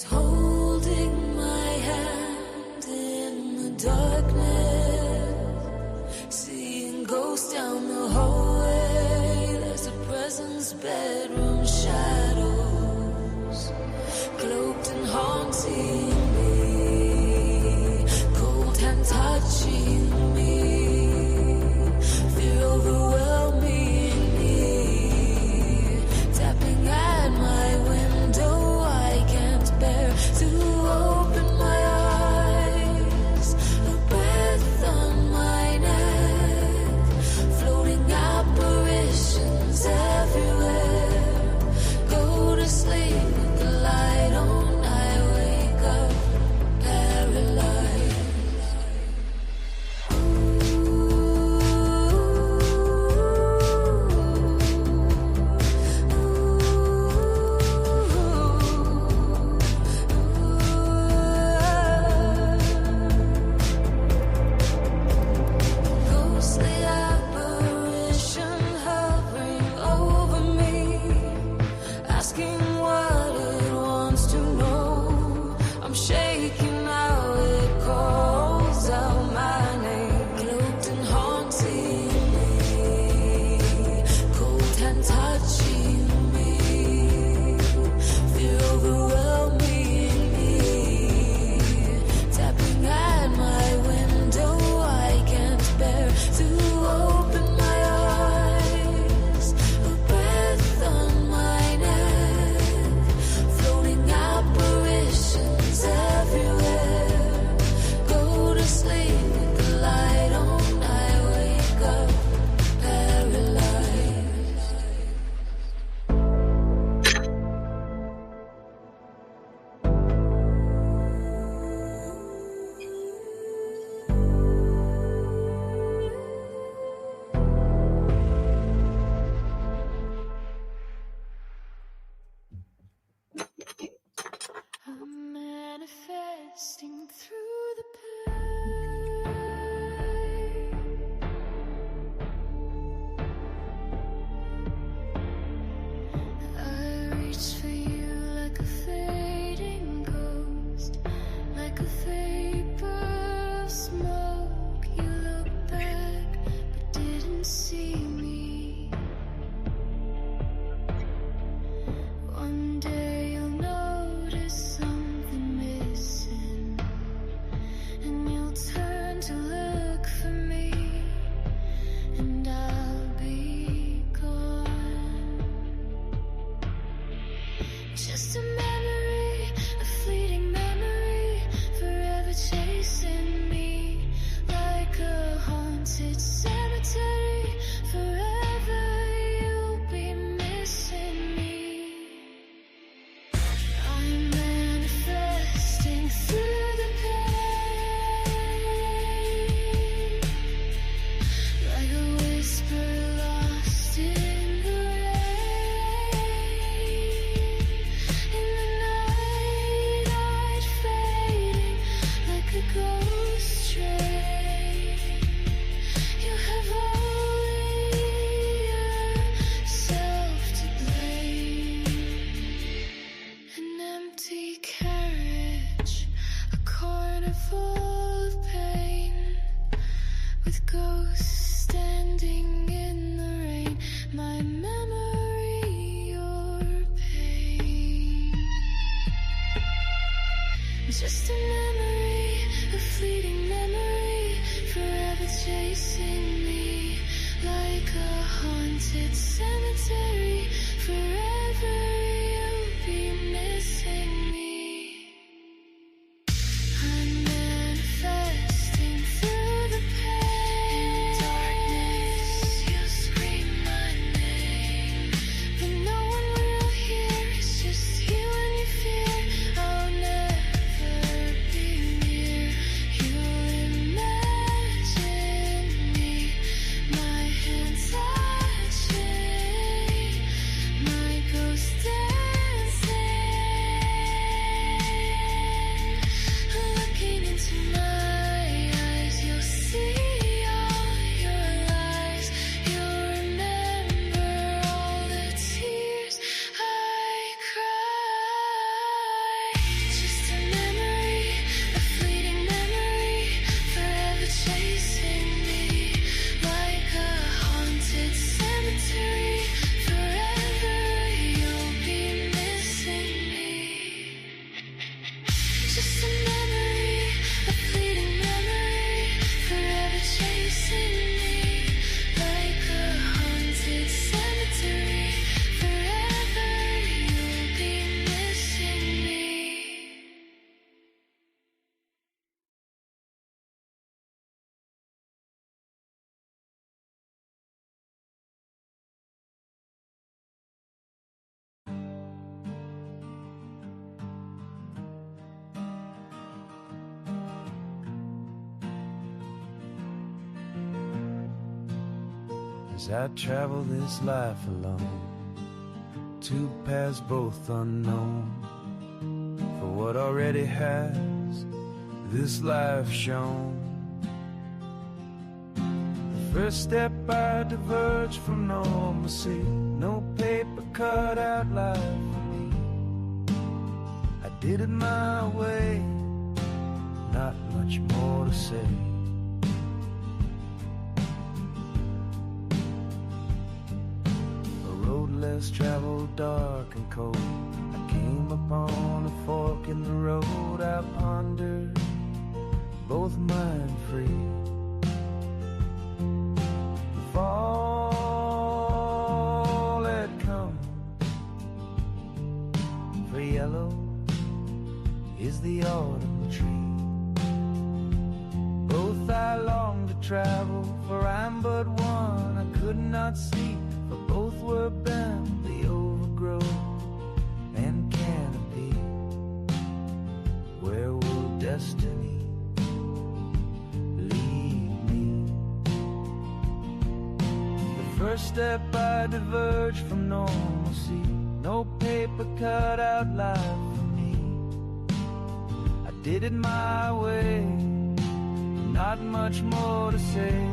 holding my hand in the darkness, seeing ghosts down the hallway. There's a presence, bedroom shadows, cloaked and haunting me, cold hand touching me, fear overwhelming me, tapping at my window. I can't bear to open my eyes, a breath on my neck, floating apparitions everywhere. Go to sleep with the light on, I wake up paralyzed. Ghostly apparition hovering over me, asking what it wants to know. I'm shaking now, it calls out my name, cloaked and haunting me, cold hand touching me, fear overwhelming me, tapping at my window. I can't bear to open my eyes, a breath on my neck, floating apparitions everywhere. Go to sleep with the light on, I wake up paralyzed. I'm manifesting through the pain. I reach for you like a fading ghost, like a vapor of smoke. You look back but didn't see me. One day you'll notice something missing, and you'll turn to look for me, and I'll be gone. Just a memory, a fleeting memory, forever chasing me like a haunted cemetery. Forever you'll be missing me. I'm manifesting through the pain, like a whisper lost in the rain. In the night I'd fading like a ghost train. You have only yourself to blame. An empty carriage, a corner full of pain, with ghosts standing in the rain. My memory, your pain. Just a memory, a fleeting memory, forever chasing me like a haunted cemetery. Forever you'll be missing me. I'm manifesting through the pain. In darkness, you scream my name, but no one will hear. It's just you and your fear. I'll never be near. You'll imagine me, my hands touching, my as I travel this life alone. Two paths both unknown, for what already has this life shown. The first step I diverged from normalcy, no paper cut out life for me. I did it my way, not much more to say. A road less traveled, dark and cold, I came upon a fork in the road. I pondered, both mind free. The fall had come, for yellow is the autumn tree. Both I long to travel, for I'm but one. I could not see, for both were bent, the overgrowth and canopy. Where will destiny lead me? The first step I diverged from normalcy, no paper cut out life for me. I did it my way, not much more to say.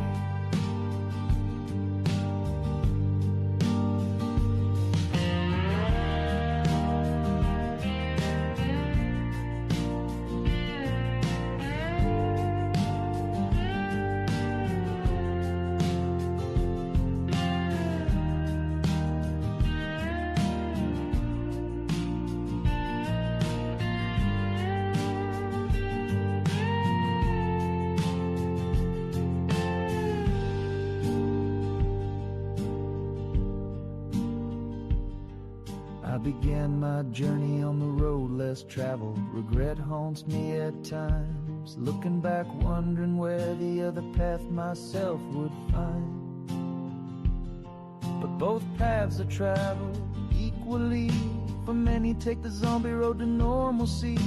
I began my journey on the road less traveled. Regret haunts me at times, looking back wondering where the other path myself would find. But both paths are traveled equally, for many take the zombie road to normalcy,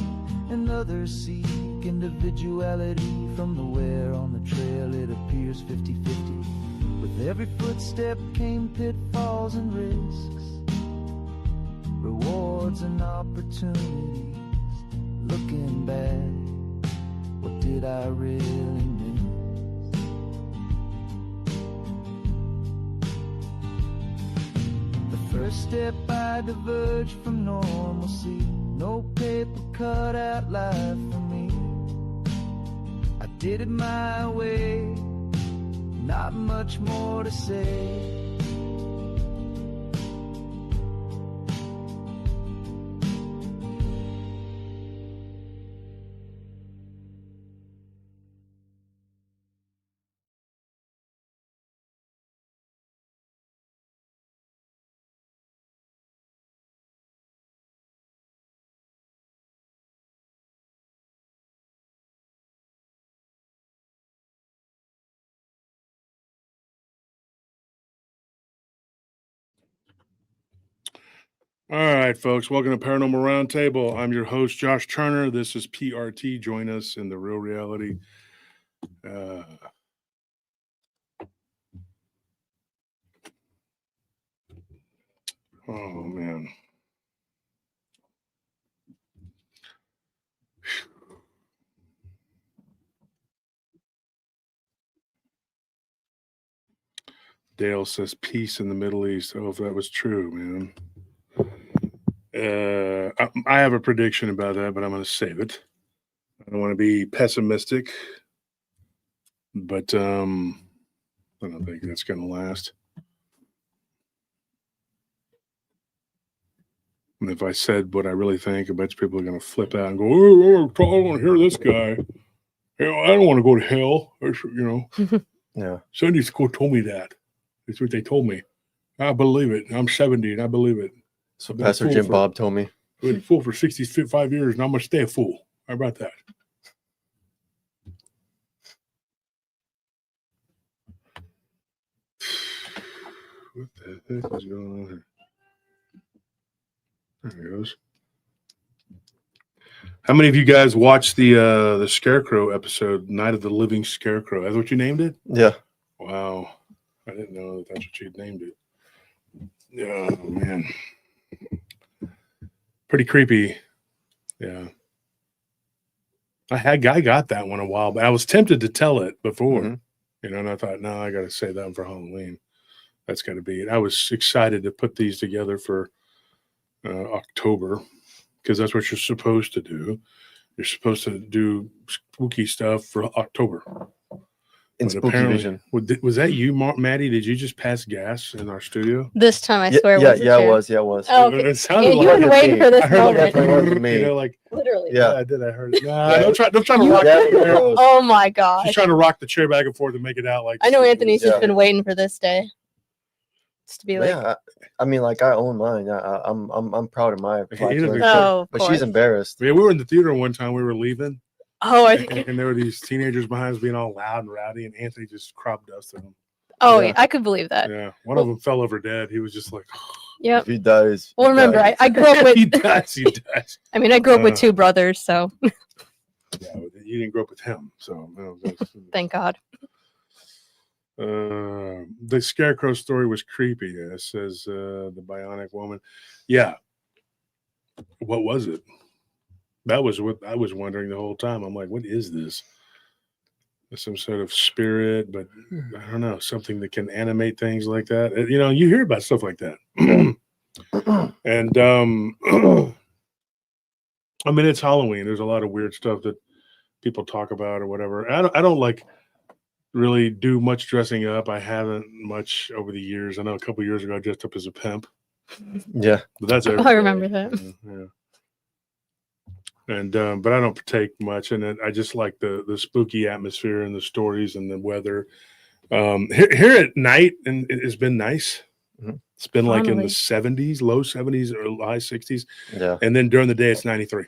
and others seek individuality. From the wear on the trail it appears 50-50. With every footstep came pitfalls and risks, rewards and opportunities. Looking back, what did I really miss? The first step I diverged from normalcy, no paper cut out life for me. I did it my way, not much more to say. All right, folks, welcome to Paranormal Roundtable. I'm your host, Josh Turner. This is PRT. Join us in the real reality. Oh, man. Dale says peace in the Middle East. Oh, if that was true, man. I have a prediction about that, but I'm going to save it. I don't want to be pessimistic, but I don't think that's going to last. And if I said what I really think, I bet people are going to flip out and go, "Oh, I don't want to hear this guy. You know, I don't want to go to hell." Or, you know, Yeah. Sunday school told me that. That's what they told me. I believe it. I'm 70 and I believe it. So I've been a Pastor fool Jim for- Bob told me. I've been a fool for 65 years and I'm going to stay a fool. How about that? What the heck is going on here? There it goes. How many of you guys watched the Scarecrow episode, Night of the Living Scarecrow? That's what you named it? Yeah. Wow. I didn't know that that's what you'd named it. Oh man, pretty creepy. Yeah, I got that one a while, but I was tempted to tell it before, and I thought, no, I got to save that one for Halloween. That's got to be it. I was excited to put these together for October because that's what you're supposed to do. You're supposed to do spooky stuff for October. In But Spooky Vision. Was that you, Maddie? Did you just pass gas in our studio? This time, I swear, Yeah, was it was. Yeah, it was. Oh, okay. It sounded Yeah, you've like been it waiting me. for this I heard like moment. Definitely wasn't me. like Literally. Yeah. I did. I heard it. Nah, don't try to rock Yeah, the chair. Oh my gosh. She's trying to rock the chair back and forth to make it out like. I know Anthony's Yeah. just been waiting for this day. Just to be like, Yeah, I mean, like I own mine. I'm proud of my He black doesn't twin, be oh, of but course. she's embarrassed. Yeah, we were in the theater one time. We were leaving, Oh, I and, think. and there were these teenagers behind us being all loud and rowdy, and Anthony just crop dusted them. Oh, Yeah. yeah, I could believe that. Yeah, one of them fell over dead. He was just like, Yep. If he dies, Well, he remember, dies. I grew up with. he dies. He dies. I mean, I grew up with Uh. 2 brothers, so Yeah, you didn't grow up with him, so no, thank God. the scarecrow story was creepy. It says the bionic woman. Yeah, what was it? That was what I was wondering the whole time. I'm like, what is this? Some sort of spirit, but I don't know, something that can animate things like that. You hear about stuff like that. And I mean, it's Halloween. There's a lot of weird stuff that people talk about or whatever. I don't like really do much dressing up. I haven't much over the years. I know a couple years ago I dressed up as a pimp, Yeah, but that's every I day. remember that. Yeah. And but I don't partake much in it. I just like the spooky atmosphere and the stories and the weather. Here at night, and it has been nice. Mhm. It's been like in the Finally. 70s, low 70s or high 60s, yeah. and then during the day it's 93.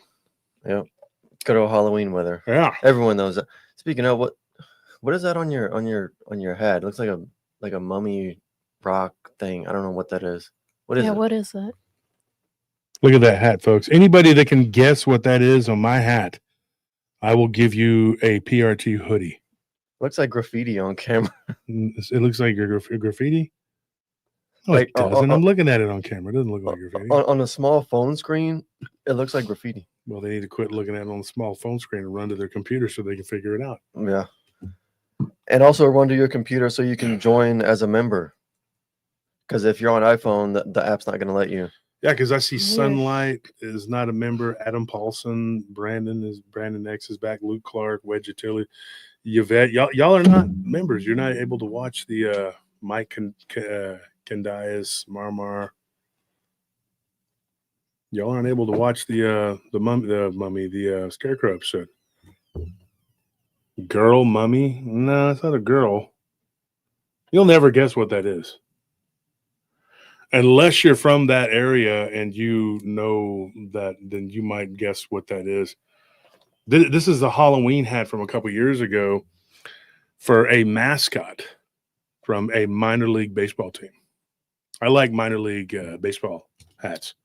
Good old Halloween weather. Yeah, Everyone knows that. Speaking of what is that on your head? It looks like a mummy rock thing. I don't know what that is. What is Yeah, it? what is that? look at that hat, folks. Anybody that can guess what that is on my hat, I will give you a PRT hoodie. Looks like graffiti on camera. It looks like your graffiti. No, Like, it doesn't. I'm looking at it on camera. It doesn't look like graffiti. On a small phone screen, it looks like graffiti. Well, they need to quit looking at it on the small phone screen and run to their computer so they can figure it out. Yeah. And also run to your computer so you can join as a member. Because if you're on iPhone, the app's not going to let you. Yeah, because I see Weird. Sunlight is not a member. Adam Paulson, Brandon X is back. Luke Clark, Wedge Attili, Yvette. Y'all are not members. You're not able to watch the Mike Candias, Marmar. Y'all aren't able to watch the Scarecrow episode. Girl mummy? No, it's not a girl. You'll never guess what that is. Unless you're from that area and you know that, then you might guess what that is. This is the Halloween hat from a couple years ago for a mascot from a minor league baseball team. I like minor league baseball hats.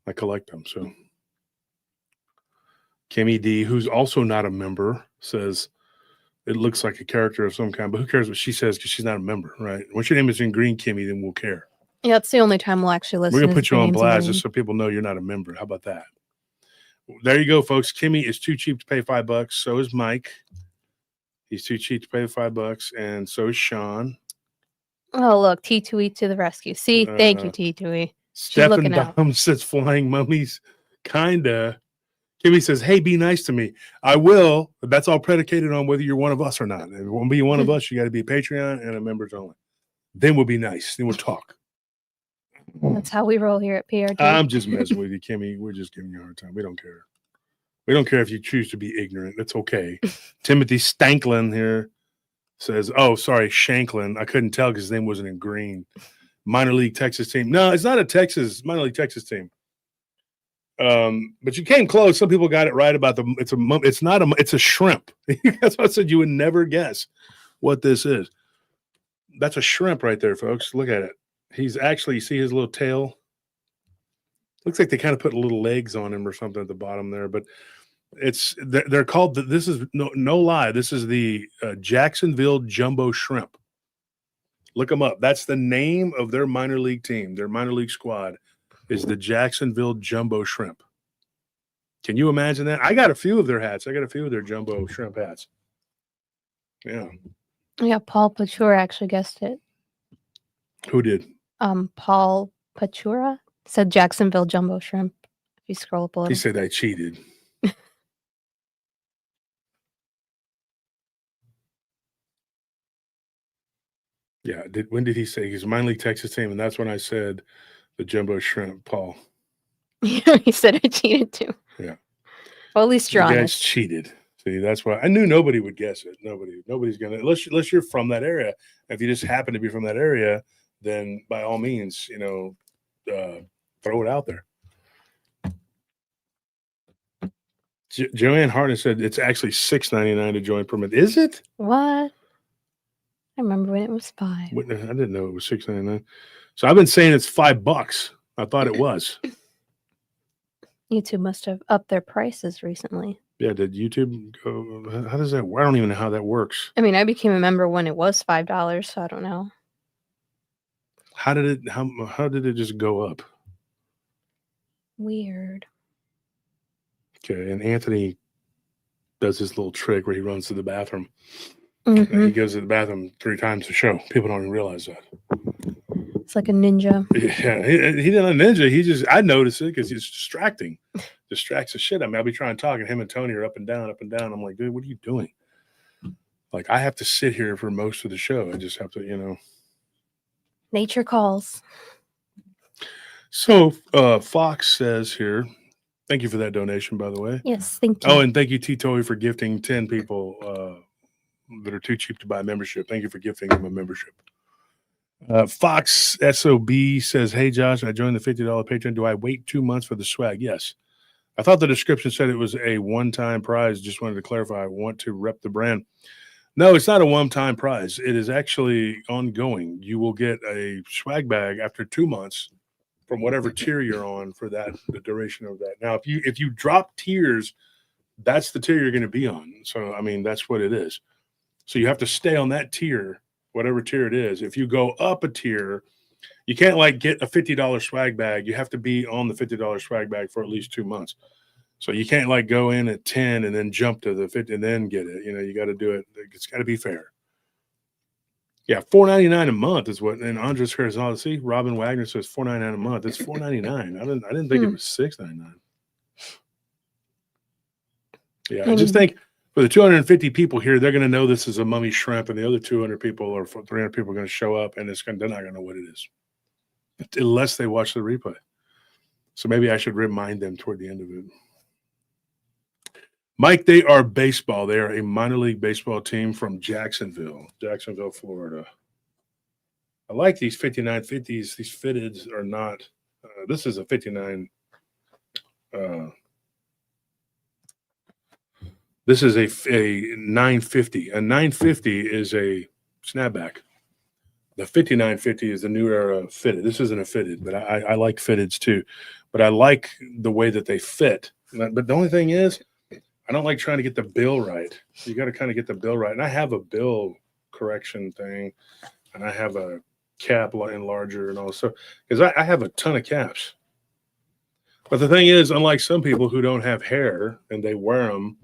I collect them. So Kimmy D, who's also not a member, says it looks like a character of some kind, but who cares what she says because she's not a member, right? Once your name is in green, Kimmy, then we'll care. Yeah, it's the only time we'll actually listen. We're going to is put you if on your name's in blast green. just so people know you're not a member. How about that? There you go, folks. Kimmy is too cheap to pay $5. So is Mike. He's too cheap to pay $5. And so is Sean. Oh, look, T2E to the rescue. See, thank you, T2E. Stephen looking out. Dom says flying mummies. Kinda. Kimmy says, hey, be nice to me. I will. But that's all predicated on whether you're one of us or not. If you want to be one of us, you got to be a Patreon and a members only. Then we'll be nice. Then we'll talk. That's how we roll here at PRT. I'm just messing with you, Kimmy. We're just giving you a hard time. We don't care. We don't care if you choose to be ignorant. That's okay. Timothy Stanklin here says, oh, sorry, Shanklin. I couldn't tell because his name wasn't in green. Minor league Texas team. No, it's not a minor league Texas team. But you came close. Some people got it right about it's a shrimp. That's what I said. You would never guess what this is. That's a shrimp right there, folks. Look at it. He's actually, you see his little tail? Looks like they kind of put little legs on him or something at the bottom there, but they're called, this is no lie. This is the Jacksonville Jumbo Shrimp. Look them up. That's the name of their minor league team. Their minor league squad is the Jacksonville Jumbo Shrimp. Can you imagine that? I got a few of their hats. I got a few of their Jumbo Shrimp hats. Yeah. Yeah, Paul Pachura actually guessed it. Who did? Paul Pachura said Jacksonville Jumbo Shrimp. If you scroll up a He little. said I cheated. Yeah. When did he say his minor league Texas team? And that's when I said the Jumbo Shrimp, Paul. He said I cheated too. Yeah. Well, at least you're You guys honest. cheated. See, that's why I knew nobody would guess it. Nobody's gonna unless you're from that area. If you just happen to be from that area, then by all means, throw it out there. Joanne Harden said it's actually $6.99 to join per month. Is it? What? I remember when it was $5. I didn't know it was $6.99. So I've been saying it's $5. I thought it was. YouTube must have upped their prices recently. Yeah, did YouTube go? How does that work? I don't even know how that works. I mean, I became a member when it was $5, so I don't know. How did it just go up? Weird. Okay, and Anthony does this little trick where he runs to the bathroom. Mhm. And he goes to the bathroom 3 times a show. People don't even realize that. It's like a ninja. Yeah, he didn't a ninja. I notice it because he's distracting. Distracts the shit. I mean, I'll be trying to talk, and him and Tony are up and down, up and down. I'm like, dude, what are you doing? Like, I have to sit here for most of the show. I just have to, Nature calls. So Fox says here, thank you for that donation, by the way. Yes, thank you. Oh, and thank you, Titoy, for gifting 10 people that are too cheap to buy a membership. Thank you for gifting them a membership. Fox SOB says, hey, Josh, I joined the $50 Patreon. Do I wait 2 months for the swag? Yes. I thought the description said it was a one-time prize. Just wanted to clarify. I want to rep the brand. No, it's not a one-time prize. It is actually ongoing. You will get a swag bag after 2 months from whatever tier you're on for the duration of that. Now, if you drop tiers, that's the tier you're going to be on. So, I mean, that's what it is. So you have to stay on that tier, whatever tier it is. If you go up a tier, you can't like get a $50 swag bag. You have to be on the $50 swag bag for at least 2 months. So you can't like go in at 10 and then jump to the 50 and then get it. You got to do it. It's got to be fair. Yeah, $4.99 a month is what. And Andres Carazal, see, Robin Wagner says $4.99 a month. It's $4.99. I didn't think it was $6.99. Yeah, I just think for the 250 people here, they're going to know this is a mummy shrimp, and the other 200 people or 300 people are going to show up, and they're not going to know what it is unless they watch the replay. So maybe I should remind them toward the end of it. Mike, they are baseball. They are a minor league baseball team from Jacksonville, Florida. I like these 5950s. These fitteds are not. This is a 59. This is a 950. A 950 is a snapback. The 5950 is the new era fitted. This isn't a fitted, but I like fitteds too. But I like the way that they fit. But the only thing is, I don't like trying to get the bill right. You got to kind of get the bill right. And I have a bill correction thing, and I have a cap enlarger and all. So, because I have a ton of caps. But the thing is, unlike some people who don't have hair and they wear them,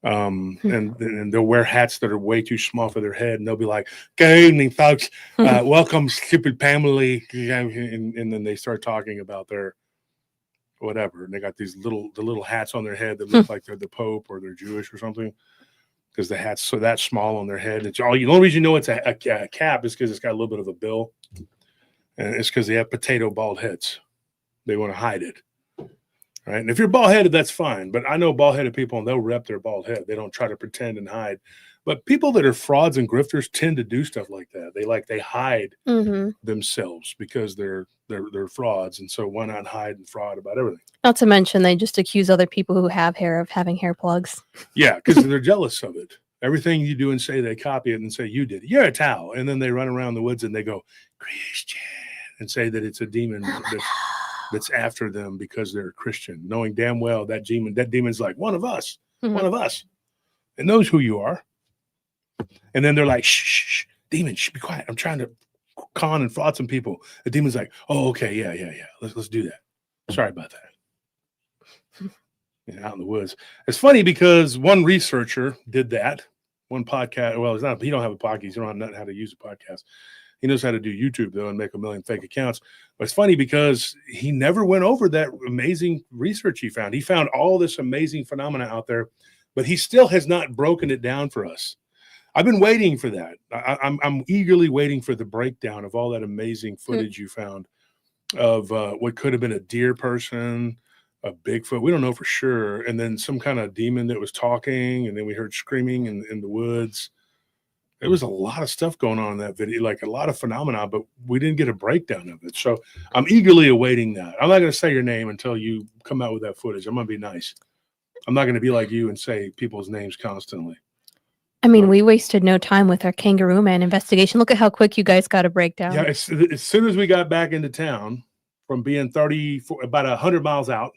and they'll wear hats that are way too small for their head, and they'll be like, "Good evening, folks. Welcome, stupid Pamela." And then they start talking about their whatever, and they got these little hats on their head that look like they're the Pope or they're Jewish or something, because the hat's so that small on their head. It's all. The only reason you know it's a cap is because it's got a little bit of a bill, and it's because they have potato bald heads. They want to hide it. Right. And if you're bald headed, that's fine. But I know bald headed people, and they'll rep their bald head. They don't try to pretend and hide. But people that are frauds and grifters tend to do stuff like that. They hide themselves because they're frauds. And so why not hide and fraud about everything? Not to mention they just accuse other people who have hair of having hair plugs. Yeah, because they're jealous of it. Everything you do and say, they copy it and say, you did it. You're a towel. And then they run around the woods and they go, Christian, and say that it's a demon that's after them because they're Christian, knowing damn well that demon's like one of us, and knows who you are. And then they're like, shh, demon, shh, be quiet. I'm trying to con and fraud some people. The demon's like, oh, okay, yeah. Let's do that. Sorry about that. Out in the woods. It's funny because one researcher did that. One podcast. Well, it's not. He don't have a podcast. He don't know how to use a podcast. He knows how to do YouTube though and make 1 million fake accounts. But it's funny because he never went over that amazing research he found. He found all this amazing phenomena out there, but he still has not broken it down for us. I've been waiting for that. I'm eagerly waiting for the breakdown of all that amazing footage you found of what could have been a deer person, a Bigfoot. We don't know for sure. And then some kind of demon that was talking, and then we heard screaming in the woods. There was a lot of stuff going on in that video, like a lot of phenomena, but we didn't get a breakdown of it. So I'm eagerly awaiting that. I'm not going to say your name until you come out with that footage. I'm going to be nice. I'm not going to be like you and say people's names constantly. I mean, we wasted no time with our Kangaroo Man investigation. Look at how quick you guys got a breakdown. Yeah, as soon as we got back into town from being about 100 miles out,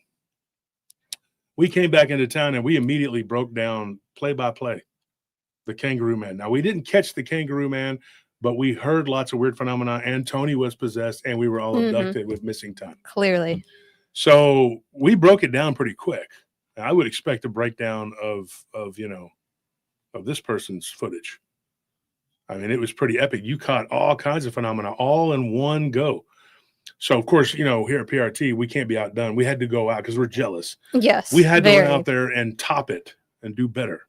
we came back into town and we immediately broke down play by play the Kangaroo Man. Now, we didn't catch the Kangaroo Man, but we heard lots of weird phenomena, and Tony was possessed, and we were all abducted with missing time. Clearly. So we broke it down pretty quick. I would expect a breakdown of this person's footage. I mean, it was pretty epic. You caught all kinds of phenomena all in one go. So, of course, here at PRT, we can't be outdone. We had to go out because we're jealous. Yes. We had to go out there and top it and do better.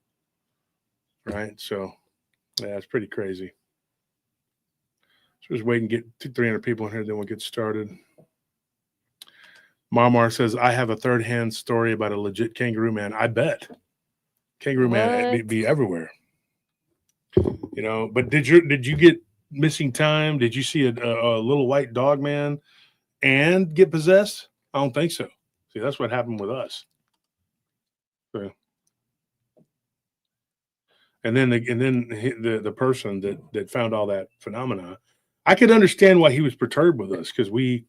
Right? So, yeah, it's pretty crazy. So just wait and get 300 people in here, then we'll get started. Marmar says, I have a third-hand story about a legit Kangaroo Man. I bet. Kangaroo Man be everywhere. But did you get missing time? Did you see a little white dog man and get possessed? I don't think so. See, that's what happened with us. So, and then the person that found all that phenomena, I could understand why he was perturbed with us because we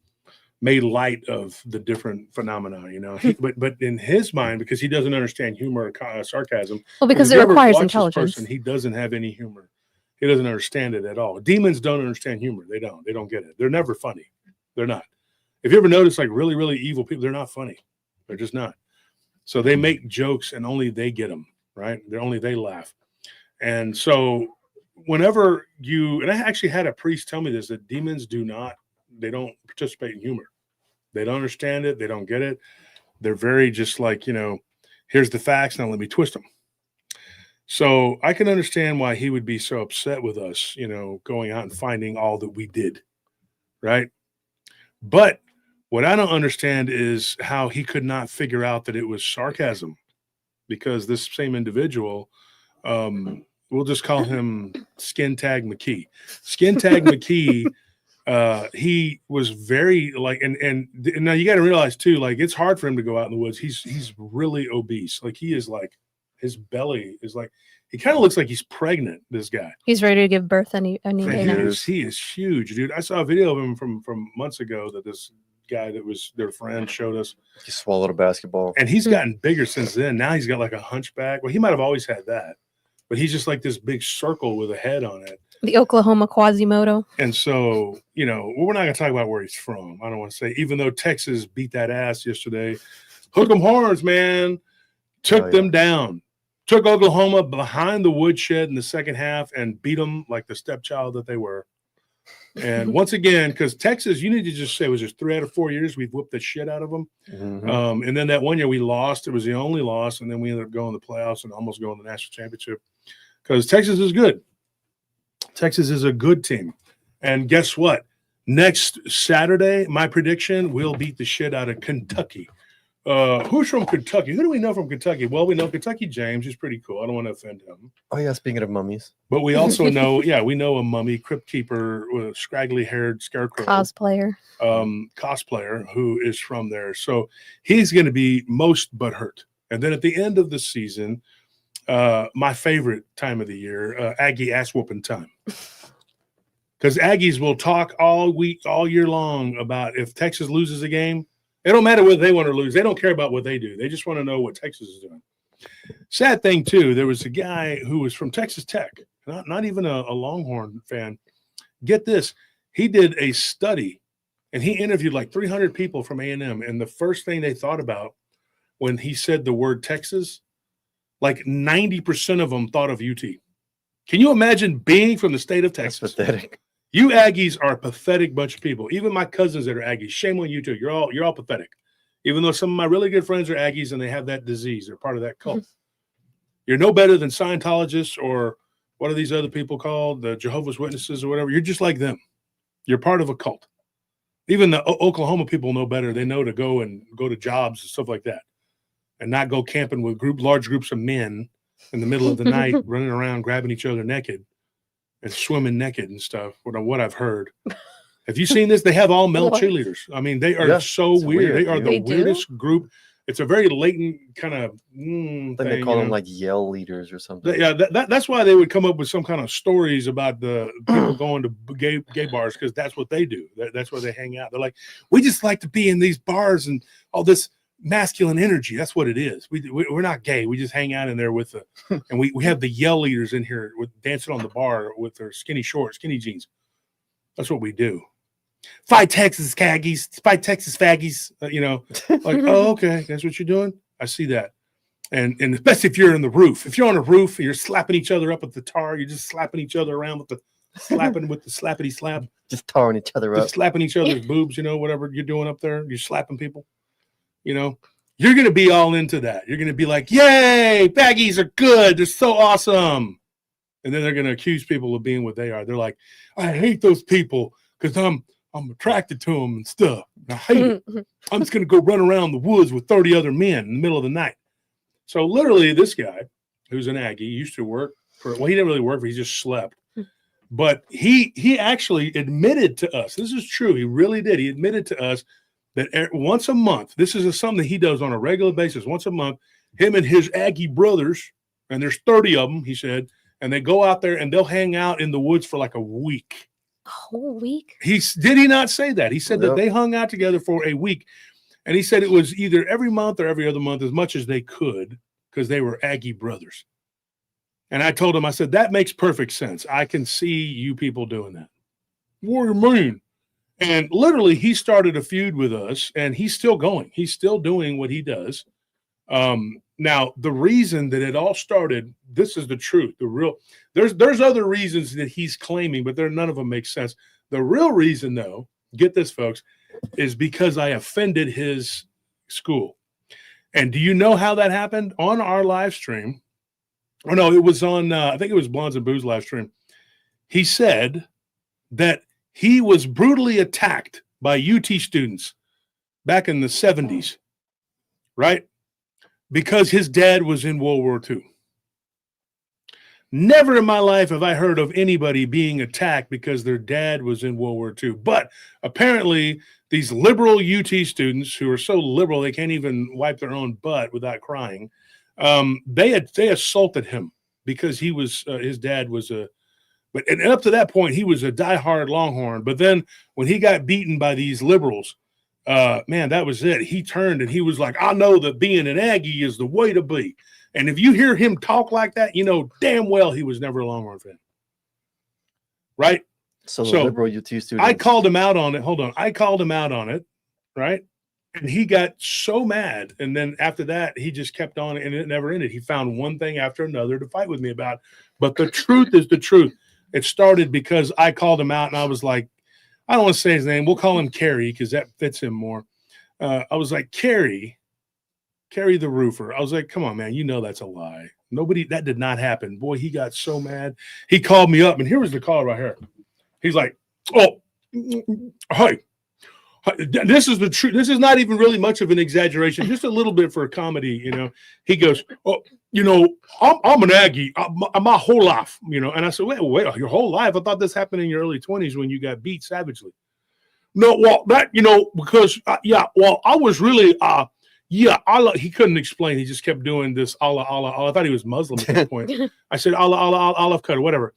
made light of the different phenomena, but in his mind, because he doesn't understand humor or sarcasm. Well, because it requires intelligence. He doesn't have any humor. He doesn't understand it at all. Demons don't understand humor. They don't get it. They're never funny. They're not. If you ever notice, like really, really evil people, they're not funny. They're just not. So they make jokes and only they get them, right? Only they laugh. And so whenever and I actually had a priest tell me this, that demons they don't participate in humor. They don't understand it. They don't get it. They're very just like, here's the facts. Now let me twist them. So I can understand why he would be so upset with us, going out and finding all that we did. Right. But what I don't understand is how he could not figure out that it was sarcasm, because this same individual, we'll just call him Skin Tag McKee. Skin Tag McKee, he was very and now you got to realize too, like it's hard for him to go out in the woods. He's really obese. Like he is like, his belly is like, he kind of looks like he's pregnant, this guy. He's ready to give birth any day now. He is huge, dude. I saw a video of him from months ago that this guy that was their friend showed us. He swallowed a basketball. And he's gotten bigger since then. Now he's got like a hunchback. Well, he might have always had that, but he's just like this big circle with a head on it. The Oklahoma Quasimodo. And so, we're not going to talk about where he's from. I don't want to say, even though Texas beat that ass yesterday, hook 'em horns, man, took them down. Took Oklahoma behind the woodshed in the second half and beat them like the stepchild that they were. And once again, because Texas, you need to just say it was just 3 out of 4 years we've whooped the shit out of them. Mm-hmm. And then that one year we lost. It was the only loss. And then we ended up going to the playoffs and almost going to the national championship because Texas is good. Texas is a good team. And guess what? Next Saturday, my prediction, we'll beat the shit out of Kentucky. Who's from Kentucky? Who do we know from Kentucky? Well, we know Kentucky James. He's pretty cool. I don't want to offend him. Oh, yeah. Speaking of mummies. But we also know, we know a mummy, crypt keeper with a scraggly-haired scarecrow. Cosplayer who is from there. So he's going to be most butthurt. And then at the end of the season, my favorite time of the year, Aggie ass-whooping time. Because Aggies will talk all year long about if Texas loses a game. It don't matter whether they want to lose. They don't care about what they do. They just want to know what Texas is doing. Sad thing, too, there was a guy who was from Texas Tech, not even a Longhorn fan. Get this. He did a study, and he interviewed like 300 people from A&M, and the first thing they thought about when he said the word Texas, like 90% of them thought of UT. Can you imagine being from the state of That's Texas? pathetic. You Aggies are a pathetic bunch of people. Even my cousins that are Aggies, shame on you too. You're all pathetic. Even though some of my really good friends are Aggies and they have that disease, they're part of that cult. You're no better than Scientologists or what are these other people called, the Jehovah's Witnesses or whatever. You're just like them. You're part of a cult. Even the Oklahoma people know better. They know to go to jobs and stuff like that, and not go camping with large groups of men in the middle of the night, running around grabbing each other naked and swimming naked and stuff. What I've heard. Have you seen this? They have all male What? cheerleaders. I mean, they are Yeah, so it's weird. weird, They are yeah. the They do? weirdest group. It's a very latent kind of I thing. think they call you them know? like yell leaders or something. Yeah, that's why they would come up with some kind of stories about the people going to gay bars, because that's what they do. That's where they hang out. They're like, we just like to be in these bars and all this masculine energy. That's what it is. We're not gay. We just hang out in there with and we have the yell leaders in here with dancing on the bar with their skinny shorts, skinny jeans. That's what we do. Fight Texas Aggies, fight Texas faggies. Like, oh, okay, that's what you're doing. I see that. And especially if you're in the roof. If you're on a roof and you're slapping each other up with the tar, you're just slapping each other around with the slappity slap, Just tarring each other up. just slapping each other's boobs, whatever you're doing up there, you're slapping people, you're going to be all into that. You're going to be like, yay, baggies are good. They're so awesome. And then they're going to accuse people of being what they are. They're like, I hate those people because I'm attracted to them and stuff. I hate it. I'm just going to go run around the woods with 30 other men in the middle of the night. So literally this guy who's an Aggie used to work he didn't really work for, he just slept. But he actually admitted to us, this is true, he really did. He admitted to us that once a month, this is something he does on a regular basis, once a month, him and his Aggie brothers, and there's 30 of them, he said, and they go out there and they'll hang out in the woods for like a week. A whole week? Did he not say that? He said that Yep. they hung out together for a week. And he said it was either every month or every other month, as much as they could, because they were Aggie brothers. And I told him, I said, that makes perfect sense. I can see you people doing that. What do you mean? And literally, he started a feud with us, and he's still going. He's still doing what he does. Now, the reason that it all started, this is the truth. There's other reasons that he's claiming, but none of them make sense. The real reason, though, get this, folks, is because I offended his school. And do you know how that happened? On our live stream, or no, it was on, I think it was Blondes and Booze live stream. He said that he was brutally attacked by UT students back in the 70s, right? Because his dad was in World War II. Never in my life have I heard of anybody being attacked because their dad was in World War II. But apparently, these liberal UT students who are so liberal they can't even wipe their own butt without crying, they assaulted him because he was his dad was and up to that point he was a diehard Longhorn. But then when he got beaten by these liberals, man, that was it. He turned and he was like, I know that being an Aggie is the way to be. And if you hear him talk like that, you know damn well he was never a Longhorn fan. Right? So the liberal UT students. I called him out on it. Hold on. I called him out on it. Right? And he got so mad. And then after that, he just kept on and it never ended. He found one thing after another to fight with me about. But the truth is the truth. It started because I called him out and I was like, I don't want to say his name. We'll call him Kerry because that fits him more. I was like, Kerry the roofer. I was like, come on, man. You know that's a lie. That did not happen. Boy, he got so mad. He called me up and here was the call right here. He's like, oh, hey, this is the truth. This is not even really much of an exaggeration, just a little bit for a comedy, He goes, oh, I'm an Aggie my whole life, And I said, wait, your whole life? I thought this happened in your early 20s when you got beat savagely. No, well, that, because, I was really, he couldn't explain. He just kept doing this, Allah. I thought he was Muslim at that point. I said, Allah, olive cutter, whatever.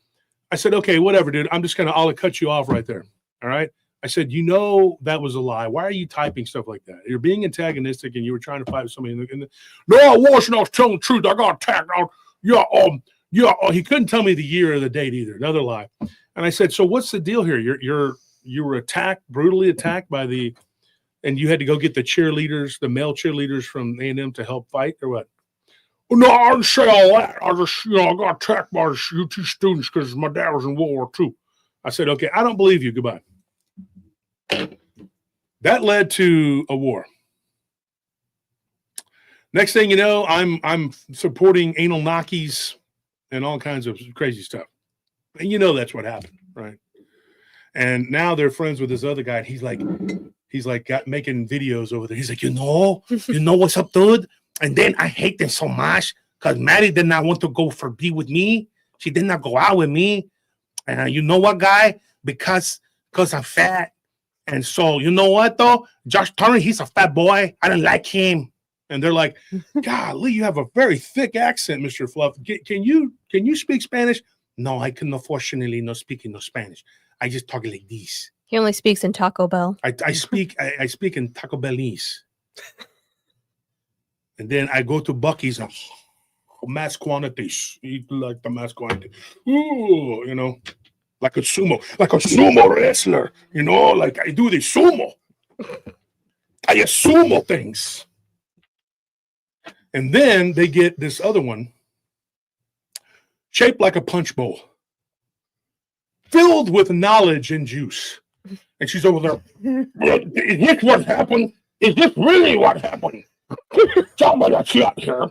I said, okay, whatever, dude. I'm just going to Allah cut you off right there. All right. I said, that was a lie. Why are you typing stuff like that? You're being antagonistic and you were trying to fight with somebody. No, I wasn't. I was telling the truth. I got attacked. He couldn't tell me the year or the date either. Another lie. And I said, so what's the deal here? You're attacked, brutally attacked by and you had to go get the cheerleaders, the male cheerleaders from A&M to help fight, or what? No, I didn't say all that. I just, I got attacked by the UT students because my dad was in World War II. I said, okay, I don't believe you. Goodbye. That led to a war. Next thing you know, I'm supporting anal knockies and all kinds of crazy stuff. And that's what happened, right? And now they're friends with this other guy. And he's like making videos over there. He's like, you know what's up, dude? And then I hate them so much because Maddie did not want to be with me. She did not go out with me. And you know what, guy? Because I'm fat. And so, you know what, though? Josh Turner, he's a fat boy. I don't like him. And they're like, golly, you have a very thick accent, Mr. Fluff. Can you speak Spanish? No, I can unfortunately not speak no Spanish. I just talk like this. He only speaks in Taco Bell. I speak in Taco Bellese. And then I go to Bucky's and mass quantities. Eat like the mass quantity. Ooh, like a sumo wrestler. Like I do the sumo. I sumo things. And then they get this other one shaped like a punch bowl, filled with knowledge and juice. And she's over there. Is this what happened? Is this really what happened? Tell me that shit here.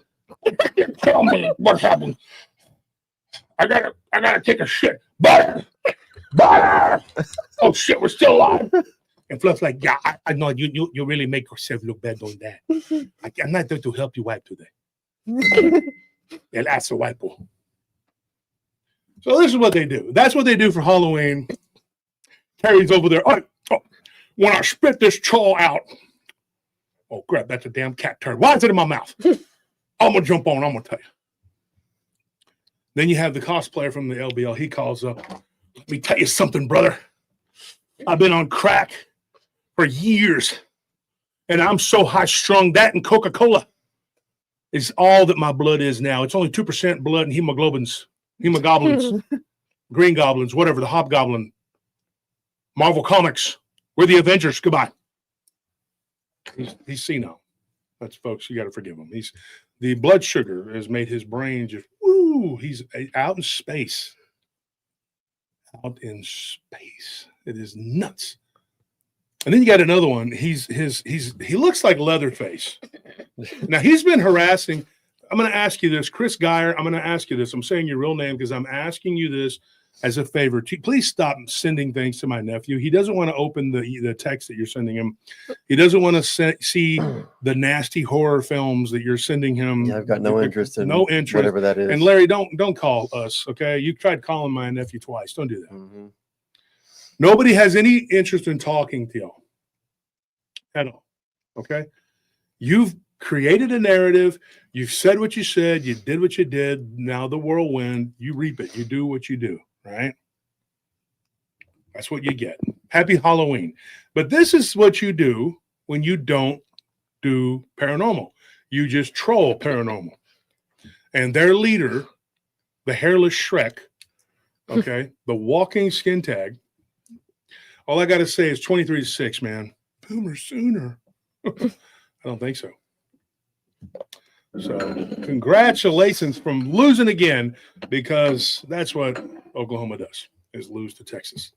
Tell me what happened. I gotta take a shit. Butter. Oh shit, we're still alive. And Fluff's like, yeah, I know you really make yourself look bad doing that. I'm not there to help you wipe today. El aso wipo. So this is what they do. That's what they do for Halloween. Terry's over there. Oh, when I spit this chaw out. Oh, crap, that's a damn cat turd. Why is it in my mouth? I'm going to jump on. I'm going to tell you. Then you have the cosplayer from the LBL. He calls up. Let me tell you something, brother. I've been on crack for years. And I'm so high-strung. That and Coca-Cola is all that my blood is now. It's only 2% blood and hemoglobins, green goblins, whatever, the hobgoblin, Marvel Comics. We're the Avengers. Goodbye. He's senile. That's, folks, you got to forgive him. The blood sugar has made his brain just, woo, he's out in space. Out in space. It is nuts. And then you got another one. He looks like Leatherface. Now he's been harassing. I'm going to ask you this, Chris Geyer. I'm going to ask you this. I'm saying your real name because I'm asking you this as a favor. Please stop sending things to my nephew. He doesn't want to open the text that you're sending him. He doesn't want to see the nasty horror films that you're sending him. Yeah, I've got no interest in whatever that is. And Larry, don't call us, okay? You tried calling my nephew twice. Don't do that. Mm-hmm. Nobody has any interest in talking to y'all at all, okay? You've created a narrative. You've said what you said. You did what you did. Now the whirlwind, you reap it. You do what you do, right? That's what you get. Happy Halloween. But this is what you do when you don't do paranormal. You just troll paranormal. And their leader, the hairless Shrek, okay, the walking skin tag, all I got to say is 23-6, man. Boomer sooner. I don't think so. So congratulations from losing again, because that's what Oklahoma does, is lose to Texas.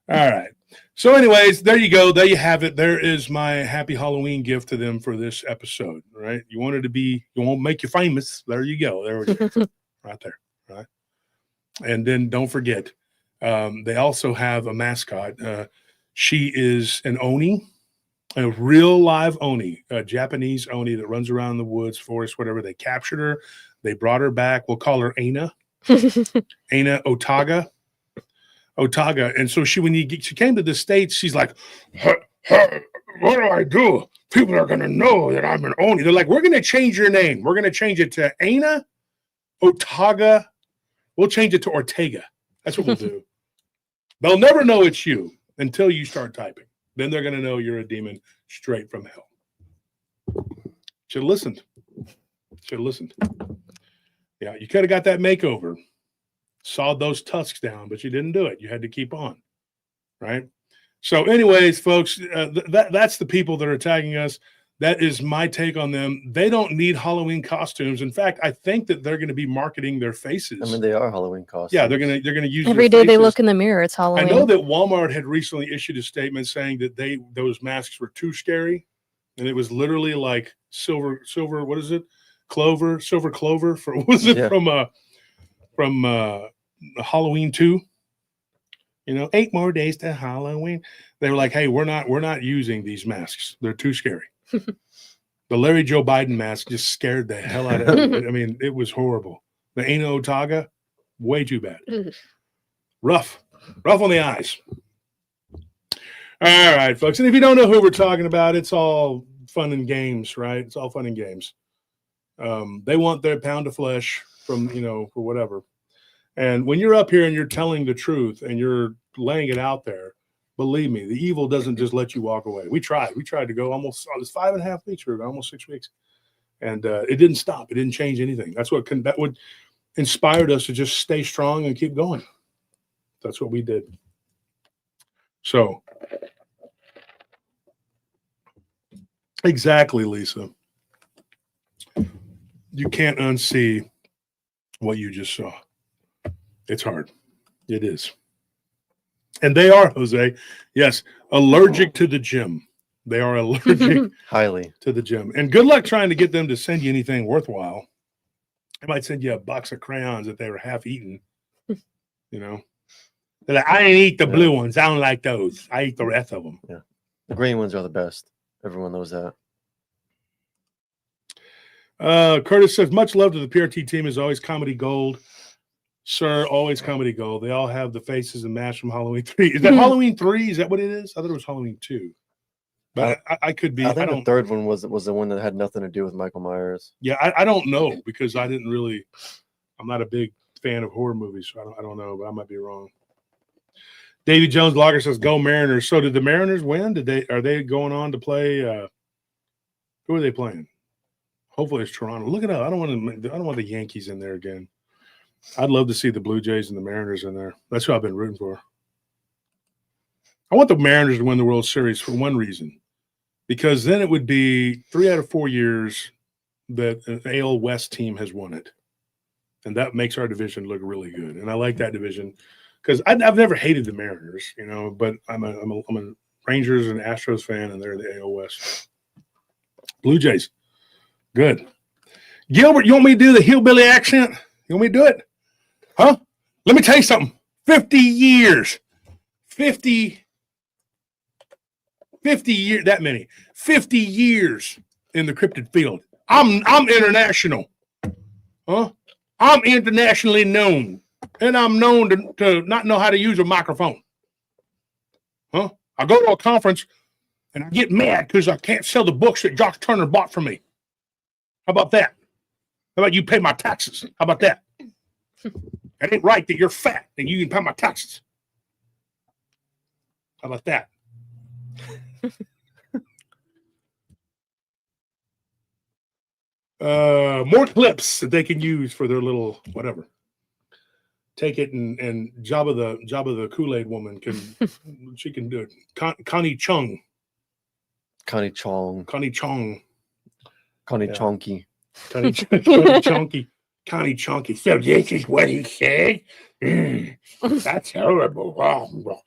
All right. So anyways, there you go. There you have it. There is my happy Halloween gift to them for this episode, right? You wanted to be, you won't make you famous. There you go. There it is. Right there. Right. And then don't forget, they also have a mascot. She is an Oni, a real live Oni, a Japanese Oni that runs around the woods, forest, whatever. They captured her. They brought her back. We'll call her Aina. Aina Otaga. And so she came to the States, she's like, what do I do? People are going to know that I'm an Oni. They're like, we're going to change your name. We're going to change it to Aina Otaga. We'll change it to Ortega. That's what we'll do. They'll never know it's you until you start typing. Then they're going to know you're a demon straight from hell. Should have listened. Yeah, you could have got that makeover. Sawed those tusks down, but you didn't do it. You had to keep on. right? So, anyways, folks, that's the people that are attacking us. That is my take on them. They don't need Halloween costumes. In fact, I think that they're going to be marketing their faces. I mean, they are Halloween costumes. Yeah, they're gonna use Every their day they faces. look in the mirror, it's I Halloween. know that Walmart had recently issued a statement saying that those masks were too scary, and it was literally like silver. What is it? Silver clover. From Halloween 2? 8 more days to Halloween. They were like, hey, we're not using these masks. They're too scary. The Larry Joe Biden mask just scared the hell out of everybody. I mean, it was horrible. The Ano Otaga, way too bad. Rough on the eyes. All right, folks. And if you don't know who we're talking about, it's all fun and games, right? It's all fun and games. They want their pound of flesh from, for whatever. And when you're up here and you're telling the truth and you're laying it out there, believe me, the evil doesn't just let you walk away. We tried to go almost, it was 5.5 weeks, almost 6 weeks. And it didn't stop. It didn't change anything. That would inspired us to just stay strong and keep going. That's what we did. So, exactly, Lisa. You can't unsee what you just saw. It's hard. It is. And they are, Jose, yes, allergic to the gym. They are allergic highly to the gym. And good luck trying to get them to send you anything worthwhile. I might send you a box of crayons if they were half eaten. They're like, I didn't eat the blue ones. I don't like those. I eat the rest of them. Yeah. The green ones are the best. Everyone knows that. Curtis says, much love to the PRT team, is always comedy gold. Sir, always comedy gold. They all have the faces and masks from Halloween 3. Is that Halloween 3? Is that what it is? I thought it was Halloween 2. But I could be. I think the third one was the one that had nothing to do with Michael Myers. Yeah, I don't know because I'm not a big fan of horror movies, so I don't know, but I might be wrong. Davy Jones Logger says, go Mariners. So did the Mariners win? Are they going on to play? Who are they playing? Hopefully it's Toronto. Look it up. I don't want the Yankees in there again. I'd love to see the Blue Jays and the Mariners in there. That's who I've been rooting for. I want the Mariners to win the World Series for one reason, because then it would be 3 out of 4 years that an AL West team has won it. And that makes our division look really good. And I like that division because I've never hated the Mariners, but I'm a Rangers and Astros fan, and they're the AL West. Blue Jays. Good. Gilbert, you want me to do the hillbilly accent? You want me to do it? Huh? Let me tell you something. 50 years. 50 years, that many. 50 years in the cryptid field. I'm international. Huh? I'm internationally known. And I'm known to not know how to use a microphone. Huh? I go to a conference and I get mad because I can't sell the books that Josh Turner bought for me. How about that? How about you pay my taxes? How about that? It ain't right that you're fat and you can pay my taxes. How about that? More clips that they can use for their little whatever. Take it and Jabba the Kool-Aid woman she can do it. Connie Chung. Connie Chong. Connie Chong. Connie Chonky. Connie Chonky. Connie Chonky. So this is what he said. That's horrible.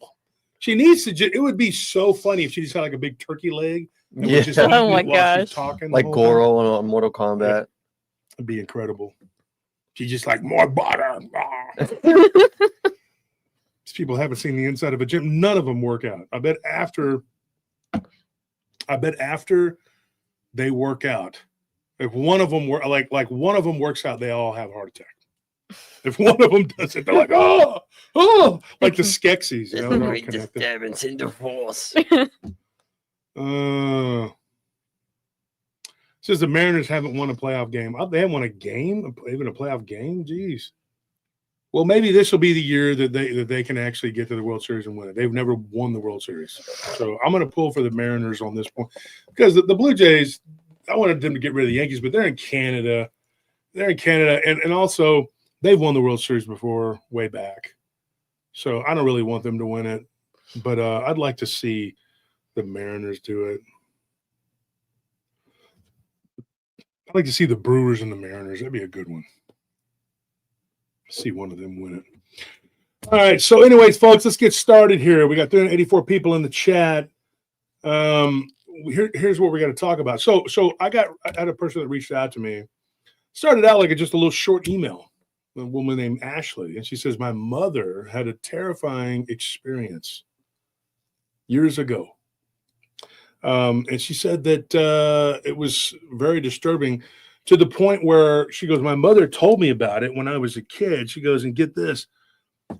She needs to. It would be so funny if she just had like a big turkey leg. And was just Oh my while gosh. she's talking Like Goro on Mortal Kombat. It'd be incredible. She's just like, more butter. These people haven't seen the inside of a gym. None of them work out. I bet after they work out, if one of them like one of them works out, they all have a heart attack. If one of them does it, they're like, oh, like the Skeksis, you know. Great disturbance in the force. Says the Mariners haven't won a playoff game. They haven't won a game, even a playoff game. Jeez. Well, maybe this will be the year that they can actually get to the World Series and win it. They've never won the World Series, so I'm going to pull for the Mariners on this point because the Blue Jays. I wanted them to get rid of the Yankees, but they're in Canada. And also they've won the World Series before, way back. So I don't really want them to win it. But I'd like to see the Mariners do it. I'd like to see the Brewers and the Mariners. That'd be a good one. See one of them win it. All right. So, anyways, folks, let's get started here. We got 384 people in the chat. Here's what we're going to talk about. So I had a person that reached out to me. Started out like just a little short email. A woman named Ashley, and she says, my mother had a terrifying experience years ago. And she said that it was very disturbing to the point where she goes, my mother told me about it when I was a kid. She goes, and get this.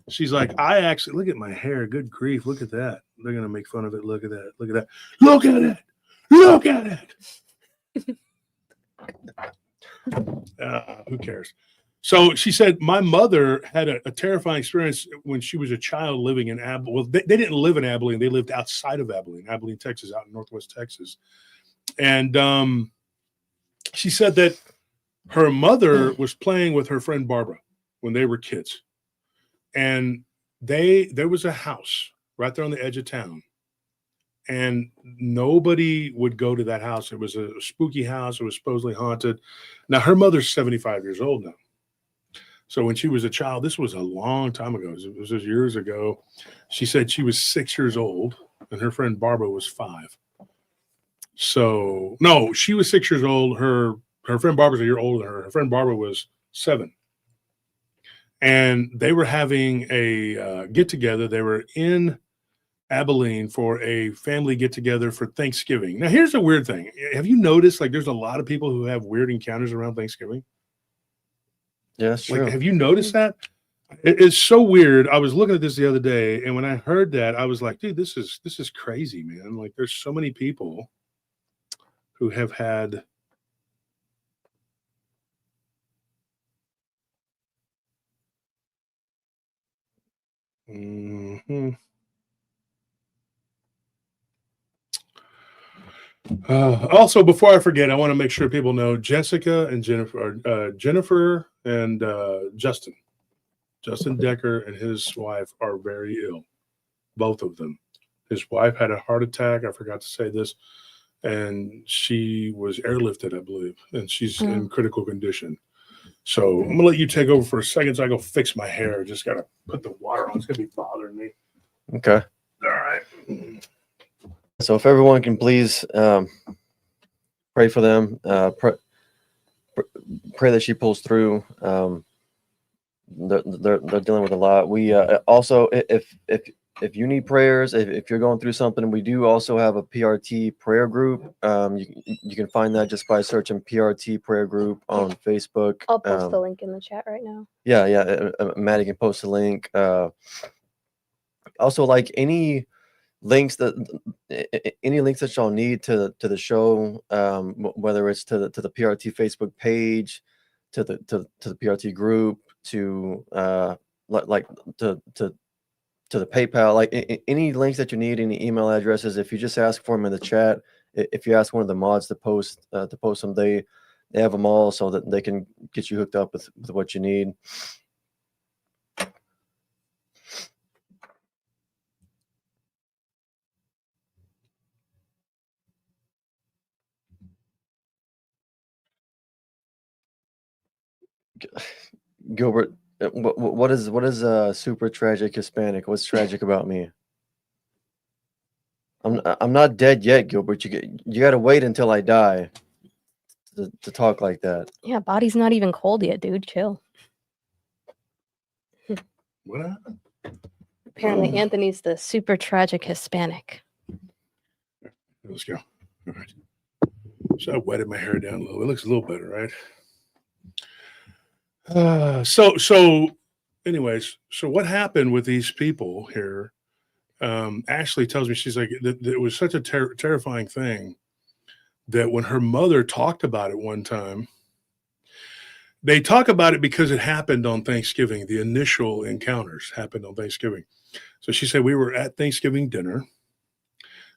She's like, I actually, look at my hair. Good grief. Look at that. They're going to make fun of it. Look at that. Look at that. Look at it. Look at it. Who cares? So she said, my mother had a terrifying experience when she was a child living in Abilene. Well, they didn't live in Abilene. They lived outside of Abilene, Texas, out in Northwest Texas. And she said that her mother was playing with her friend Barbara when they were kids. And there was a house right there on the edge of town. And nobody would go to that house. It was a spooky house. It was supposedly haunted. Now, her mother's 75 years old now. So when she was a child, this was a long time ago. It was just years ago. She said she was 6 years old and her friend Barbara was 5. So, no, she was 6 years old. Her friend Barbara's a year older than her. Her friend Barbara was 7. And they were having a get-together. They were in Abilene for a family get-together for Thanksgiving. Now, here's a weird thing. Have you noticed, like, there's a lot of people who have weird encounters around Thanksgiving? Yeah, that's true. Like, have you noticed that? It's so weird. I was looking at this the other day, and when I heard that, I was like, dude, this is crazy, man. Like, there's so many people who have had also, before I forget, I want to make sure people know Jennifer and Justin Decker and his wife are very ill, both of them. His wife had a heart attack. I forgot to say this, and she was airlifted, I believe, and she's in critical condition. So I'm gonna let you take over for a second, so I go fix my hair. Just gotta put the water on. It's gonna be bothering me. Okay. All right. So if everyone can please pray for them, pray that she pulls through. They're dealing with a lot. We also, if you need prayers, if you're going through something, we do also have a PRT prayer group. You can find that just by searching PRT prayer group on Facebook. I'll post the link in the chat right now. Yeah. Maddie can post a link. Also, like any links that y'all need to the show, whether it's to the PRT Facebook page, to the PRT group, to the PayPal, like any links that you need, any email addresses. If you just ask for them in the chat, if you ask one of the mods to post them, they have them all so that they can get you hooked up with what you need. Gilbert, what is super tragic Hispanic? What's tragic about me? I'm not dead yet, Gilbert. You got to wait until I die to talk like that. Yeah, body's not even cold yet, dude. Chill. What happened? Apparently, Anthony's the super tragic Hispanic. Let's go. All right. So I wetted my hair down a little. It looks a little better, right? So anyways, so what happened with these people here? Ashley tells me, she's like, that it was such a terrifying thing that when her mother talked about it one time, they talk about it because it happened on Thanksgiving. The initial encounters happened on Thanksgiving. So she said, we were at Thanksgiving dinner.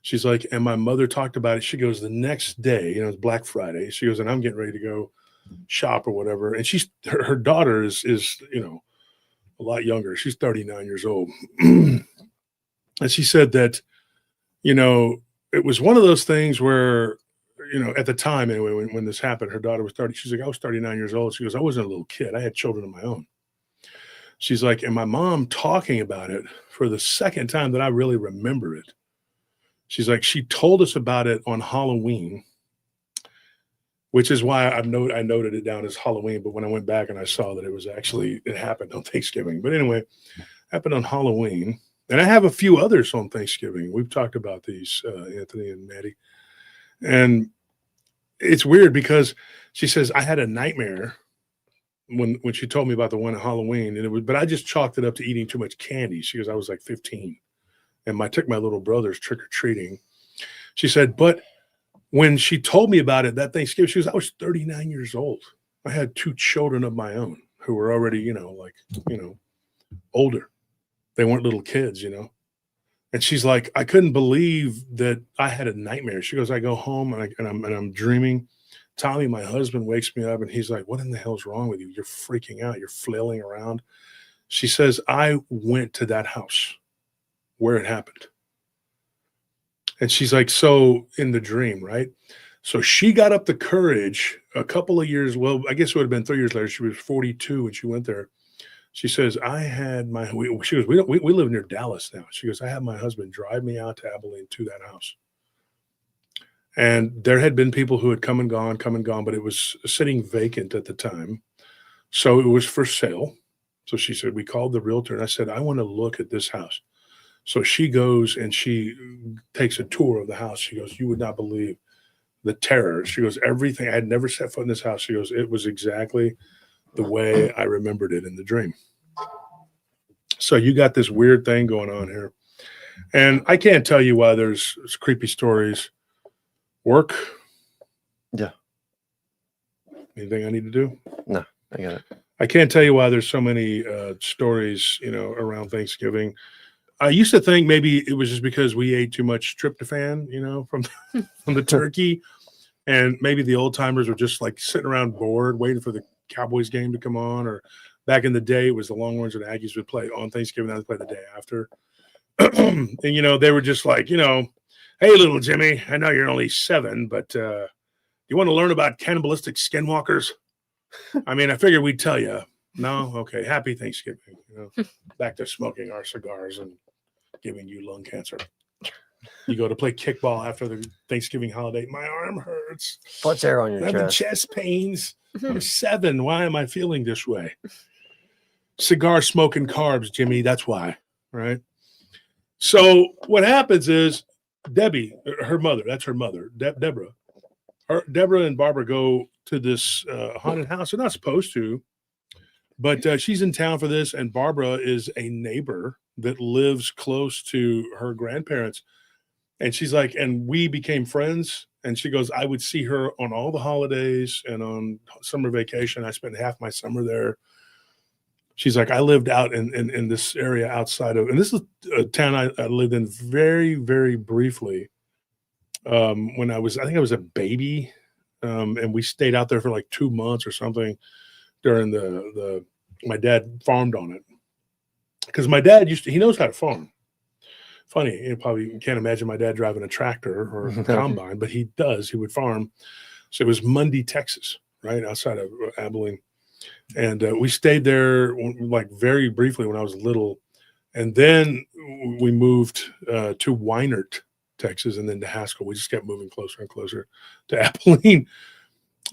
She's like, and my mother talked about it. She goes, the next day, it's Black Friday. She goes, and I'm getting ready to go shop or whatever. And her daughter is a lot younger. She's 39 years old. And she said that, you know, it was one of those things where, you know, at the time anyway, when this happened, her daughter was 30. She's like, I was 39 years old. She goes, I wasn't a little kid. I had children of my own. She's like, and my mom talking about it for the second time that I really remember it. She's like, she told us about it on Halloween, which is why I noted it down as Halloween. But when I went back and I saw that it happened on Thanksgiving. But anyway, happened on Halloween. And I have a few others on Thanksgiving. We've talked about these, Anthony and Maddie. And it's weird because she says, I had a nightmare when she told me about the one at Halloween. But I just chalked it up to eating too much candy. She goes, I was like 15. And I took my little brothers trick-or-treating. She said, but when she told me about it that Thanksgiving, she goes, I was 39 years old. I had 2 children of my own who were already, older. They weren't little kids, And she's like, I couldn't believe that I had a nightmare. She goes, I go home and I'm dreaming. Tommy, my husband, wakes me up and he's like, what in the hell's wrong with you? You're freaking out. You're flailing around. She says, I went to that house where it happened. And she's like, so in the dream, right? So she got up the courage a couple of years. Well, I guess it would have been 3 years later. She was 42 when she went there. She says, she goes, we live near Dallas now. She goes, I had my husband drive me out to Abilene to that house. And there had been people who had come and gone, but it was sitting vacant at the time. So it was for sale. So she said, we called the realtor and I said, I want to look at this house. So she goes and she takes a tour of the house. She goes, you would not believe the terror. She goes, everything. I had never set foot in this house. She goes, it was exactly the way I remembered it in the dream. So you got this weird thing going on here. And I can't tell you why there's creepy stories. Work? Yeah. Anything I need to do? No, I got it. I can't tell you why there's so many stories, around Thanksgiving. I used to think maybe it was just because we ate too much tryptophan, from the turkey. And maybe the old timers were just like sitting around bored, waiting for the Cowboys game to come on. Or back in the day, it was the Longhorns and Aggies would play on Thanksgiving. They would play the day after. And, they were just like, hey, little Jimmy, I know you're only 7, but you want to learn about cannibalistic skinwalkers? I mean, I figured we'd tell you. No? Okay. Happy Thanksgiving. Back to smoking our cigars and giving you lung cancer. You go to play kickball after the Thanksgiving holiday. My arm hurts. Puts air on your I'm having chest. chest pains. I'm 7. Why am I feeling this way? Cigar smoking carbs, Jimmy. That's why. Right. So what happens is Debbie, her mother, that's her mother, Deborah. Deborah and Barbara go to this haunted house. They're not supposed to, but she's in town for this. And Barbara is a neighbor that lives close to her grandparents. And she's like, and we became friends. And she goes, I would see her on all the holidays and on summer vacation. I spent half my summer there. She's like, I lived out in this area outside of, and this is a town I lived in very, very briefly. When I think I was a baby. And we stayed out there for like 2 months or something during my dad farmed on it. Because my dad he knows how to farm. Funny, you probably can't imagine my dad driving a tractor or a combine, but he does. He would farm. So it was Mundy, Texas, right outside of Abilene. And we stayed there like very briefly when I was little. And then we moved to Weinert, Texas, and then to Haskell. We just kept moving closer and closer to Abilene.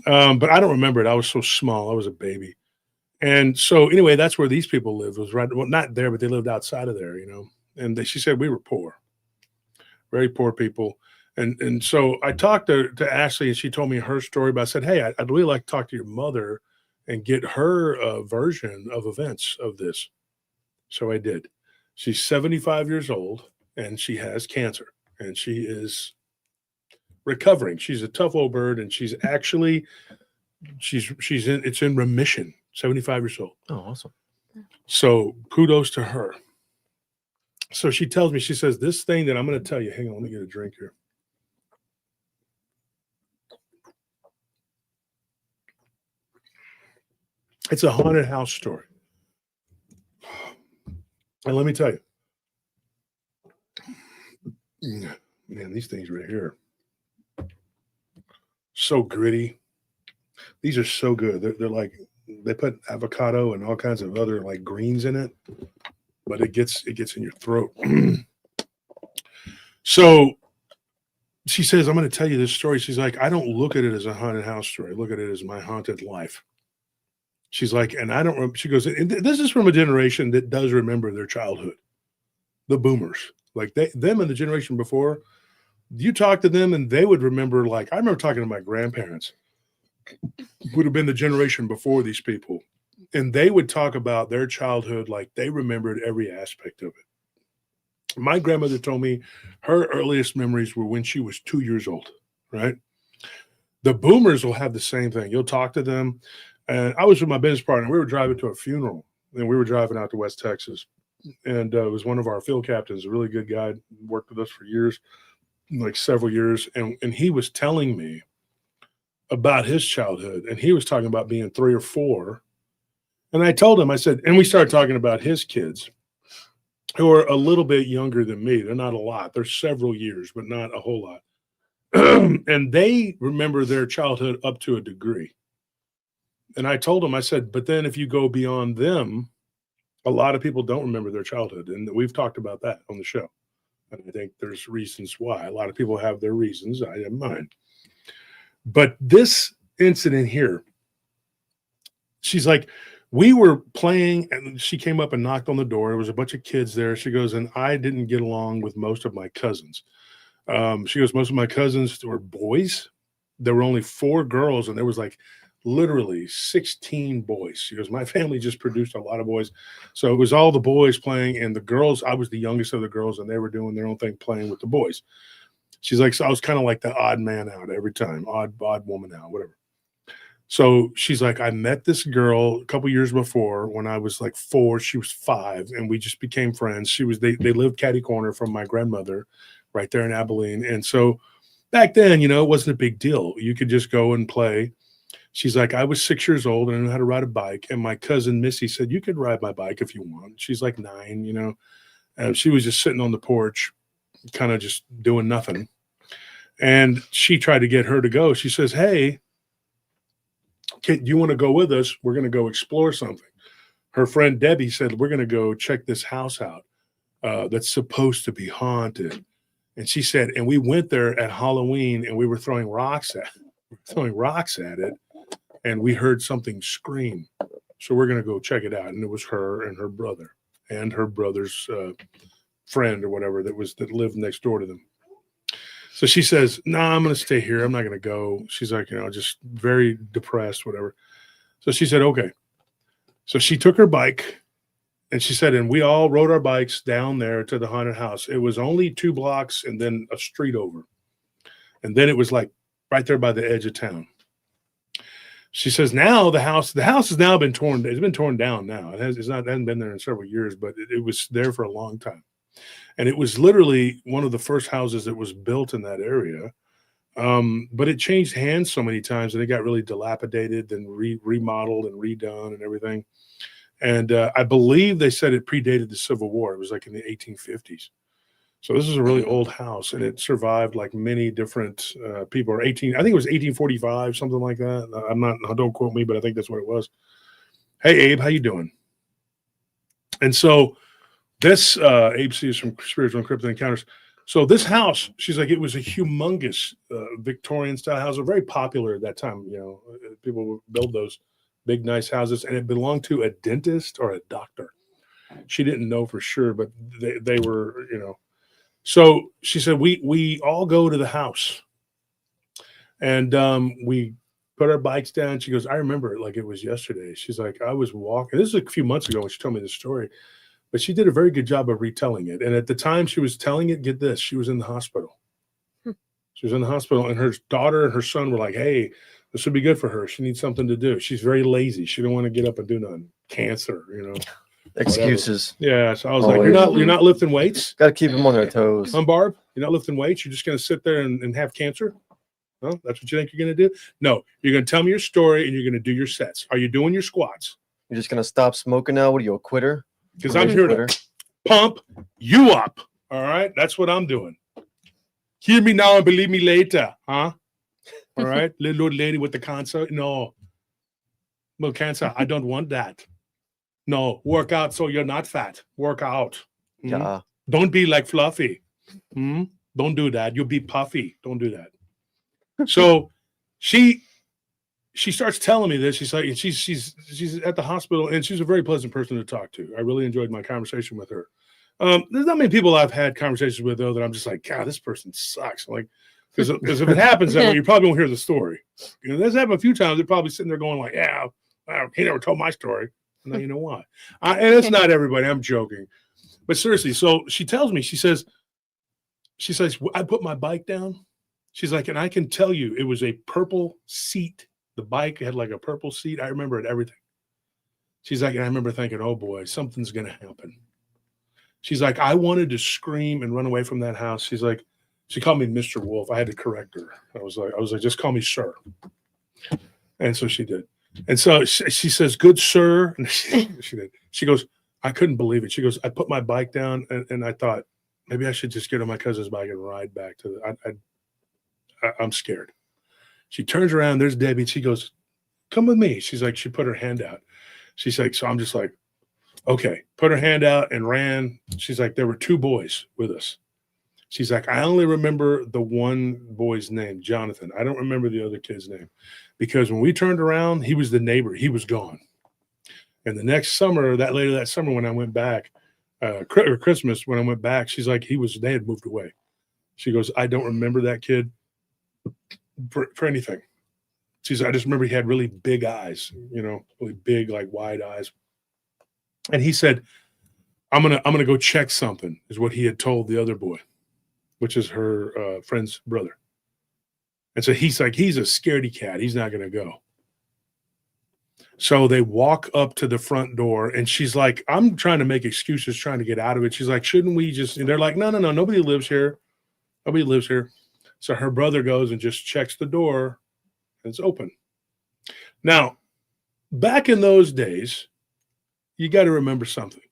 But I don't remember it. I was so small. I was a baby. And so anyway, that's where these people lived. Was right, well, not there, but they lived outside of there, And she said we were poor, very poor people. And so I talked to Ashley, and she told me her story. But I said, hey, I'd really like to talk to your mother and get her version of events of this. So I did. She's 75 years old, and she has cancer, and she is recovering. She's a tough old bird, and she's actually it's in remission. 75 years old. Oh, awesome. So kudos to her. So she tells me, she says, this thing that I'm going to tell you, hang on, let me get a drink here. It's a haunted house story. And let me tell you, Man, these things right here, so gritty. These are so good. They're like, they put avocado and all kinds of other like greens in it, but it gets in your throat. So she says, I'm going to tell you this story. She's like, I don't look at it as a haunted house story. I look at it as my haunted life. She's like, and I don't, she goes, and this is from a generation that does remember their childhood. The boomers, like them and the generation before, you talk to them and they would remember, like, I remember talking to my grandparents, would have been the generation before these people. And they would talk about their childhood like they remembered every aspect of it. My grandmother told me her earliest memories were when she was 2 years old, right? The boomers will have the same thing. You'll talk to them. And I was with my business partner. We were driving to a funeral, and we were driving out to West Texas. And it was one of our field captains, a really good guy, worked with us for years, like several years. And he was telling me about his childhood. And he was talking about being 3 or 4. And I told him, I said, and we started talking about his kids, who are a little bit younger than me. They're not a lot. They're several years, but not a whole lot. And they remember their childhood up to a degree. And I told him, I said, but then if you go beyond them, a lot of people don't remember their childhood. And we've talked about that on the show. And I think there's reasons why. A lot of people have their reasons. I have mine. But this incident here, she's like, we were playing, and she came up and knocked on the door. There was a bunch of kids there. She goes, and I didn't get along with most of my cousins. She goes, most of my cousins were boys. There were only 4 girls, and there was like literally 16 boys. She goes, my family just produced a lot of boys. So it was all the boys playing, and the girls, I was the youngest of the girls, and they were doing their own thing playing with the boys. She's like, so I was kind of like the odd man out every time, odd woman out, whatever. So she's like, I met this girl a couple years before when I was like 4, she was 5, and we just became friends. They lived catty corner from my grandmother right there in Abilene. And so back then, it wasn't a big deal. You could just go and play. She's like, I was 6 years old and I knew how to ride a bike. And my cousin Missy said, you could ride my bike if you want. She's like 9, and she was just sitting on the porch, kind of just doing nothing. And she tried to get her to go. She says, hey, do you want to go with us? We're going to go explore something. Her friend Debbie said, we're going to go check this house out that's supposed to be haunted. And she said, and we went there at Halloween and we were throwing rocks at it. And we heard something scream. So we're going to go check it out. And it was her and her brother and her brother's friend or whatever that lived next door to them. So she says, no, I'm going to stay here. I'm not going to go. She's like, just very depressed, whatever. So she said, okay. So she took her bike and she said, and we all rode our bikes down there to the haunted house. It was only 2 blocks and then a street over. And then it was like right there by the edge of town. She says, now the house has now been torn. It's been torn down now. It hasn't been there in several years, but it was there for a long time. And it was literally one of the first houses that was built in that area. But it changed hands so many times and it got really dilapidated and remodeled and redone and everything. And I believe they said it predated the Civil War. It was like in the 1850s. So this is a really old house and it survived like many different people. I think it was 1845, something like that. Don't quote me, but I think that's what it was. Hey, Abe, how you doing? And so this Abe C is from Spiritual Encrypted Encounters. So this house, she's like, it was a humongous Victorian style house, very popular at that time. People would build those big, nice houses, and it belonged to a dentist or a doctor. She didn't know for sure, but they were, So she said, we all go to the house, and we put our bikes down. She goes, I remember it like it was yesterday. She's like, I was walking. This is a few months ago when she told me this story. But she did a very good job of retelling it. And at the time she was telling it, get this, she was in the hospital. She was in the hospital, and her daughter and her son were like, hey, this would be good for her. She needs something to do. She's very lazy. She don't want to get up and do nothing. Cancer, Excuses. Whatever. Yeah. So I was like, you're not lifting weights? Got to keep them on their toes. Barb, you're not lifting weights? You're just going to sit there and have cancer? No, that's what you think you're going to do? No, you're going to tell me your story, and you're going to do your sets. Are you doing your squats? You're just going to stop smoking now? What are you, a quitter? Because I'm here to pump you up. All right. That's what I'm doing. Hear me now and believe me later, huh? All right, little old lady with the cancer. No, well, cancer. I don't want that. No, work out so you're not fat. Work out. Hmm? Yeah. Don't be like Fluffy. Hmm? Don't do that. You'll be puffy. Don't do that. So she starts telling me this. She's like, she's at the hospital, and she's a very pleasant person to talk to. I really enjoyed my conversation with her. There's not many people I've had conversations with though that I'm just like, God, this person sucks. Like, because if it happens that way, you probably won't hear the story. You know, that's happened a few times. They're probably sitting there going like, yeah, he never told my story. Now you know why. And it's not everybody. I'm joking, but seriously. So she tells me, she says, I put my bike down. She's like, and I can tell you, it was a purple seat. The bike had like a purple seat. I remember it, everything. She's like, and I remember thinking, oh boy, something's going to happen. She's like, I wanted to scream and run away from that house. She's like, she called me Mr. Wolf. I had to correct her. I was like, just call me sir. And so she did. And so she says, good sir. And she did. She goes, I couldn't believe it. She goes, I put my bike down and I thought maybe I should just get on my cousin's bike and ride back to I'm scared. She turns around. There's Debbie. She goes, come with me. She's like, she put her hand out. She's like, so I'm just like, okay, put her hand out and ran. She's like, there were two boys with us. She's like, I only remember the one boy's name, Jonathan. I don't remember the other kid's name because when we turned around, he was the neighbor. He was gone. And the next summer, later that summer when I went back, or Christmas when I went back, she's like, they had moved away. She goes, I don't remember that kid for anything. She's, I just remember he had really big eyes, you know, really big, like wide eyes. And he said, I'm gonna go check something, is what he had told the other boy, which is her friend's brother. And so he's like, he's a scaredy cat. He's not gonna go. So they walk up to the front door, and she's like, I'm trying to make excuses, trying to get out of it. She's like, shouldn't we just? And they're like, no, nobody lives here. Nobody lives here. So her brother goes and just checks the door, and it's open. Now, back in those days, you got to remember something,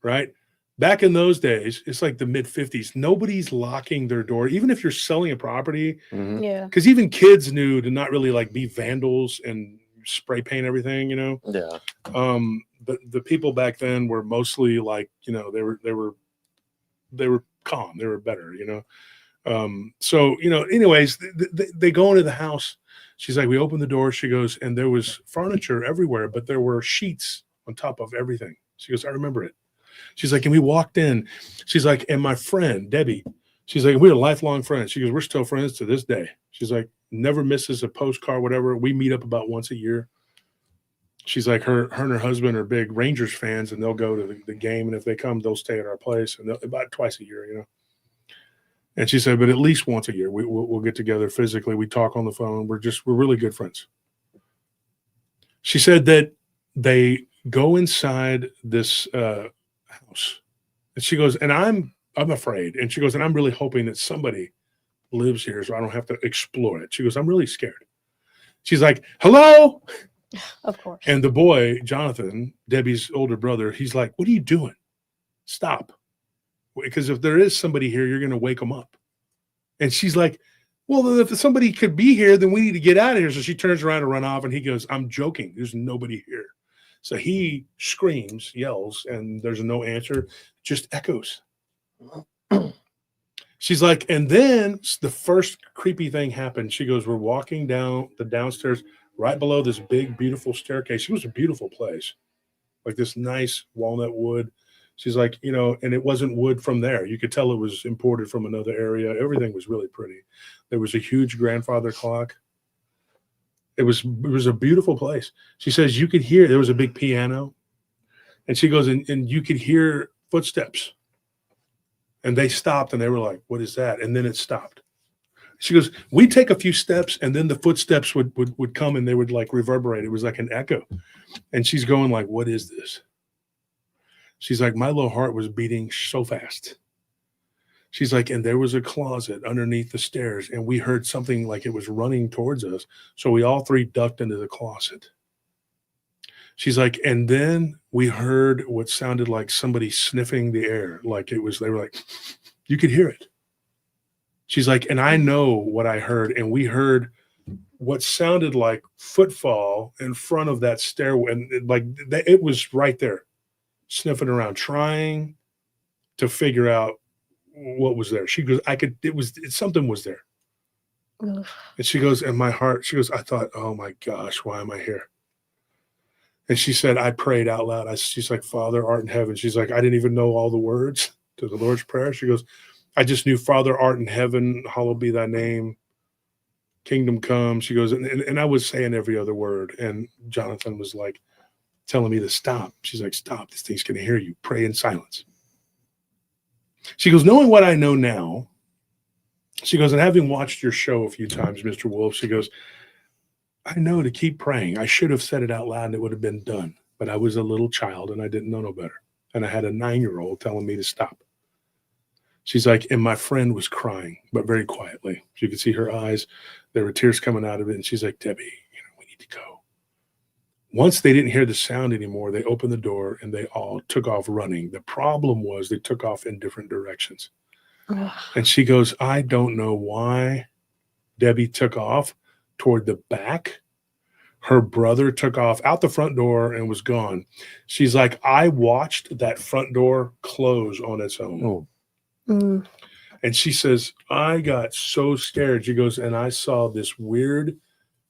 right? Back in those days, it's like the mid-50s. Nobody's locking their door, even if you're selling a property. Mhm. Yeah. Because even kids knew to not really like be vandals and spray paint everything, you know. Yeah. But the people back then were mostly like, you know, they were calm, they were better, you know. So, you know, anyways, they go into the house. She's like, we opened the door. She goes, and there was furniture everywhere, but there were sheets on top of everything. She goes, I remember it. She's like, and we walked in. She's like, and my friend, Debbie, she's like, we're lifelong friends. She goes, we're still friends to this day. She's like, never misses a postcard, whatever. We meet up about once a year. She's like, her and her husband are big Rangers fans, and they'll go to the game. And if they come, they'll stay at our place, and about twice a year, you know. And she said, but at least once a year, we'll get together physically. We talk on the phone. We're really good friends. She said that they go inside this house, and she goes, and I'm afraid. And she goes, and I'm really hoping that somebody lives here so I don't have to explore it. She goes, I'm really scared. She's like, hello. Of course. And the boy, Jonathan, Debbie's older brother, he's like, what are you doing? Stop. Because if there is somebody here, you're going to wake them up. And she's like, well, then if somebody could be here, then we need to get out of here. So she turns around and run off, and he goes, I'm joking. There's nobody here. So he screams, yells, and there's no answer, just echoes. She's like, and then the first creepy thing happened. She goes, we're walking down the downstairs right below this big, beautiful staircase. It was a beautiful place, like this nice walnut wood. She's like, you know, and it wasn't wood from there. You could tell it was imported from another area. Everything was really pretty. There was a huge grandfather clock. It was a beautiful place. She says you could hear, there was a big piano. And she goes, and you could hear footsteps. And they stopped, and they were like, what is that? And then it stopped. She goes, we take a few steps, and then the footsteps would come, and they would like reverberate. It was like an echo. And she's going like, what is this? She's like, my little heart was beating so fast. She's like, and there was a closet underneath the stairs, and we heard something like it was running towards us. So we all three ducked into the closet. She's like, and then we heard what sounded like somebody sniffing the air. Like it was, they were like, you could hear it. She's like, and I know what I heard. And we heard what sounded like footfall in front of that stairway. And it was right there, sniffing around, trying to figure out what was there. She goes, something was there. Ugh. And she goes, in my heart, she goes, I thought, oh my gosh, why am I here? And she said, I prayed out loud. She's like, Father, art in heaven. She's like, I didn't even know all the words to the Lord's Prayer. She goes, I just knew, Father, art in heaven, hallowed be thy name, kingdom come. She goes, and I was saying every other word. And Jonathan was like telling me to stop. She's like, stop, this thing's going to hear you. Pray in silence. She goes, knowing what I know now, she goes, and having watched your show a few times, Mr. Wolf, she goes, I know to keep praying. I should have said it out loud and it would have been done. But I was a little child and I didn't know no better. And I had a 9-year-old telling me to stop. She's like, and my friend was crying, but very quietly. You could see her eyes. There were tears coming out of it. And she's like, Debbie, we need to go. Once they didn't hear the sound anymore, they opened the door and they all took off running. The problem was they took off in different directions. Ugh. And she goes, I don't know why Debbie took off toward the back. Her brother took off out the front door and was gone. She's like, I watched that front door close on its own. Oh, Mm. And she says, I got so scared. She goes, and I saw this weird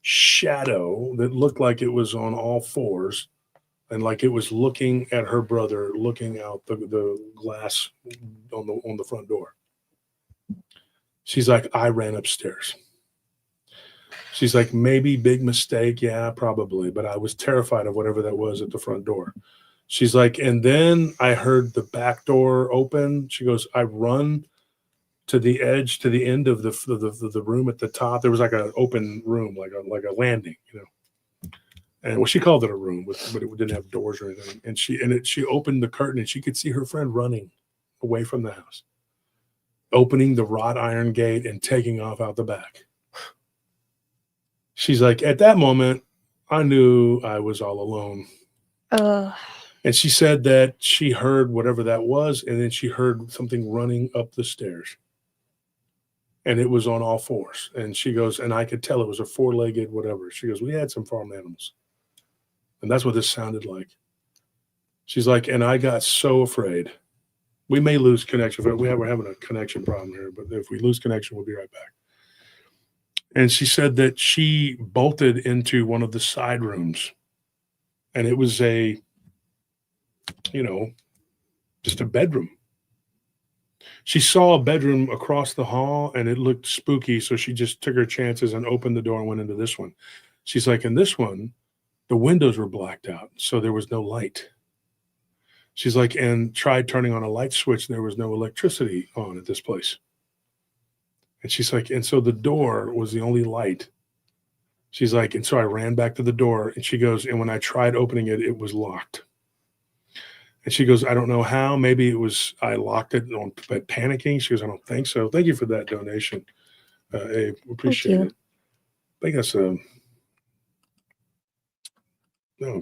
shadow that looked like it was on all fours and like it was looking at her brother, looking out the glass on the front door. She's like, I ran upstairs. She's like, maybe big mistake. Yeah, probably. But I was terrified of whatever that was at the front door. She's like, and then I heard the back door open. She goes, I run to the edge, to the end of the room at the top. There was like an open room, like a landing, And well, she called it a room, but it didn't have doors or anything. And she opened the curtain and she could see her friend running away from the house, opening the wrought iron gate and taking off out the back. She's like, at that moment, I knew I was all alone. And she said that she heard whatever that was, and then she heard something running up the stairs. And it was on all fours. And she goes, and I could tell it was a 4-legged whatever. She goes, we had some farm animals. And that's what this sounded like. She's like, and I got so afraid. We may lose connection. We're having a connection problem here, but if we lose connection, we'll be right back. And she said that she bolted into one of the side rooms. And it was just a bedroom. She saw a bedroom across the hall and it looked spooky. So she just took her chances and opened the door and went into this one. She's like, in this one, the windows were blacked out. So there was no light. She's like, and tried turning on a light switch. There was no electricity on at this place. And she's like, and so the door was the only light. She's like, and so I ran back to the door and she goes, and when I tried opening it, it was locked. And she goes, I don't know how. Maybe it was I locked it on panicking. She goes, I don't think so. Thank you for that donation. Abe, appreciate it. I think that's oh,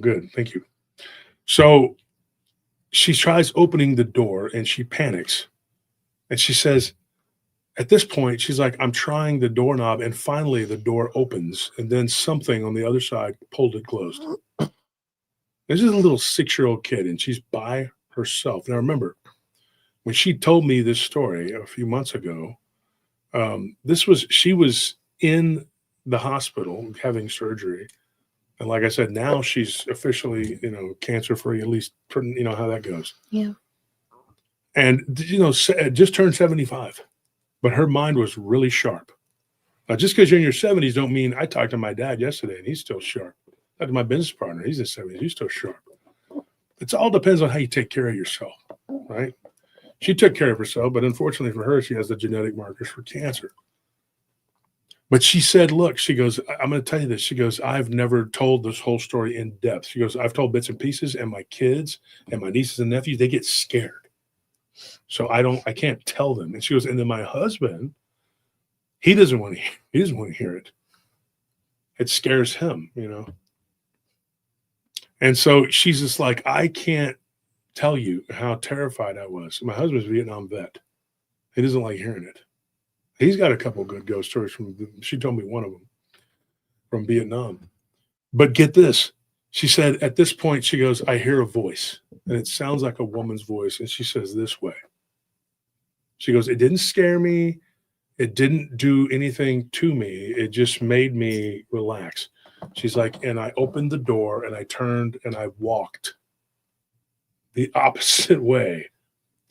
good. Thank you. So she tries opening the door and she panics. And she says, at this point, she's like, I'm trying the doorknob and finally the door opens and then something on the other side pulled it closed. This is a little 6-year-old kid and she's by herself. Now remember, when she told me this story a few months ago, she was in the hospital having surgery. And like I said, now she's officially, cancer-free, at least, how that goes. Yeah. And, just turned 75, but her mind was really sharp. Now, just because you're in your 70s don't mean I talked to my dad yesterday and he's still sharp. I talked to my business partner. He's in 70s. He's still sharp. It all depends on how you take care of yourself, right? She took care of herself, but unfortunately for her, she has the genetic markers for cancer. But she said, look, she goes, I'm going to tell you this. She goes, I've never told this whole story in depth. She goes, I've told bits and pieces, and my kids and my nieces and nephews, they get scared. So I can't tell them. And she goes, and then my husband, he doesn't want to hear it. It scares him, And so she's just like, I can't tell you how terrified I was. My husband's a Vietnam vet. He doesn't like hearing it. He's got a couple good ghost stories she told me one of them from Vietnam. But get this. She said at this point, she goes, I hear a voice and it sounds like a woman's voice. And she says this way. She goes, it didn't scare me. It didn't do anything to me. It just made me relax. She's like, and I opened the door and I turned and I walked the opposite way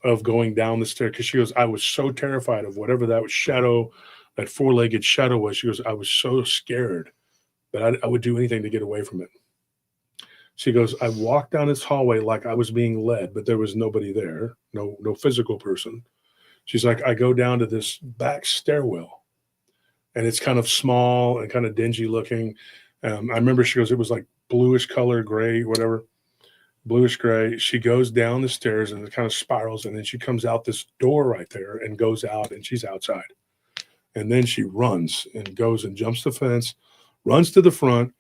of going down the stair. Because she goes, I was so terrified of whatever that shadow, that four-legged shadow was. She goes, I was so scared that I would do anything to get away from it. She goes, I walked down this hallway like I was being led, but there was nobody there, no physical person. She's like, I go down to this back stairwell and it's kind of small and kind of dingy looking. I remember she goes, it was like bluish color, gray, whatever, bluish gray. She goes down the stairs and it kind of spirals. And then she comes out this door right there and goes out and she's outside. And then she runs and goes and jumps the fence, runs to the front.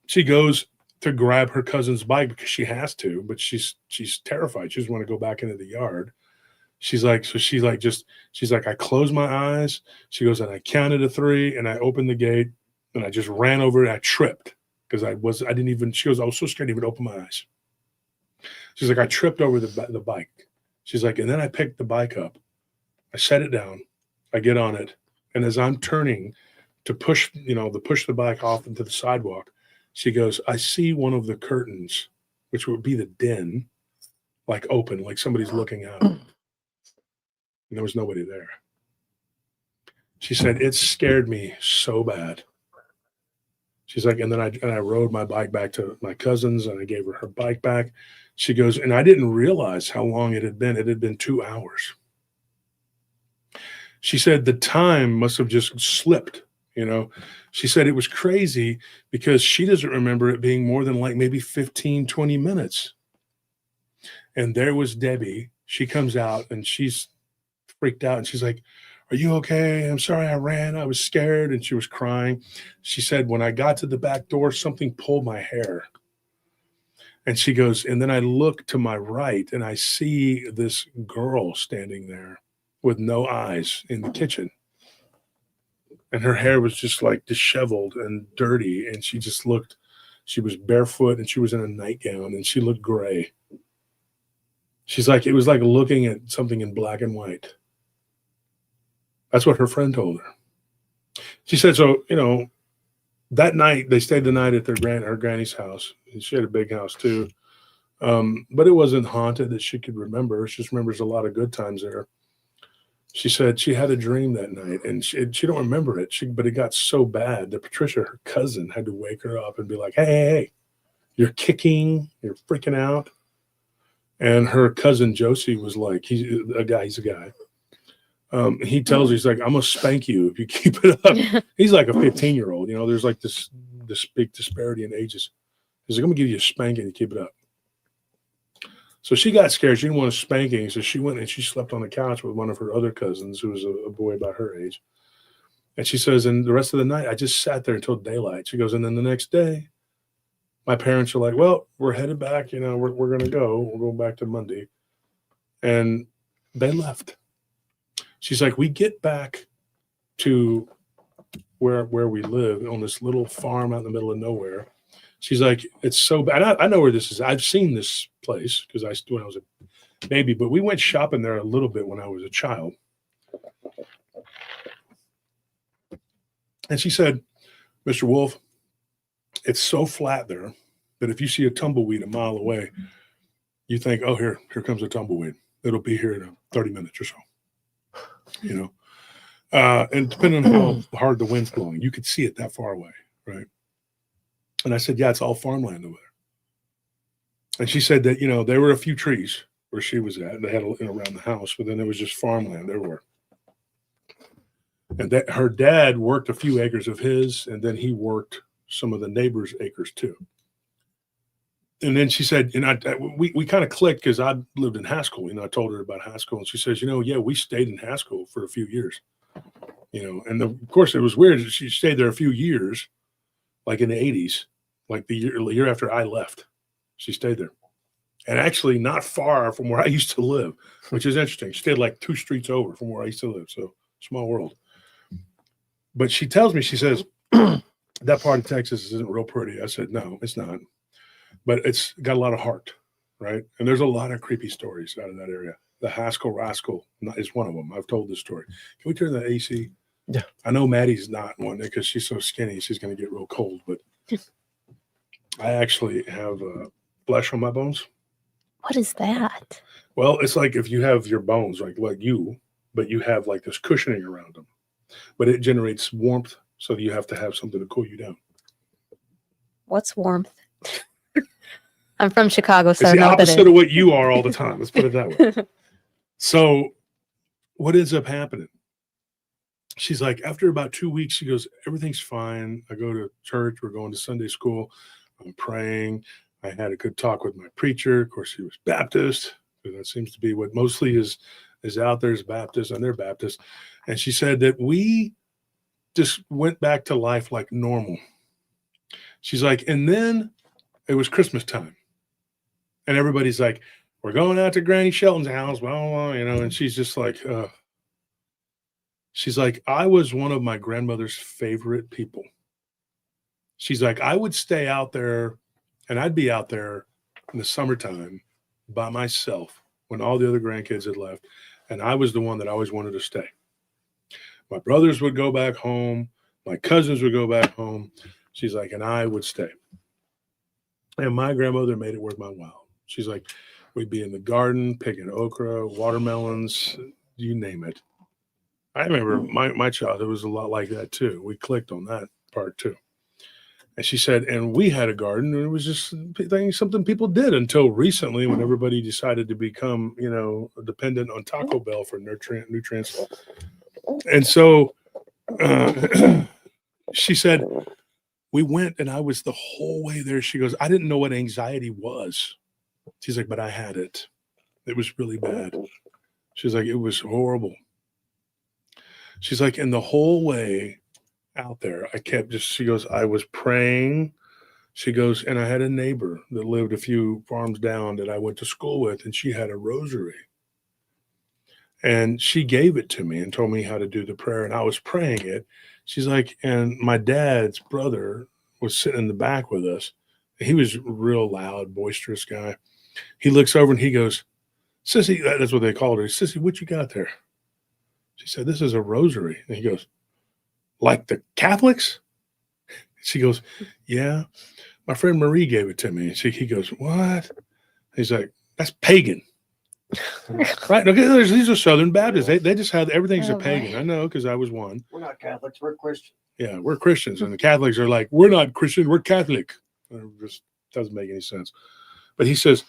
She goes to grab her cousin's bike because she has to, but she's terrified. She doesn't want to go back into the yard. She's like, I closed my eyes. She goes, and I counted to 3 and I opened the gate and I just ran over it. I tripped because she goes, I was so scared to even open my eyes. She's like, I tripped over the bike. She's like, and then I picked the bike up. I set it down. I get on it. And as I'm turning to push the bike off into the sidewalk, she goes, I see one of the curtains, which would be the den, like open, like somebody's looking out. And there was nobody there. She said, it scared me so bad. She's like, and then I rode my bike back to my cousin's and I gave her bike back. She goes, and I didn't realize how long it had been. It had been 2 hours. She said the time must have just slipped, She said it was crazy because she doesn't remember it being more than like maybe 15, 20 minutes. And there was Debbie. She comes out and she's freaked out and she's like, are you okay? I'm sorry I ran. I was scared. And she was crying. She said, when I got to the back door, something pulled my hair. And she goes, and then I look to my right and I see this girl standing there with no eyes in the kitchen. And her hair was just like disheveled and dirty. And she was barefoot and she was in a nightgown and she looked gray. She's like, it was like looking at something in black and white. That's what her friend told her. She said, so, that night they stayed the night at her granny's house. She had a big house too. But it wasn't haunted that she could remember. She just remembers a lot of good times there. She said she had a dream that night and she don't remember it. But it got so bad that Patricia, her cousin, had to wake her up and be like, hey, you're kicking, you're freaking out. And her cousin Josie was like, he's a guy. He tells her, he's like, I'm going to spank you if you keep it up. He's like a 15-year-old. There's like this big disparity in ages. He's like, I'm going to give you a spanking to keep it up. So she got scared. She didn't want a spanking. So she went and she slept on the couch with one of her other cousins who was a boy about her age. And she says, and the rest of the night, I just sat there until daylight. She goes, and then the next day, my parents are like, well, we're headed back. We're going to go. We'll go back to Monday. And they left. She's like, we get back to where we live on this little farm out in the middle of nowhere. She's like, it's so bad. I know where this is. I've seen this place because when I was a baby, but we went shopping there a little bit when I was a child. And she said, Mr. Wolf, it's so flat there that if you see a tumbleweed a mile away, you think, oh, here comes a tumbleweed. It'll be here in 30 minutes or so. And depending on how hard the wind's blowing, you could see it that far away, right? And I said, yeah, it's all farmland over there. And she said that, there were a few trees where she was at. They had around the house, but then there was just farmland everywhere. And that her dad worked a few acres of his, and then he worked some of the neighbors' acres too. And then she said, we kind of clicked because I lived in Haskell. I told her about Haskell, and she says, yeah, we stayed in Haskell for a few years. And of course it was weird. She stayed there a few years, like in the 80s, like the year after I left. She stayed there, and actually not far from where I used to live, which is interesting. She stayed like 2 streets over from where I used to live, so Small world. But she tells me, she says, that part of Texas isn't real pretty. I said, no, it's not. But it's got a lot of heart, right? And there's a lot of creepy stories out of that area. The Haskell Rascal is one of them. I've told this story. Can we turn the AC? Yeah. I know Maddie's not one because she's so skinny. She's going to get real cold. But I actually have flesh on my bones. What is that? Well, it's like if you have your bones, like you, but you have like this cushioning around them. But it generates warmth, so you have to have something to cool you down. What's warmth? I'm from Chicago, so It's I the know what that opposite is. of what you are all the time. Let's put it that way. So what ends up happening? She's like, after about 2 weeks, she goes, everything's fine. I go to church. We're going to Sunday school. I'm praying. I had a good talk with my preacher. Of course, he was Baptist. That seems to be what mostly is out there is Baptist, and they're Baptist. And she said that we just went back to life like normal. She's like, and then it was Christmas time. And everybody's like, we're going out to Granny Shelton's house, blah, blah, blah, you know, and she's just like, she's like, I was one of my grandmother's favorite people. She's like, I would stay out there and I'd be out there in the summertime by myself when all the other grandkids had left. And I was the one that always wanted to stay. My brothers would go back home. My cousins would go back home. She's like, and I would stay. And my grandmother made it worth my while. She's like, we'd be in the garden, picking okra, watermelons, you name it. I remember my childhood was a lot like that too. We clicked on that part too. And she said, and we had a garden, and it was just something people did until recently when everybody decided to become, you know, dependent on Taco Bell for nutrients. And so she said, we went and I was the whole way there. She goes, I didn't know what anxiety was. She's like, but I had it. It was really bad. She's like, it was horrible. She's like, and the whole way out there, I kept just, she goes, I was praying. She goes, and I had a neighbor that lived a few farms down that I went to school with, and she had a rosary. And she gave it to me and told me how to do the prayer. And I was praying it. She's like, and my dad's brother was sitting in the back with us. He was a real loud, boisterous guy. He looks over and he goes, Sissy, that's what they called her. Sissy, what you got there? She said, this is a rosary. And he goes, like the Catholics? She goes, yeah. My friend Marie gave it to me. And he goes, what? He's like, that's pagan. Right? Okay, these are Southern Baptists. They just have everything's a pagan. I know, because I was one. We're not Catholics. We're Christians. Yeah, we're Christians. And the Catholics are like, we're not Christian. We're Catholic. It just doesn't make any sense. But he says,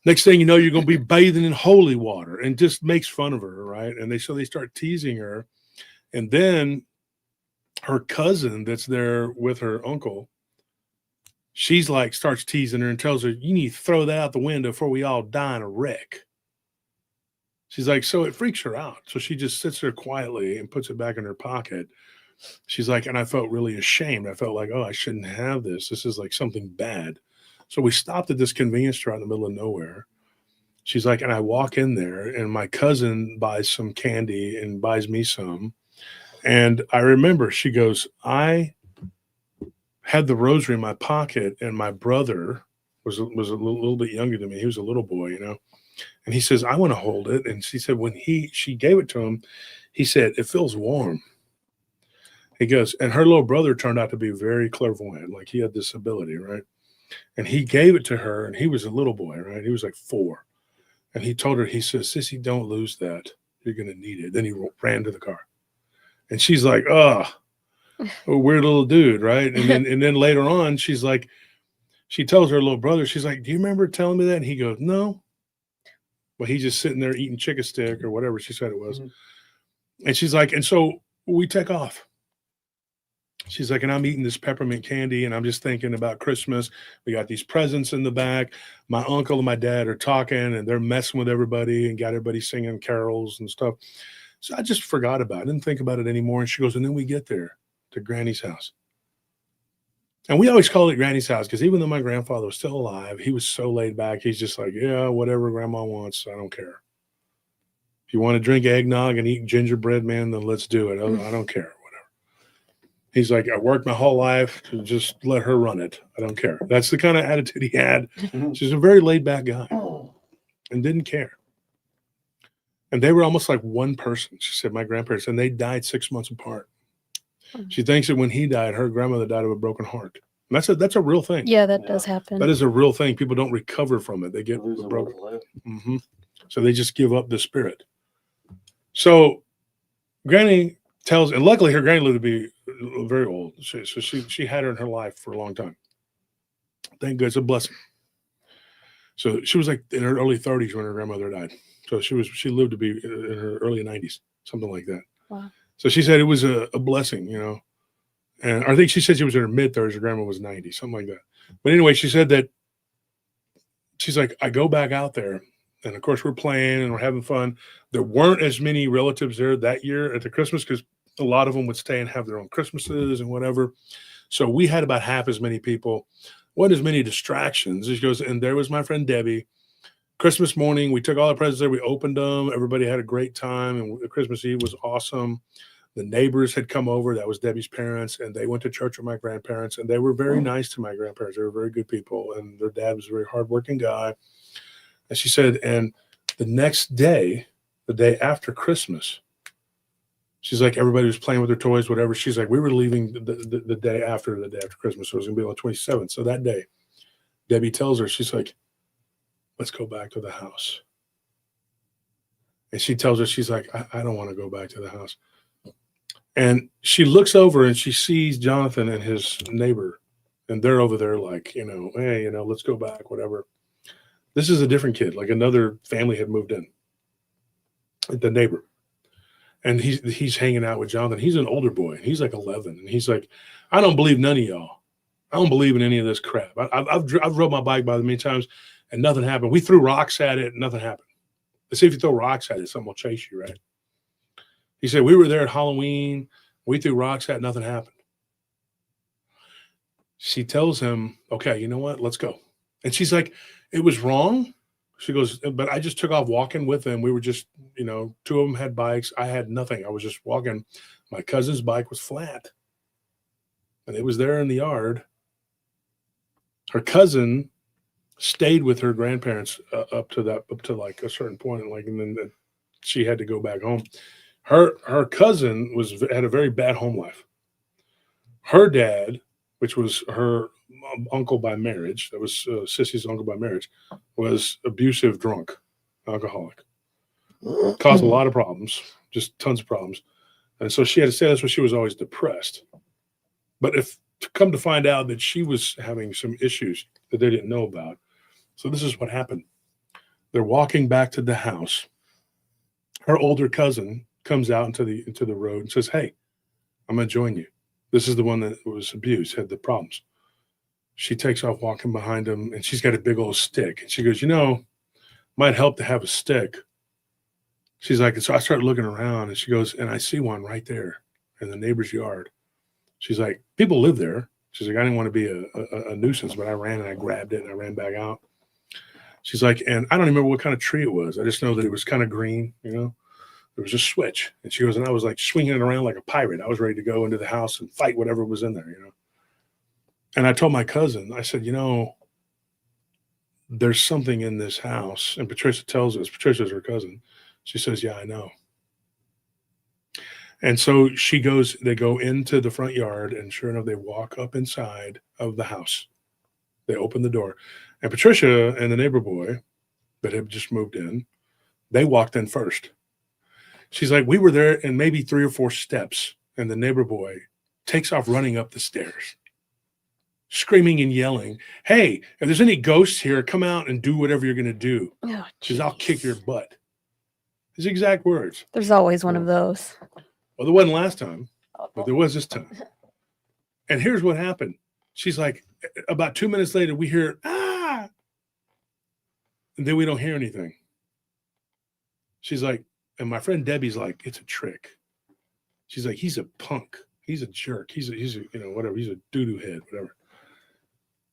next thing you know, you're going to be bathing in holy water, and just makes fun of her, right? And they start teasing her. And then her cousin that's there with her uncle, she's like, starts teasing her and tells her, you need to throw that out the window before we all die in a wreck. She's like, so it freaks her out. So she just sits there quietly and puts it back in her pocket. She's like, and I felt really ashamed. I felt like, oh, I shouldn't have this. This is like something bad. So we stopped at this convenience store out in the middle of nowhere. She's like, and I walk in there, and my cousin buys some candy and buys me some. And I remember, she goes, I had the rosary in my pocket, and my brother was a little bit younger than me. He was a little boy, you know. And he says, I want to hold it. And she said, when she gave it to him, he said, it feels warm. He goes, and her little brother turned out to be very clairvoyant. Like, he had this ability, right? And he gave it to her, and he was a little boy, right? He was like 4. And he told her, he says, Sissy, don't lose that. You're going to need it. Then he ran to the car. And she's like, oh, a weird little dude, right? And then later on, she's like, she tells her little brother, she's like, do you remember telling me that? And he goes, no. Well, he's just sitting there eating chicken stick or whatever she said it was. Mm-hmm. And she's like, and so we take off. She's like, and I'm eating this peppermint candy, and I'm just thinking about Christmas. We got these presents in the back. My uncle and my dad are talking, and they're messing with everybody and got everybody singing carols and stuff. So I just forgot about it. I didn't think about it anymore. And she goes, and then we get there to Granny's house. And we always call it Granny's house because even though my grandfather was still alive, he was so laid back. He's just like, yeah, whatever grandma wants, I don't care. you want to drink eggnog and eat gingerbread, man, then let's do it. I don't care. Whatever. He's like, I worked my whole life to just let her run it. I don't care. That's the kind of attitude he had. She's a very laid back guy and didn't care. And they were almost like one person. She said, my grandparents, and they died 6 months apart. She thinks that when he died, her grandmother died of a broken heart. And that's a real thing. Yeah, that does happen. That is a real thing. People don't recover from it. They get broken. So they just give up the spirit. So Granny tells, and luckily her granny lived to be very old. So she had her in her life for a long time. Thank God, it's a blessing. So she was like in her early 30s when her grandmother died. So she lived to be in her early 90s, something like that. Wow. So she said it was a blessing, you know. And I think she said she was in her mid-30s. Her grandma was 90, something like that. But anyway, she said that she's like, I go back out there, and of course we're playing and we're having fun. There weren't as many relatives there that year at the Christmas because a lot of them would stay and have their own Christmases and whatever. So we had about half as many people. Wasn't as many distractions. She goes, and there was my friend Debbie. Christmas morning, we took all the presents there. We opened them. Everybody had a great time, and Christmas Eve was awesome. The neighbors had come over. That was Debbie's parents, and they went to church with my grandparents, and they were very nice to my grandparents. They were very good people, and their dad was a very hardworking guy. And she said, and the next day, the day after Christmas, she's like, everybody was playing with their toys, whatever. She's like, we were leaving the day after Christmas, so it was going to be on the 27th. So that day, Debbie tells her, she's like, let's go back to the house. And she tells her, she's like, I don't want to go back to the house. And she looks over and she sees Jonathan and his neighbor, and they're over there like, you know, hey, you know, let's go back, whatever. This is a different kid, like another family had moved in, the neighbor. And he's hanging out with Jonathan. He's an older boy. He's like 11. And he's like, I don't believe none of y'all. I don't believe in any of this crap. I've rode my bike by the many times and nothing happened. We threw rocks at it and nothing happened. Let's see if you throw rocks at it, something will chase you, right? He said, we were there at Halloween. We threw rocks at it, nothing happened. She tells him, okay, you know what? Let's go. And she's like, it was wrong. She goes, but I just took off walking with them. We were just, you know, two of them had bikes. I had nothing. I was just walking. My cousin's bike was flat. And it was there in the yard. Her cousin stayed with her grandparents up to like a certain point, and then she had to go back home. Her cousin had a very bad home life. Her dad, which was her uncle by marriage, that was Sissy's uncle by marriage, was abusive, drunk, alcoholic. Caused a lot of problems, just tons of problems. And so she had to say that's why she was always depressed. But if to come to find out that she was having some issues that they didn't know about. So this is what happened. They're walking back to the house. Her older cousin comes out into the road and says, hey, I'm going to join you. This is the one that was abused, had the problems. She takes off walking behind him, and she's got a big old stick. And she goes, you know, might help to have a stick. She's like, and so I started looking around, and she goes, and I see one right there in the neighbor's yard. She's like, people live there. She's like, I didn't want to be a nuisance, but I ran and I grabbed it and I ran back out. She's like, and I don't remember what kind of tree it was. I just know that it was kind of green, you know. There was a switch. And she goes, and I was like swinging it around like a pirate. I was ready to go into the house and fight whatever was in there, you know. And I told my cousin, I said, you know, there's something in this house. And Patricia tells us, Patricia's her cousin. She says, yeah, I know. And so they go into the front yard, and sure enough, they walk up inside of the house. They open the door. And Patricia and the neighbor boy that had just moved in, they walked in first. She's like, we were there in maybe 3 or 4 steps, and the neighbor boy takes off running up the stairs, screaming and yelling, hey, if there's any ghosts here, come out and do whatever you're going to do. Oh, because I'll kick your butt. His exact words. There's always one of those. Well, there wasn't last time, but there was this time. And here's what happened. She's like, about 2 minutes later, we hear, ah, and then we don't hear anything. She's like, and my friend Debbie's like, it's a trick. She's like, he's a punk. He's a jerk. He's a you know, whatever. He's a doo-doo head, whatever.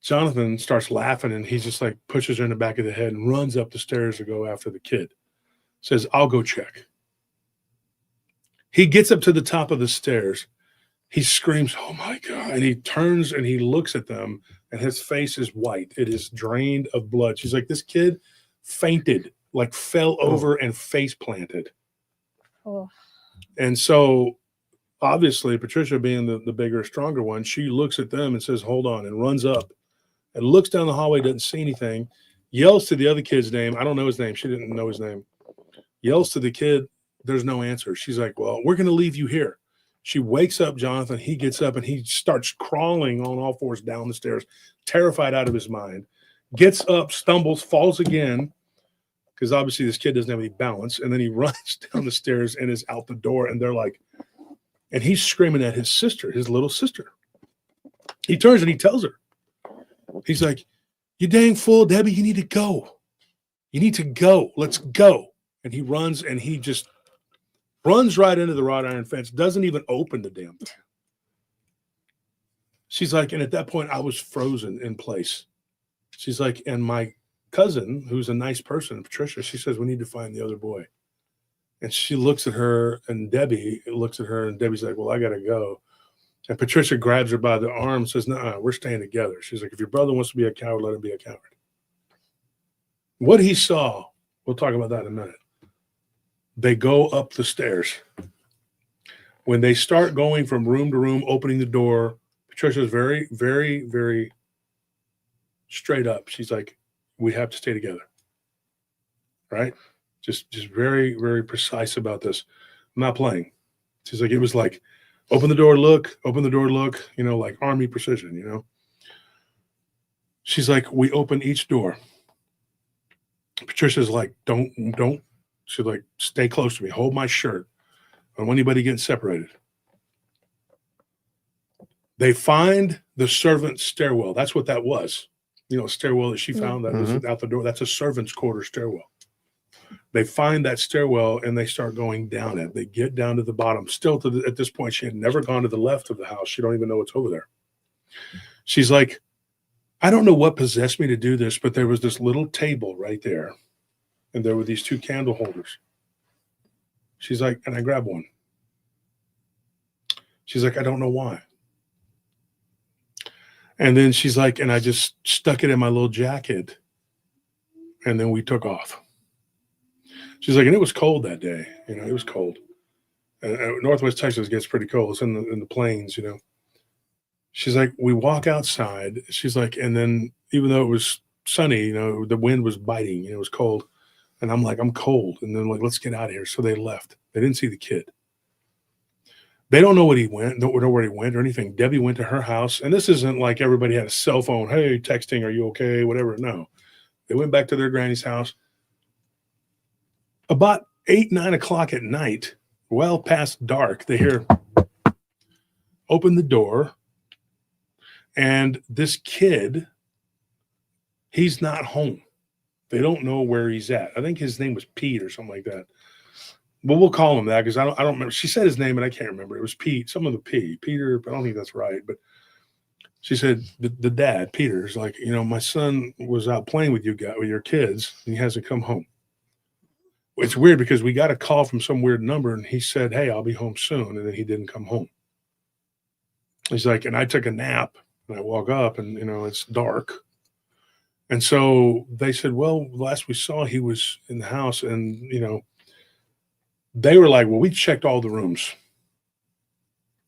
Jonathan starts laughing, and he's just like pushes her in the back of the head and runs up the stairs to go after the kid. Says, I'll go check. He gets up to the top of the stairs. He screams, "Oh my God." And he turns and he looks at them, and his face is white. It is drained of blood. She's like, this kid fainted, like fell over and face planted. Oh. And so obviously Patricia, being the bigger, stronger one, she looks at them and says, "Hold on," and runs up and looks down the hallway, doesn't see anything, yells to the other kid's name. I don't know his name. She didn't know his name. Yells to the kid. There's no answer. She's like, "Well, we're going to leave you here." She wakes up Jonathan. He gets up and he starts crawling on all fours down the stairs, terrified out of his mind. Gets up, stumbles, falls again, because obviously this kid doesn't have any balance. And then he runs down the stairs and is out the door. And they're like, and he's screaming at his sister, his little sister. He turns and he tells her, he's like, "You dang fool, Debbie, you need to go. You need to go. Let's go." And he runs and he just runs right into the wrought iron fence, doesn't even open the damn thing. She's like, and at that point, I was frozen in place. She's like, and my cousin, who's a nice person, Patricia, she says, "We need to find the other boy." And she looks at her, and Debbie looks at her, and Debbie's like, "Well, I got to go." And Patricia grabs her by the arm and says, "No, we're staying together." She's like, "If your brother wants to be a coward, let him be a coward." What he saw, we'll talk about that in a minute. They go up the stairs. When they start going from room to room, opening the door, Patricia's very, very, very straight up. She's like, "We have to stay together." Right? Just very, very precise about this. I'm not playing. She's like, it was like, open the door, look, like army precision, She's like, we open each door. Patricia's like, don't. She's like, stay close to me. Hold my shirt. I don't want anybody getting separated. They find the servant's stairwell. That's what that was. Stairwell that she found that was out the door. That's a servant's quarter stairwell. They find that stairwell and they start going down it. They get down to the bottom. Still, at this point, she had never gone to the left of the house. She don't even know what's over there. She's like, I don't know what possessed me to do this, but there was this little table right there. And there were these two candle holders. She's like, and I grabbed one. She's like, I don't know why. And then she's like, and I just stuck it in my little jacket. And then we took off. She's like, and it was cold that day. It was cold. Northwest Texas gets pretty cold. It's in the plains, She's like, we walk outside. She's like, and then even though it was sunny, the wind was biting. It was cold. And I'm like, I'm cold. And then like, let's get out of here. So they left. They didn't see the kid. They don't know where he went or anything. Debbie went to her house. And this isn't like everybody had a cell phone. Hey, texting, are you okay? Whatever. No. They went back to their granny's house. About 8, 9 o'clock at night, well past dark, they hear open the door. And this kid, he's not home. They don't know where he's at. I think his name was Pete or something like that. But we'll call him that because I don't remember. She said his name and I can't remember. It was Pete, some of the P. Peter, but I don't think that's right. But she said the dad, Peter's like, my son was out playing with your kids and he hasn't come home. It's weird because we got a call from some weird number and he said, hey, I'll be home soon. And then he didn't come home. He's like, and I took a nap and I woke up and, it's dark. And so they said, well, last we saw, he was in the house. And, they were like, well, we checked all the rooms.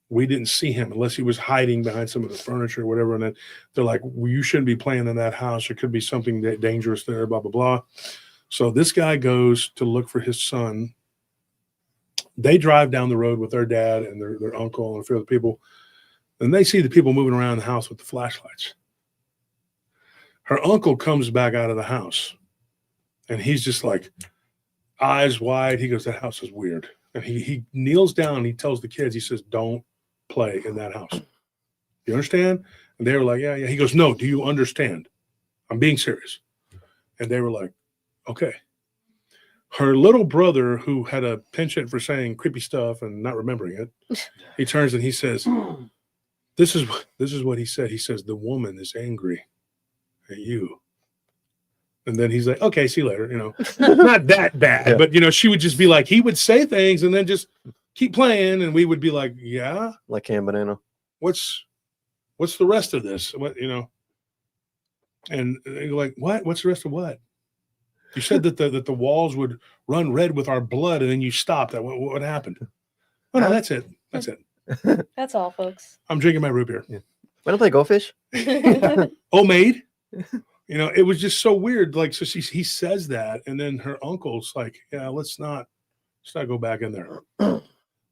We didn't see him unless he was hiding behind some of the furniture or whatever. And then they're like, well, you shouldn't be playing in that house. There could be something dangerous there, blah, blah, blah. So this guy goes to look for his son. They drive down the road with their dad and their uncle and a few other people. And they see the people moving around the house with the flashlights. Her uncle comes back out of the house. And he's just like, eyes wide. He goes, that house is weird. And he kneels down. And he tells the kids, he says, don't play in that house. You understand? And they were like, yeah. He goes, no, do you understand? I'm being serious. And they were like, okay. Her little brother, who had a penchant for saying creepy stuff and not remembering it, he turns and he says, this is what he said. He says, the woman is angry at you. And then he's like, okay, see you later. Not that bad, but she would just be like, he would say things and then just keep playing. And we would be like, yeah, Like Cam Banana. what's the rest of this? What, and you're like, what? What's the rest of what? You said that the walls would run red with our blood, and then you stopped. That what happened? Oh no, that's it. That's it. That's all, folks. I'm drinking my root beer. Want to play Go Fish? Homemade. It was just so weird. Like, so he says that, and then her uncle's like, yeah, let's not go back in there.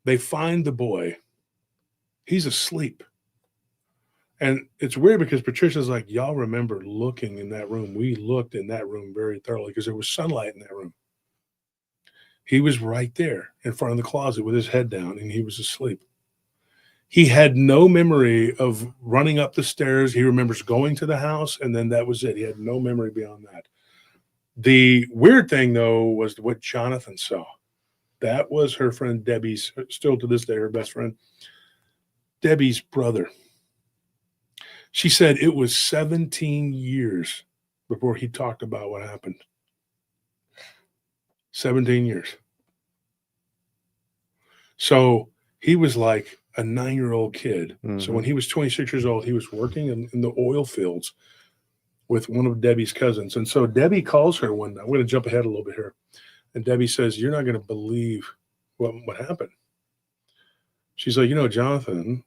They find the boy. He's asleep. And it's weird because Patricia's like, y'all remember looking in that room. We looked in that room very thoroughly because there was sunlight in that room. He was right there in front of the closet with his head down, and he was asleep. He had no memory of running up the stairs. He remembers going to the house, and then that was it. He had no memory beyond that. The weird thing, though, was what Jonathan saw. That was her friend Debbie's, still to this day, her best friend, Debbie's brother. She said it was 17 years before he talked about what happened. 17 years. So he was like a 9-year-old kid. Mm-hmm. So when he was 26 years old, he was working in the oil fields with one of Debbie's cousins. And so Debbie calls her one night. I'm going to jump ahead a little bit here. And Debbie says, you're not going to believe what happened. She's like, Jonathan,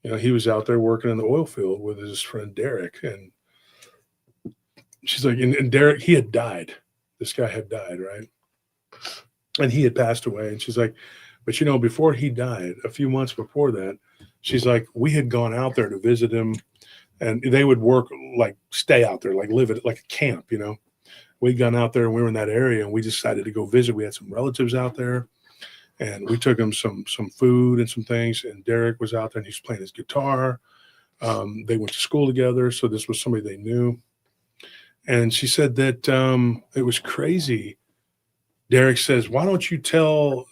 he was out there working in the oil field with his friend Derek. And she's like, and Derek, he had died. This guy had died, right? And he had passed away. And she's like, but before he died, a few months before that, she's like, we had gone out there to visit him, and they would work, like stay out there, like live at like a camp, We'd gone out there and we were in that area, and we decided to go visit. We had some relatives out there, and we took him some food and some things. And Derek was out there, and he's playing his guitar. They went to school together, so this was somebody they knew. And she said that it was crazy. Derek says, why don't you tell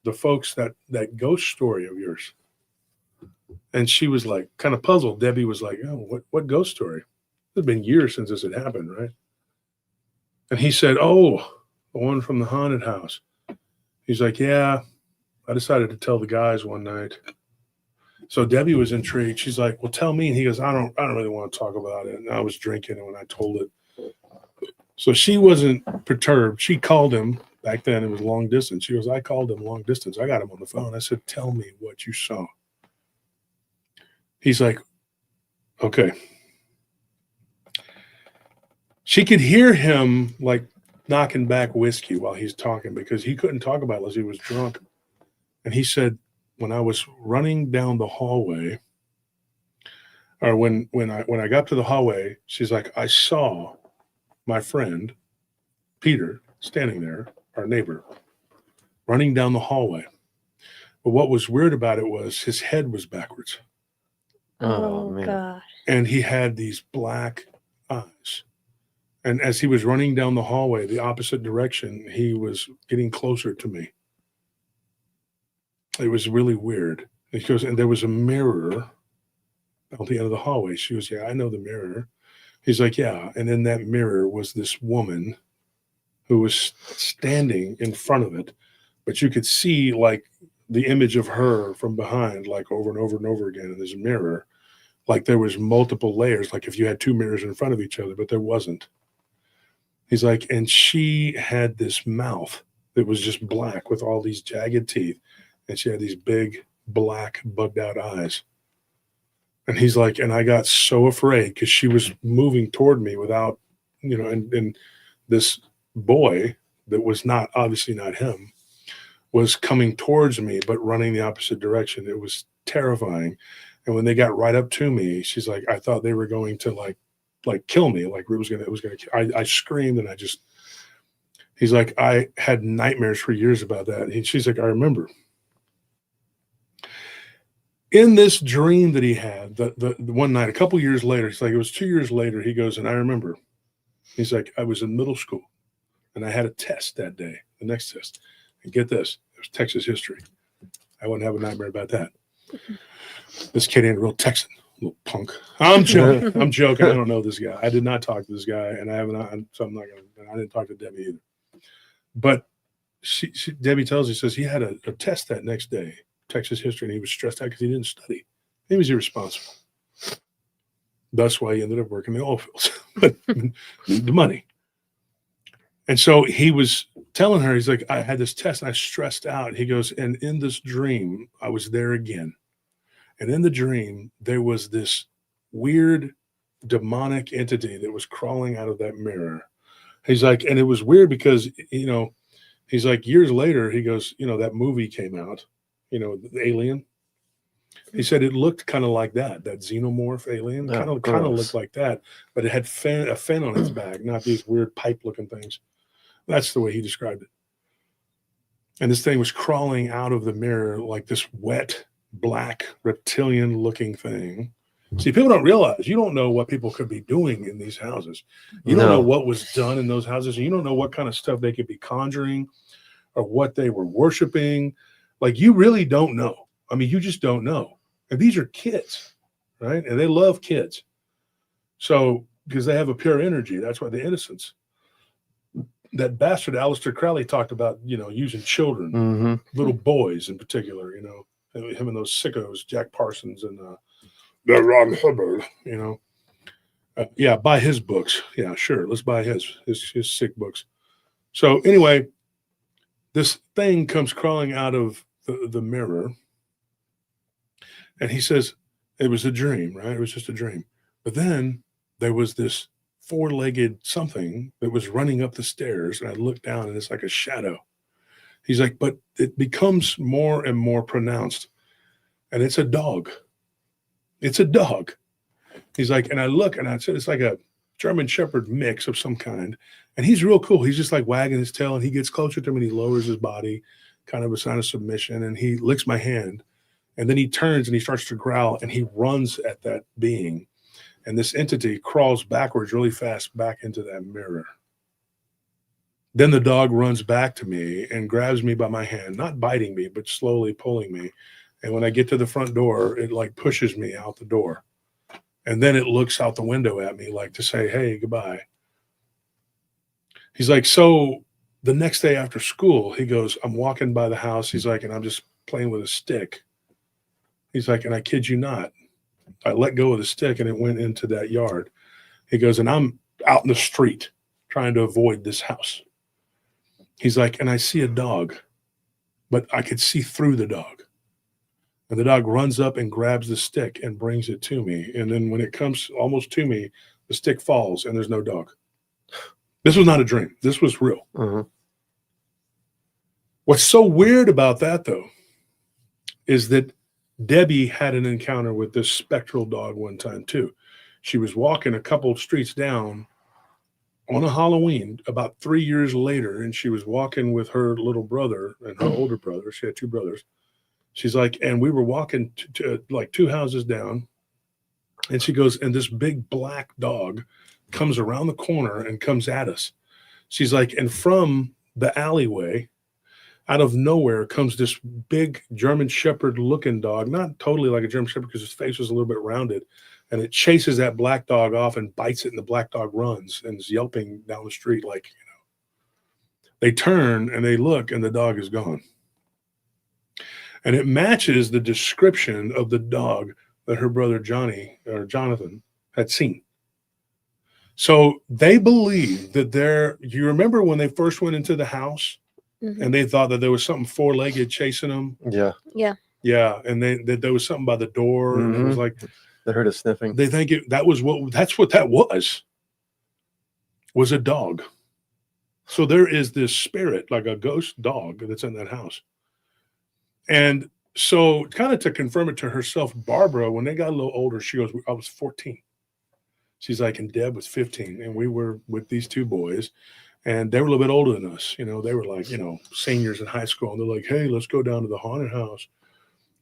the folks that ghost story of yours? And she was like kind of puzzled. Debbie was like, oh, what ghost story? It's been years since this had happened, right? And he said, oh, the one from the haunted house. He's like, yeah, I decided to tell the guys one night. So Debbie was intrigued. She's like, well, tell me. And he goes, I don't really want to talk about it. And I was drinking when I told it. So she wasn't perturbed. She called him. Back then, it was long distance. She goes, I called him long distance. I got him on the phone. I said, tell me what you saw. He's like, okay. She could hear him like knocking back whiskey while he's talking because he couldn't talk about it unless he was drunk. And he said, when I was running down the hallway, or when I got to the hallway, she's like, I saw my friend, Peter, standing there, our neighbor, running down the hallway. But what was weird about it was his head was backwards. Oh, man. God. And he had these black eyes. And as he was running down the hallway, the opposite direction, he was getting closer to me. It was really weird. He goes, and there was a mirror at the end of the hallway. She goes, yeah, I know the mirror. He's like, yeah. And in that mirror was this woman who was standing in front of it. But you could see like the image of her from behind, like over and over and over again in this mirror. Like there was multiple layers, like if you had two mirrors in front of each other, but there wasn't. He's like, and she had this mouth that was just black with all these jagged teeth. And she had these big, black, bugged out eyes. And he's like, and I got so afraid because she was moving toward me without, and this boy that was obviously not him, was coming towards me, but running the opposite direction. It was terrifying. And when they got right up to me, she's like, I thought they were going to like kill me. Like it was going to, I screamed and he's like, I had nightmares for years about that. And she's like, I remember. In this dream that he had, the one night, a couple years later, it's like it was 2 years later, he goes, and I remember. He's like, I was in middle school and I had a test that day, the next test. And get this, it was Texas history. I wouldn't have a nightmare about that. This kid ain't a real Texan, little punk. I'm joking. I'm joking. I don't know this guy. I did not talk to this guy, and I haven't. So I'm not gonna. I didn't talk to Debbie either. But Debbie tells me, says he had a test that next day, Texas history, and he was stressed out because he didn't study. He was irresponsible. That's why he ended up working in the oil fields. The money. And so he was telling her, he's like, I had this test and I stressed out. He goes, and in this dream, I was there again. And in the dream, there was this weird demonic entity that was crawling out of that mirror. He's like, and it was weird because, he's like, years later, he goes, that movie came out, the Alien. He said it looked kind of like that xenomorph alien, kind of looked like that, but it had a fin on its back, not these weird pipe-looking things. That's the way he described it. And this thing was crawling out of the mirror like this wet, black, reptilian-looking thing. See, people don't realize, you don't know what people could be doing in these houses. You don't know what was done in those houses. And you don't know what kind of stuff they could be conjuring or what they were worshiping. Like, you really don't know. I mean, you just don't know. And these are kids, right? And they love kids. So, because they have a pure energy, that's why the innocence. That bastard Aleister Crowley talked about, using children, little boys in particular, him and those sickos, Jack Parsons and Ron Hubbard, yeah, buy his books. Yeah, sure. Let's buy his sick books. So anyway, this thing comes crawling out of the mirror. And he says, it was a dream, right? It was just a dream. But then there was this four-legged something that was running up the stairs. And I looked down and it's like a shadow. He's like, but it becomes more and more pronounced. And it's a dog. It's a dog. He's like, and I look and I said, it's like a German Shepherd mix of some kind. And he's real cool. He's just like wagging his tail and he gets closer to him and he lowers his body, kind of a sign of submission. And he licks my hand. And then he turns and he starts to growl and he runs at that being. And this entity crawls backwards really fast back into that mirror. Then the dog runs back to me and grabs me by my hand, not biting me, but slowly pulling me. And when I get to the front door, it like pushes me out the door. And then it looks out the window at me like to say, hey, goodbye. He's like, so the next day after school, he goes, I'm walking by the house. He's like, and I'm just playing with a stick. He's like, and I kid you not, I let go of the stick and it went into that yard. He goes, and I'm out in the street trying to avoid this house. He's like, and I see a dog, but I could see through the dog. And the dog runs up and grabs the stick and brings it to me. And then when it comes almost to me, the stick falls and there's no dog. This was not a dream. This was real. What's so weird about that, though, is that Debbie had an encounter with this spectral dog one time too. She was walking a couple of streets down on a Halloween about 3 years later, and she was walking with her little brother and her older brother. She had two brothers. She's like, and we were walking to like two houses down, and she goes, and this big black dog comes around the corner and comes at us. She's like, and from the alleyway, out of nowhere comes this big German Shepherd looking dog, not totally like a German Shepherd because his face was a little bit rounded, and it chases that black dog off and bites it, and the black dog runs and is yelping down the street like, They turn and they look and the dog is gone. And it matches the description of the dog that her brother Jonathan had seen. So they believe that you remember when they first went into the house? And they thought that there was something four-legged chasing them. Yeah. Yeah. And that there was something by the door. And it was like, they heard it sniffing. They think that's what that was a dog. So there is this spirit, like a ghost dog that's in that house. And so kind of to confirm it to herself, Barbara, when they got a little older, she goes, I was 14. She's like, and Deb was 15. And we were with these two boys. And they were a little bit older than us. They were like, seniors in high school. And they're like, hey, let's go down to the haunted house,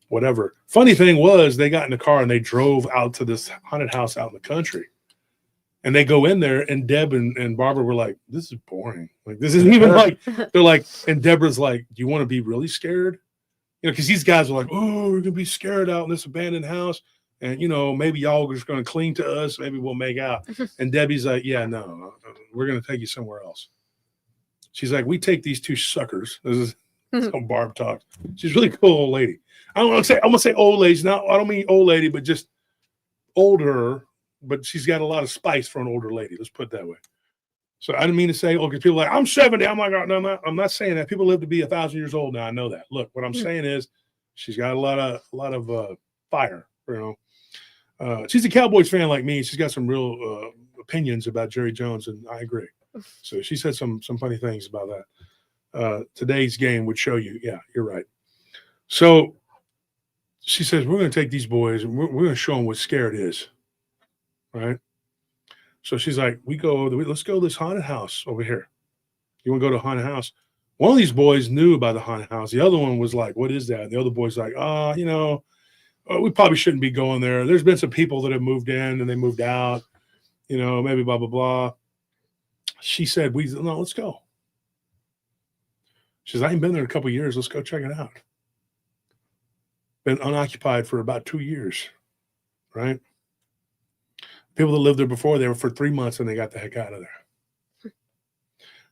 whatever. Funny thing was, they got in the car and they drove out to this haunted house out in the country. And they go in there, and Deb and Barbara were like, this is boring. Like, this isn't even like, they're like, and Deborah's like, do you want to be really scared? Because these guys are like, oh, we're going to be scared out in this abandoned house. And, maybe y'all are just going to cling to us. Maybe we'll make out. And Debbie's like, yeah, no, we're going to take you somewhere else. She's like, we take these two suckers. This is how Barb talks. She's a really cool old lady. I'm gonna say old lady. Now I don't mean old lady, but just older. But she's got a lot of spice for an older lady. Let's put it that way. So I didn't mean to say, okay, people are like, I'm 70. I'm like, no, I'm not saying that. People live to be 1,000 years old now. I know that. Look, what I'm saying is, she's got a lot of fire. You know, she's a Cowboys fan like me. She's got some real opinions about Jerry Jones, and I agree. So she said some funny things about that. Today's game would show you, yeah, you're right. So she says, we're going to take these boys and we're going to show them what scared is, right? So she's like, let's go to this haunted house over here. You want to go to a haunted house? One of these boys knew about the haunted house. The other one was like, what is that? And the other boy's like, we probably shouldn't be going there. There's been some people that have moved in and they moved out, maybe blah, blah, blah. She said, no, let's go. She says, I ain't been there in a couple of years. Let's go check it out. Been unoccupied for about 2 years, right? People that lived there before, they were for 3 months and they got the heck out of there.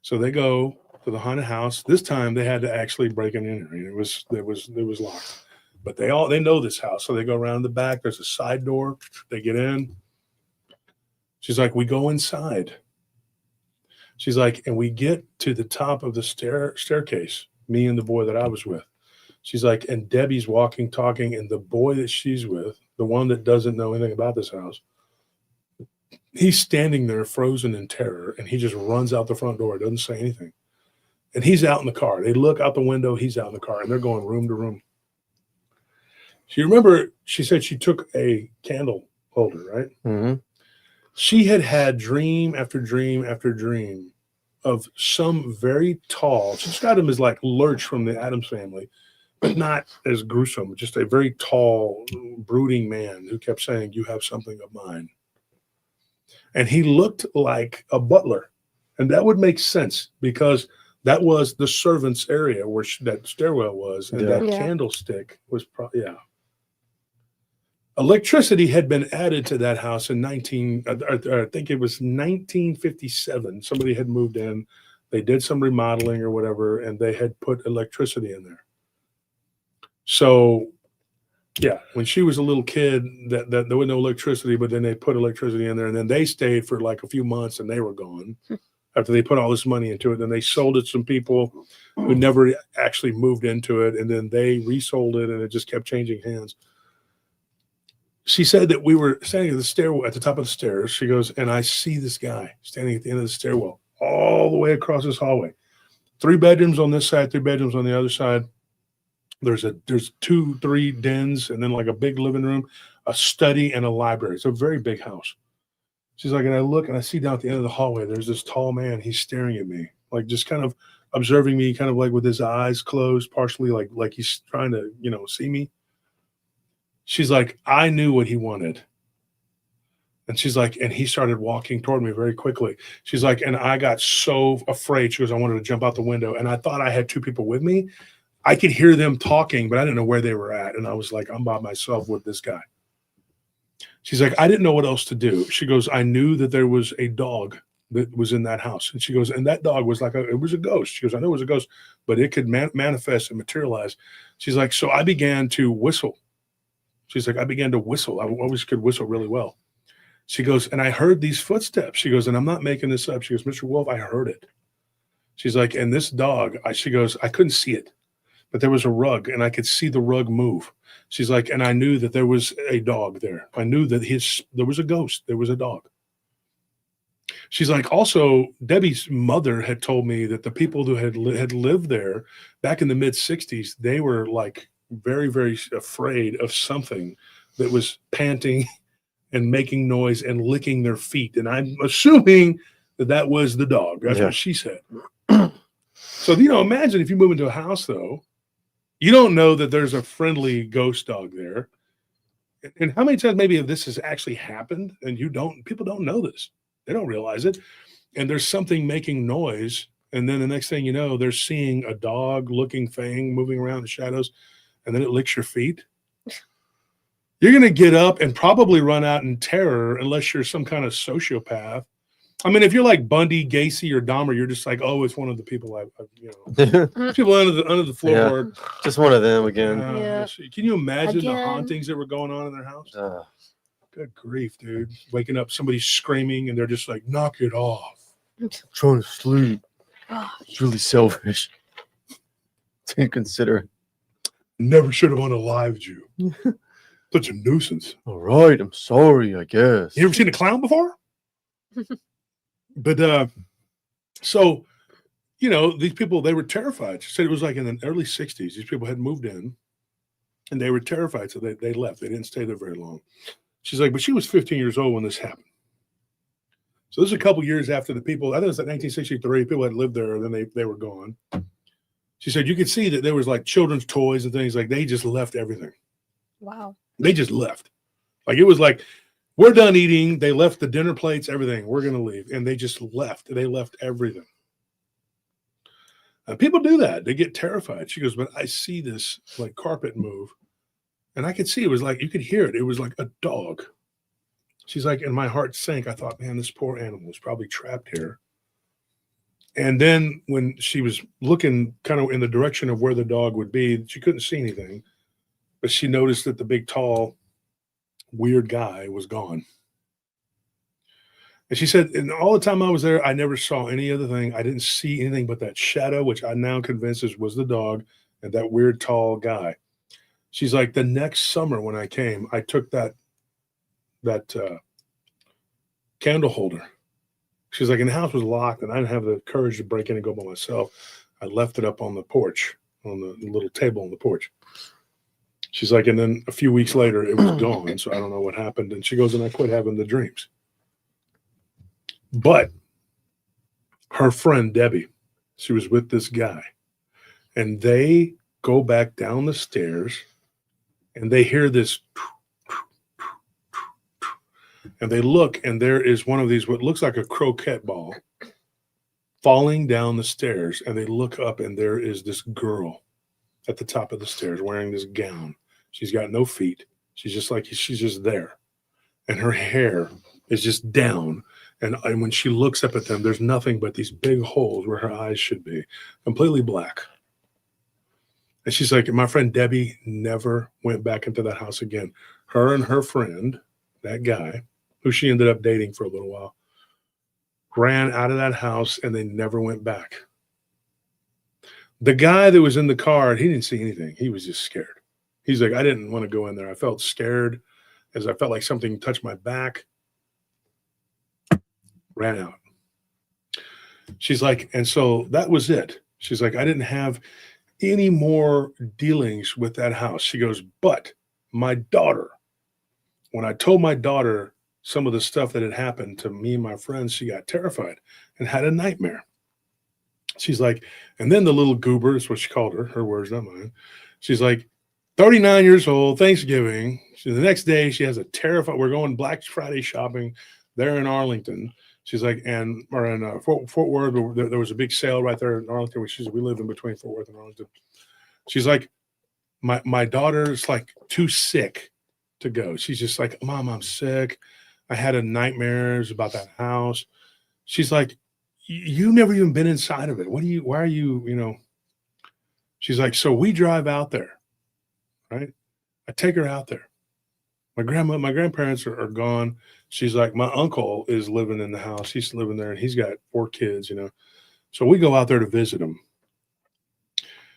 So they go to the haunted house. This time they had to actually break an entry. It was locked. But they know this house. So they go around the back. There's a side door. They get in. She's like, we go inside. She's like, and we get to the top of the staircase, me and the boy that I was with. She's like, and Debbie's walking, talking, and the boy that she's with, the one that doesn't know anything about this house, he's standing there frozen in terror, and he just runs out the front door, doesn't say anything. And he's out in the car. They look out the window, he's out in the car, and they're going room to room. She said she took a candle holder, right? Mm-hmm. She had dream after dream after dream of some very tall, she described him as like Lurch from the Addams Family, but not as gruesome, just a very tall, brooding man who kept saying, you have something of mine. And he looked like a butler. And that would make sense because that was the servants' area where that stairwell was. And that candlestick was Electricity had been added to that house in I think it was 1957. Somebody had moved in. They did some remodeling or whatever, and they had put electricity in there. So, yeah, when she was a little kid, that there was no electricity, but then they put electricity in there, and then they stayed for like a few months, and they were gone after they put all this money into it. Then they sold it to some people who never actually moved into it, and then they resold it, and it just kept changing hands. She said that we were standing at the stairwell, at the top of the stairs. She goes, and I see this guy standing at the end of the stairwell, all the way across this hallway. 3 bedrooms on this side, 3 bedrooms on the other side. There's 2-3 dens, and then like a big living room, a study, and a library. It's a very big house. She's like, and I look and I see down at the end of the hallway, there's this tall man. He's staring at me, like just kind of observing me, kind of like with his eyes closed, partially like he's trying to, see me. She's like, I knew what he wanted. And she's like, and he started walking toward me very quickly. She's like, and I got so afraid. She goes, I wanted to jump out the window. And I thought I had 2 people with me. I could hear them talking, but I didn't know where they were at. And I was like, I'm by myself with this guy. She's like, I didn't know what else to do. She goes, I knew that there was a dog that was in that house. And she goes, and that dog was it was a ghost. She goes, I know it was a ghost, but it could manifest and materialize. She's like, so I began to whistle. She's like, I began to whistle. I always could whistle really well. She goes, and I heard these footsteps. She goes, and I'm not making this up. She goes, Mr. Wolf, I heard it. She's like, and this dog, she goes, I couldn't see it, but there was a rug and I could see the rug move. She's like, and I knew that there was a dog there. I knew that there was a ghost. There was a dog. She's like, also, Debbie's mother had told me that the people who had lived there back in the mid-'60s, they were like very, very afraid of something that was panting and making noise and licking their feet. And I'm assuming that was the dog. That's what she said. So, imagine if you move into a house, though, you don't know that there's a friendly ghost dog there. And how many times maybe this has actually happened and people don't know this. They don't realize it. And there's something making noise. And then the next thing you know, they're seeing a dog looking thing moving around the shadows. And then it licks your feet. You're going to get up and probably run out in terror unless you're some kind of sociopath. I mean, if you're like Bundy, Gacy, or Dahmer, you're just like, oh, it's one of the people people under the floorboard. Just one of them again. Yeah. Can you imagine the Again. hauntings that were going on in their house? Good grief, dude! Waking up, somebody screaming, and they're just like, knock it off. Trying to sleep. Oh, It's really selfish to consider. Never should have unalived you. Such a nuisance. All right, I'm sorry, I guess. You ever seen a clown before? But so, these people, they were terrified. She said it was like in the early 60s. These people had moved in and they were terrified. So they left. They didn't stay there very long. She's like, but she was 15 years old when this happened. So this is a couple years after the people, I think it was like 1963, people had lived there, and then they were gone. She said, you could see that there was like children's toys and things, like they just left everything. wow. They just left. Like it was like, we're done eating. They left the dinner plates, everything. We're going to leave. And they just left. They left everything. People do that. They get terrified. She goes, but I see this like carpet move. And I could see it was like, you could hear it. It was like a dog. She's like, and my heart sank. I thought, man, this poor animal is probably trapped here. And then when she was looking kind of in the direction of where the dog would be, she couldn't see anything. But she noticed that the big, tall, weird guy was gone. And she said, and all the time I was there, I never saw any other thing. I didn't see anything but that shadow, which I'm now convinced was the dog and that weird, tall guy. She's like, the next summer when I came, I took that candle holder. She's like, and the house was locked and I didn't have the courage to break in and go by myself. I left it up on the porch, on the little table on the porch. She's like, and then a few weeks later, it was gone. So I don't know what happened. And she goes, and I quit having the dreams. But her friend, Debbie, she was with this guy. And they go back down the stairs and they hear this. And they look, and there is one of these, what looks like a croquet ball, falling down the stairs. And they look up, and there is this girl at the top of the stairs wearing this gown. She's got no feet. She's just there. And her hair is just down. And when she looks up at them, there's nothing but these big holes where her eyes should be, completely black. And she's like, my friend Debbie never went back into that house again. Her and her friend, that guy, who she ended up dating for a little while, ran out of that house and they never went back. The guy that was in the car, he didn't see anything. He was just scared. He's like, I didn't want to go in there. I felt scared as I felt like something touched my back. Ran out. She's like, and so that was it. She's like, I didn't have any more dealings with that house. She goes, but my daughter, when I told my daughter some of the stuff that had happened to me and my friends, she got terrified and had a nightmare. She's like, and then the little goober, is what she called her words, not mine. She's like, 39 years old, Thanksgiving. The next day, she has a terrified, we're going Black Friday shopping there in Arlington. She's like, or in Fort Worth, there was a big sale right there in Arlington. We live in between Fort Worth and Arlington. She's like, my daughter's like too sick to go. She's just like, Mom, I'm sick. I had a nightmares about that house. She's like, you never even been inside of it. Why are you, She's like, so we drive out there, right? I take her out there. My grandparents are gone. She's like, my uncle is living in the house. He's living there and he's got 4 kids, So we go out there to visit him.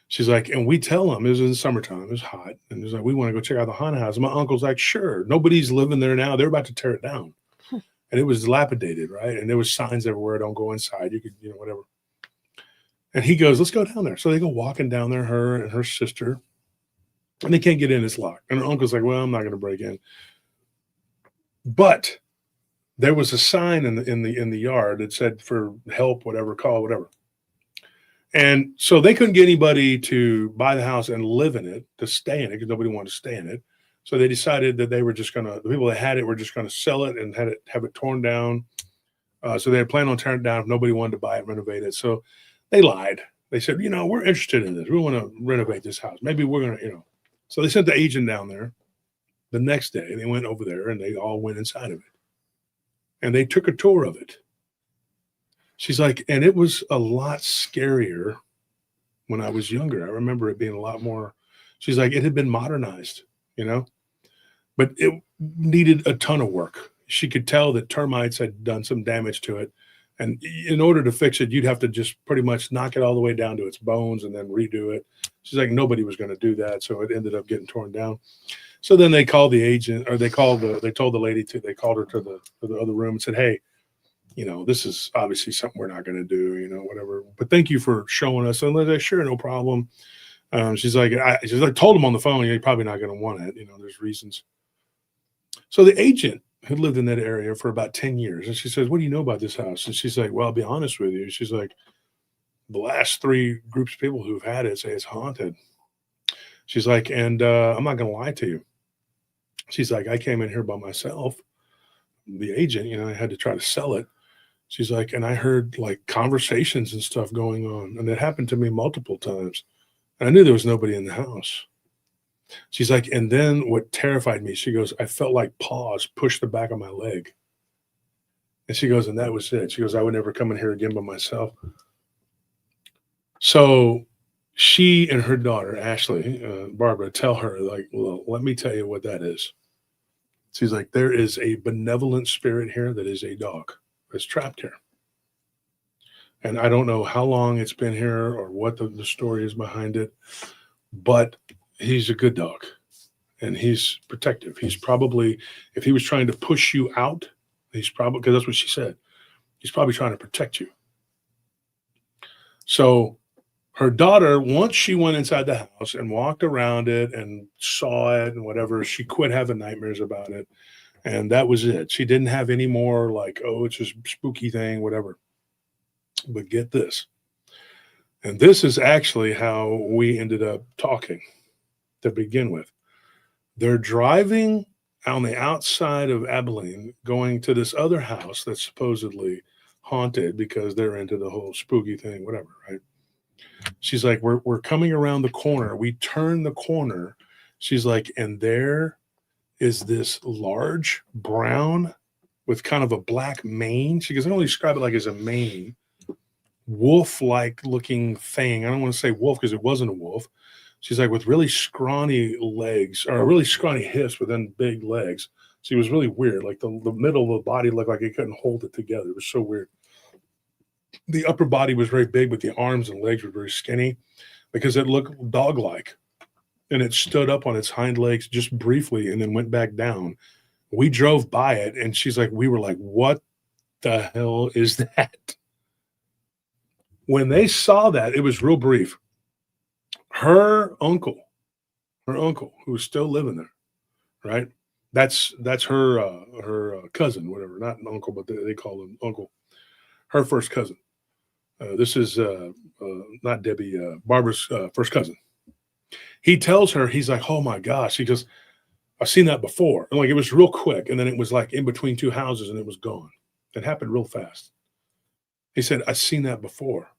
She's like, and we tell him, it was in the summertime, it was hot. And he's like, we want to go check out the haunted house. And my uncle's like, sure. Nobody's living there now. They're about to tear it down. And it was dilapidated, right? And there was signs everywhere, don't go inside. You could, whatever. And he goes, let's go down there. So they go walking down there, her and her sister. And they can't get in, it's locked. And her uncle's like, well, I'm not going to break in. But there was a sign in the yard that said for help, whatever, call, whatever. And so they couldn't get anybody to buy the house and live in it, to stay in it, because nobody wanted to stay in it. So they decided that they were just going to, the people that had it were just going to sell it and have it torn down. So they had planned on tearing it down if nobody wanted to buy it, renovate it. So they lied. They said, we're interested in this. We want to renovate this house. Maybe we're going to, So they sent the agent down there. The next day, they went over there and they all went inside of it. And they took a tour of it. She's like, and it was a lot scarier when I was younger. I remember it being a lot more. She's like, it had been modernized, but it needed a ton of work. She could tell that termites had done some damage to it. And in order to fix it, you'd have to just pretty much knock it all the way down to its bones and then redo it. She's like, nobody was going to do that. So it ended up getting torn down. So then they called the agent, or they told the lady they called her to the other room and said, hey, this is obviously something we're not going to do, whatever. But thank you for showing us. And they're like, sure, no problem. She's like, I told him on the phone, you're probably not going to want it. There's reasons. So the agent had lived in that area for about 10 years. And she says, what do you know about this house? And she's like, well, I'll be honest with you. She's like, the last 3 groups of people who've had it say it's haunted. She's like, and I'm not going to lie to you. She's like, I came in here by myself. The agent, I had to try to sell it. She's like, and I heard like conversations and stuff going on. And it happened to me multiple times. And I knew there was nobody in the house. She's like, and then what terrified me, she goes, I felt like paws push the back of my leg. And she goes, and that was it. She goes, I would never come in here again by myself. So she and her daughter, Ashley, Barbara, tell her, like, well, let me tell you what that is. She's like, there is a benevolent spirit here that is a dog that's trapped here. And I don't know how long it's been here or what the story is behind it, but he's a good dog and he's protective. He's probably, if he was trying to push you out, he's probably, because that's what she said, he's probably trying to protect you. So her daughter, once she went inside the house and walked around it and saw it and whatever, she quit having nightmares about it. And that was it. She didn't have any more like, oh, it's a spooky thing, whatever. But get this. And this is actually how we ended up talking to begin with. They're driving on the outside of Abilene, going to this other house that's supposedly haunted because they're into the whole spooky thing, whatever, right? She's like, we're coming around the corner. We turn the corner. She's like, and there is this large brown with kind of a black mane. She goes, I only describe it like as a mane, wolf-like looking thing. I don't want to say wolf because it wasn't a wolf. She's like, with really scrawny legs, or really scrawny hips, but then big legs. She was really weird. Like the middle of the body looked like it couldn't hold it together. It was so weird. The upper body was very big, but the arms and legs were very skinny because it looked dog-like. And it stood up on its hind legs just briefly and then went back down. We drove by it, and she's like, we were like, what the hell is that? When they saw that, it was real brief. Her uncle, who was still living there, right? That's her cousin, whatever, not an uncle, but they call him uncle. Her first cousin. This is not Debbie, Barbara's first cousin. He tells her, he's like, oh my gosh. He goes, I've seen that before. And like, it was real quick. And then it was like in between 2 houses and it was gone. It happened real fast. He said, I've seen that before.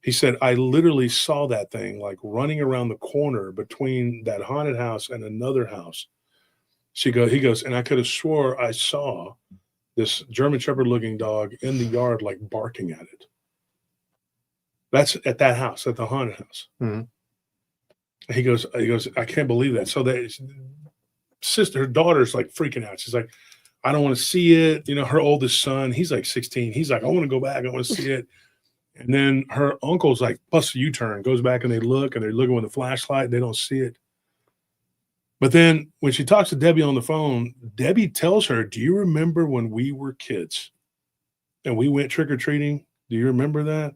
He said, I literally saw that thing like running around the corner between that haunted house and another house. He goes, and I could have swore I saw this German Shepherd looking dog in the yard, like barking at it. That's at that house, at the haunted house. Mm-hmm. He goes, I can't believe that. So her daughter's like freaking out. She's like, I don't want to see it. Her oldest son, he's like 16. He's like, I want to go back. I want to see it. And then her uncle's like, plus a U-turn, goes back and they're looking with a flashlight. They don't see it. But then when she talks to Debbie on the phone, Debbie tells her, do you remember when we were kids and we went trick-or-treating? Do you remember that?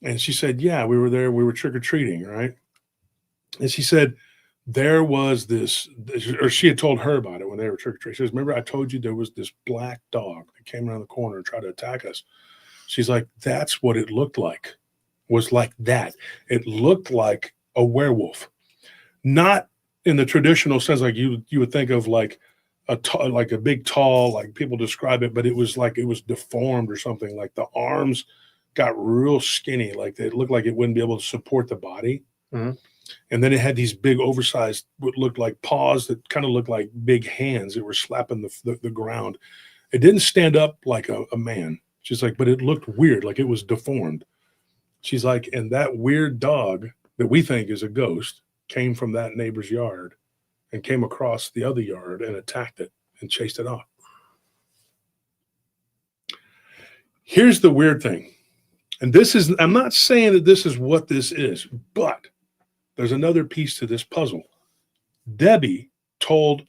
And she said, yeah, we were there. We were trick-or-treating, right? And she said, there was this, or she had told her about it when they were trick-or-treating. She says, remember I told you there was this black dog that came around the corner and tried to attack us? She's like, that's what it looked like, was like that. It looked like a werewolf. Not in the traditional sense like you would think of like a big tall, like people describe it, but it was like it was deformed or something. Like the arms got real skinny, like they looked like it wouldn't be able to support the body. Mm-hmm. And then it had these big oversized, what looked like paws that kind of looked like big hands that were slapping the ground. It didn't stand up like a man. She's like, but it looked weird, like it was deformed. She's like, and that weird dog that we think is a ghost came from that neighbor's yard and came across the other yard and attacked it and chased it off. Here's the weird thing. And this is, I'm not saying that this is what this is, but there's another piece to this puzzle. Debbie told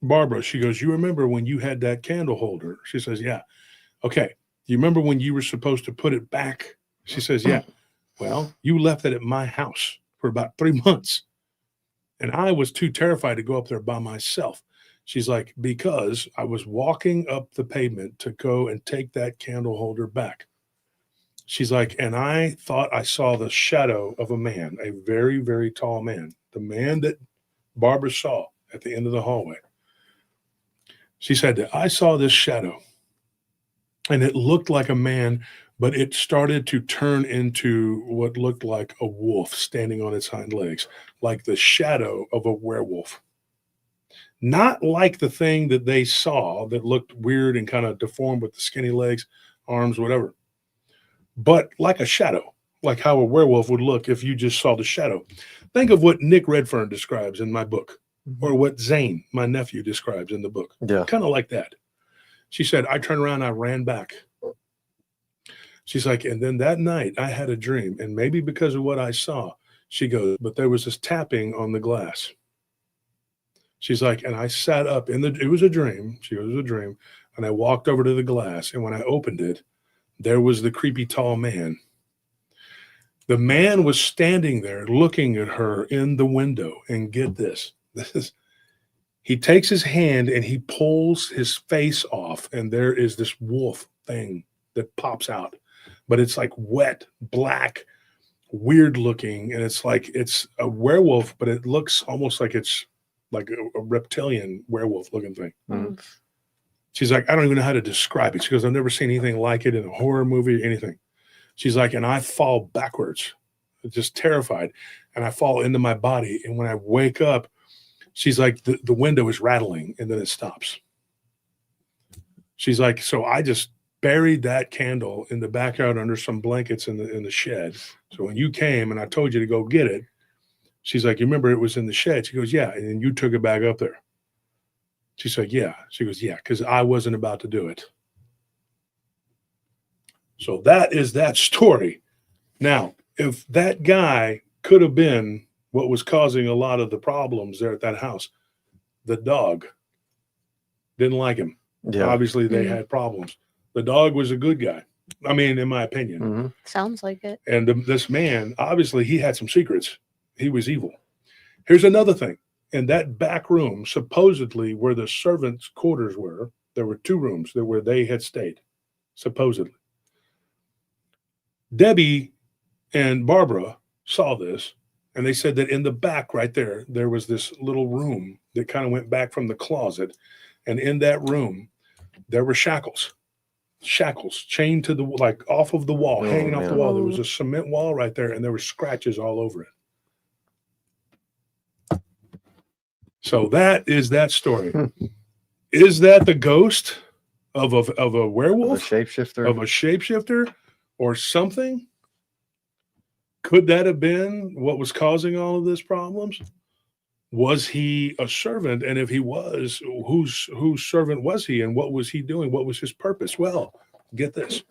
Barbara, she goes, you remember when you had that candle holder? She says, yeah. Okay. Do you remember when you were supposed to put it back? She says, yeah. Well, you left it at my house for about 3 months. And I was too terrified to go up there by myself. She's like, because I was walking up the pavement to go and take that candle holder back. She's like, and I thought I saw the shadow of a man, a very, very tall man, the man that Barbara saw at the end of the hallway. She said that I saw this shadow and it looked like a man, but it started to turn into what looked like a wolf standing on its hind legs, like the shadow of a werewolf. Not like the thing that they saw that looked weird and kind of deformed with the skinny legs, arms, whatever, but like a shadow, like how a werewolf would look if you just saw the shadow. Think of what Nick Redfern describes in my book, or what Zane, my nephew, describes in the book. Yeah. Kind of like that. She said, I turned around, I ran back. She's like, and then that night I had a dream, and maybe because of what I saw, she goes, but there was this tapping on the glass. She's like, and I sat up it was a dream. She goes, it was a dream. And I walked over to the glass, and when I opened it, there was the creepy tall man. The man was standing there looking at her in the window, and get this, he takes his hand and he pulls his face off, and there is this wolf thing that pops out, but it's like wet, black, weird looking, and it's like it's a werewolf, but it looks almost like it's like a reptilian werewolf looking thing. Mm-hmm. She's like, I don't even know how to describe it. She goes, I've never seen anything like it in a horror movie or anything. She's like, and I fall backwards, just terrified, and I fall into my body, and when I wake up, she's like, the window is rattling, and then it stops. She's like, so I just buried that candle in the backyard under some blankets in the shed. So when you came and I told you to go get it, she's like, you remember it was in the shed? She goes, yeah. And then you took it back up there. She's like, yeah. She goes, yeah, because I wasn't about to do it. So that is that story. Now, if that guy could have been what was causing a lot of the problems there at that house, the dog didn't like him. Yeah. Obviously, they had problems. The dog was a good guy. I mean, in my opinion. Mm-hmm. Sounds like it. And this man, obviously, he had some secrets. He was evil. Here's another thing. In that back room, supposedly where the servants' quarters were, there were 2 rooms where they had stayed, supposedly. Debbie and Barbara saw this, and they said that in the back right there was this little room that kind of went back from the closet. And in that room, there were shackles chained to the, like off of the wall, hanging off the wall. There was a cement wall right there, and there were scratches all over it. So that is that story. Is that the ghost of a werewolf? A shapeshifter. Of a shapeshifter or something? Could that have been what was causing all of these problems? Was he a servant? And if he was, whose servant was he? And what was he doing? What was his purpose? Well, get this.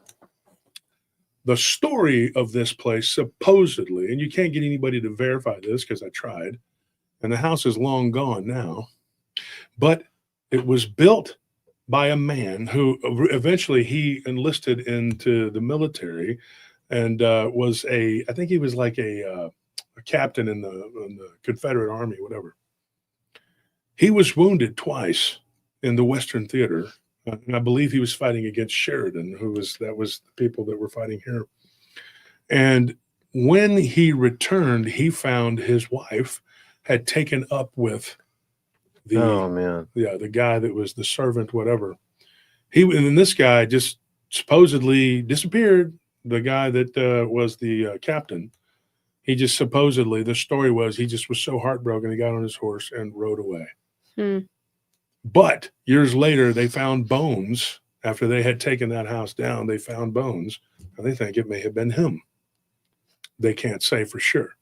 The story of this place, supposedly, and you can't get anybody to verify this because I tried, and the house is long gone now, but it was built by a man who eventually he enlisted into the military and was I think he was like a captain in the Confederate Army, whatever. He was wounded twice in the Western Theater. And I believe he was fighting against Sheridan, that was the people that were fighting here. And when he returned, he found his wife had taken up with the guy that was the servant, whatever. And then this guy just supposedly disappeared. The guy that was the captain, he just supposedly, the story was he just was so heartbroken, he got on his horse and rode away. But years later, they found bones after they had taken that house down, they found bones, and they think it may have been him. They can't say for sure.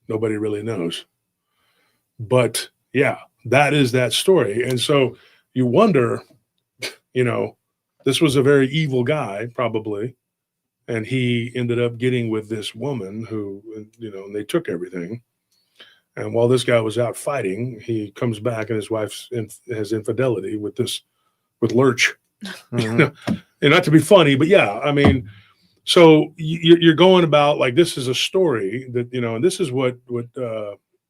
Nobody really knows. But yeah, that is that story. And so you wonder, this was a very evil guy, probably. And he ended up getting with this woman who, and they took everything. And while this guy was out fighting, he comes back and his wife has infidelity with Lurch. Mhm. And not to be funny, but yeah, I mean, so you're going about like this is a story that, and this is what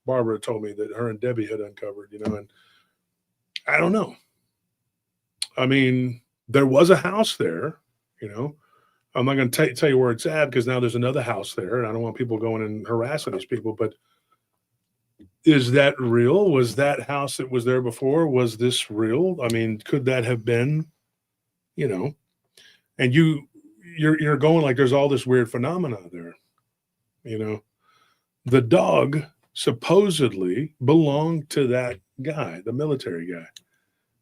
Barbara told me that her and Debbie had uncovered, and I don't know. I mean, there was a house there, I'm not going to tell you where it's at because now there's another house there, and I don't want people going and harassing these people. But is that real? Was that house that was there before? Was this real? I mean, could that have been? And you're going like there's all this weird phenomena there. The dog supposedly belonged to that guy, the military guy.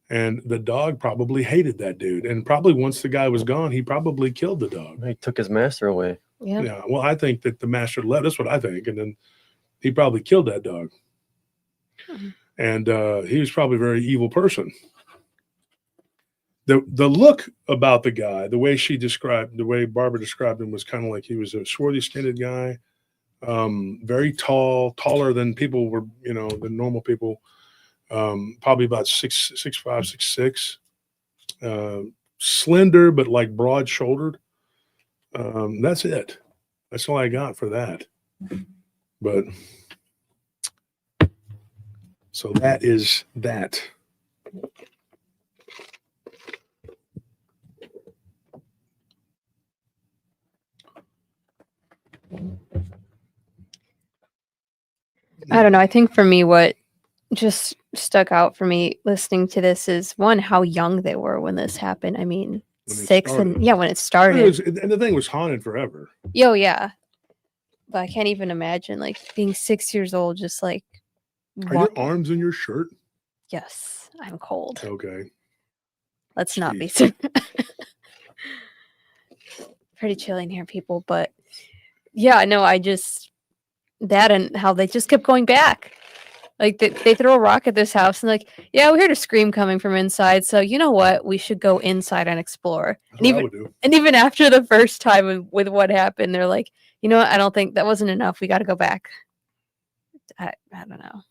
And the dog probably hated that dude. And probably once the guy was gone, he probably killed the dog. He took his master away. Yeah. Yeah. Well, I think that the master left. That's what I think. And then he probably killed that dog. Mhm. And he was probably a very evil person. The look about the guy, the way Barbara described him was kind of like he was a swarthy skinned guy, very tall, taller than people were, than normal people. Probably about 6'5", 6'6", slender but like broad shouldered. That's it. That's all I got for that. But so that is that. I don't know. I think for me, what just stuck out for me listening to this is one, how young they were when this happened. I mean, When it 6 started. and yeah, when it started. And the thing was haunted forever. Yo, yeah. But I can't even imagine like being 6 years old, just like. Are your arms in your shirt? Yes, I'm cold. Okay. Let's not be Jeez. pretty chilly in here, people. But yeah, no, that and how they just kept going back. Like they throw a rock at this house and like, yeah, we heard a scream coming from inside. So you know what? We should go inside and explore. That's what I would do. And even after the first time with what happened, they're like, you know what? I don't think that wasn't enough. We got to go back. I don't know.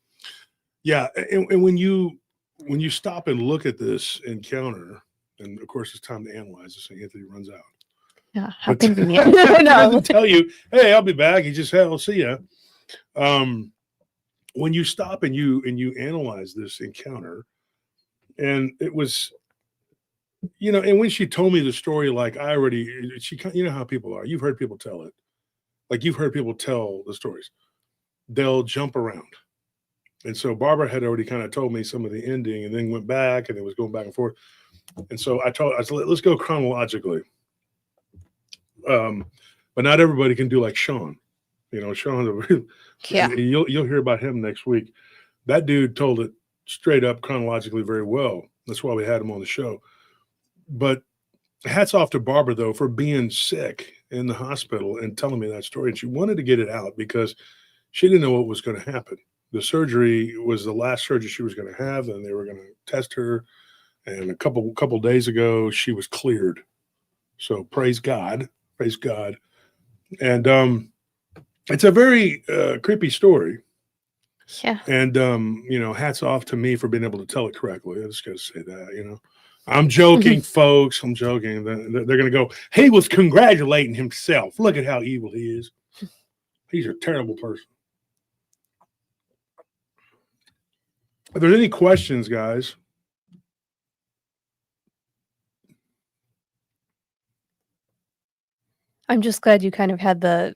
Yeah, and when you stop and look at this encounter, and of course it's time to analyze this, and Anthony runs out. Yeah, how But convenient. he No. doesn't tell you, hey, I'll be back. He just said, I'll see you. When you stop and you analyze this encounter, and it was, and when she told me the story, like she, how people are. You've heard people tell it. Like you've heard people tell the stories. They'll jump around. And so Barbara had already kind of told me some of the ending and then went back and it was going back and forth. And so I said, let's go chronologically. But not everybody can do like Sean. Sean, Yeah. you'll hear about him next week. That dude told it straight up chronologically very well. That's why we had him on the show. But hats off to Barbara, though, for being sick in the hospital and telling me that story. And she wanted to get it out because she didn't know what was going to happen. The surgery was the last surgery she was going to have, and they were going to test her. And a couple days ago, she was cleared. So praise God. And it's a very creepy story. Yeah. And hats off to me for being able to tell it correctly. I just got to say that. I'm joking, folks. I'm joking. They're going to go, he was congratulating himself. Look at how evil he is. He's a terrible person. If there's any questions, guys. I'm just glad you kind of had the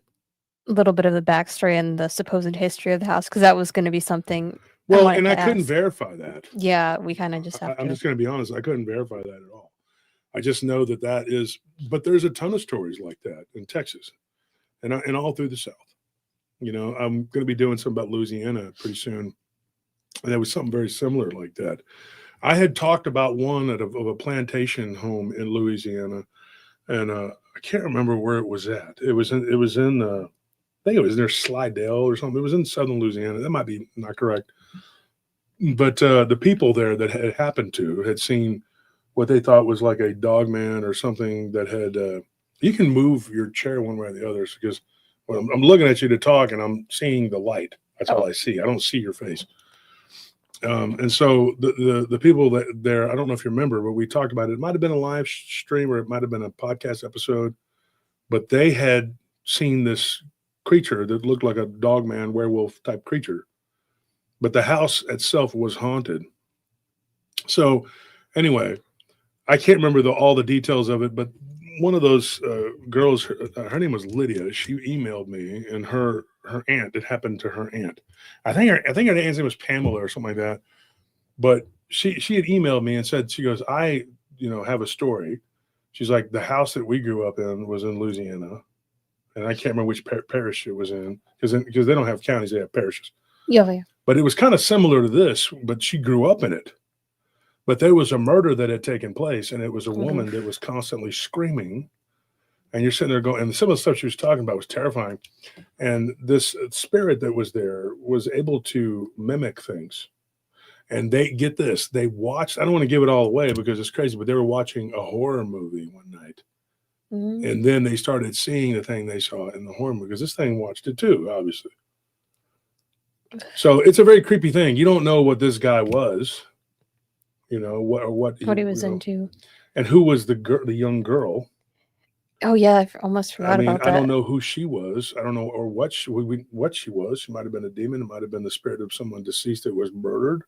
little bit of the backstory and the supposed history of the house, because that was going to be something. Well, and I couldn't verify that. Yeah, we kind of just have to. I'm just going to be honest. I couldn't verify that at all. I just know that is, but there's a ton of stories like that in Texas and all through the South. I'm going to be doing something about Louisiana pretty soon. And there was something very similar like that. I had talked about one of a plantation home in Louisiana, and I can't remember where it was at. It was in I think it was near Slidell or something. It was in southern Louisiana. That might be not correct. But the people there that had happened to had seen what they thought was like a dogman or something that had. You can move your chair one way or the other because when I'm looking at you to talk and I'm seeing the light. That's all I see. I don't see your face. And so the people that there, I don't know if you remember, but we talked about it. It might have been a live stream or it might have been a podcast episode, but they had seen this creature that looked like a dogman werewolf type creature, but the house itself was haunted. So anyway, I can't remember all the details of it, but one of those girls, her name was Lydia. She emailed me, and her aunt. It happened to her aunt. I think her aunt's name was Pamela or something like that. But she had emailed me and said, she goes, I have a story. She's like, the house that we grew up in was in Louisiana, and I can't remember which parish it was in because they don't have counties, they have parishes. Yeah. But it was kind of similar to this, but she grew up in it. But there was a murder that had taken place, and it was a woman that was constantly screaming. And you're sitting there going, and some of the stuff she was talking about was terrifying. And this spirit that was there was able to mimic things. And they get this, they watched, I don't want to give it all away because it's crazy, but they were watching a horror movie one night. And then they started seeing the thing they saw in the horror movie because this thing watched it too, obviously. So it's a very creepy thing. You don't know what this guy was. What he was into, and who was the young girl. Oh yeah, I almost forgot about that. I don't know who she was. I don't know or what she was. She might have been a demon. It might have been the spirit of someone deceased that was murdered.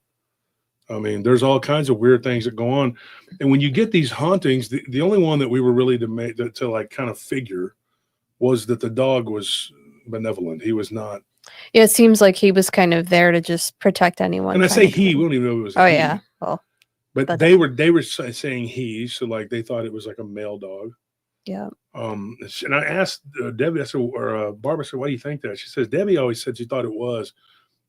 I mean, there's all kinds of weird things that go on. And when you get these hauntings, the only one that we were really to like kind of figure was that the dog was benevolent. He was not. Yeah, it seems like he was kind of there to just protect anyone. And I say he, we don't even know it was. Oh yeah, well. But they were saying he, so like they thought it was like a male dog. Yeah. And I asked Debbie, Barbara said, "Why do you think that?" She says Debbie always said she thought it was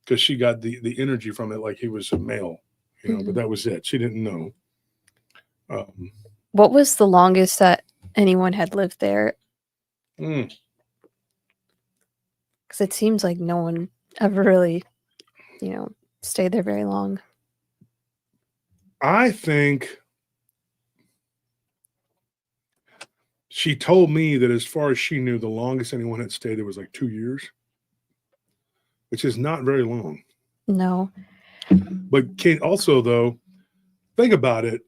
because she got the energy from it, like he was a male, But that was it. She didn't know. What was the longest that anyone had lived there? Because it seems like no one ever really, stayed there very long. I think she told me that as far as she knew, the longest anyone had stayed there was like 2 years, which is not very long. No. But Kate, also, though, think about it.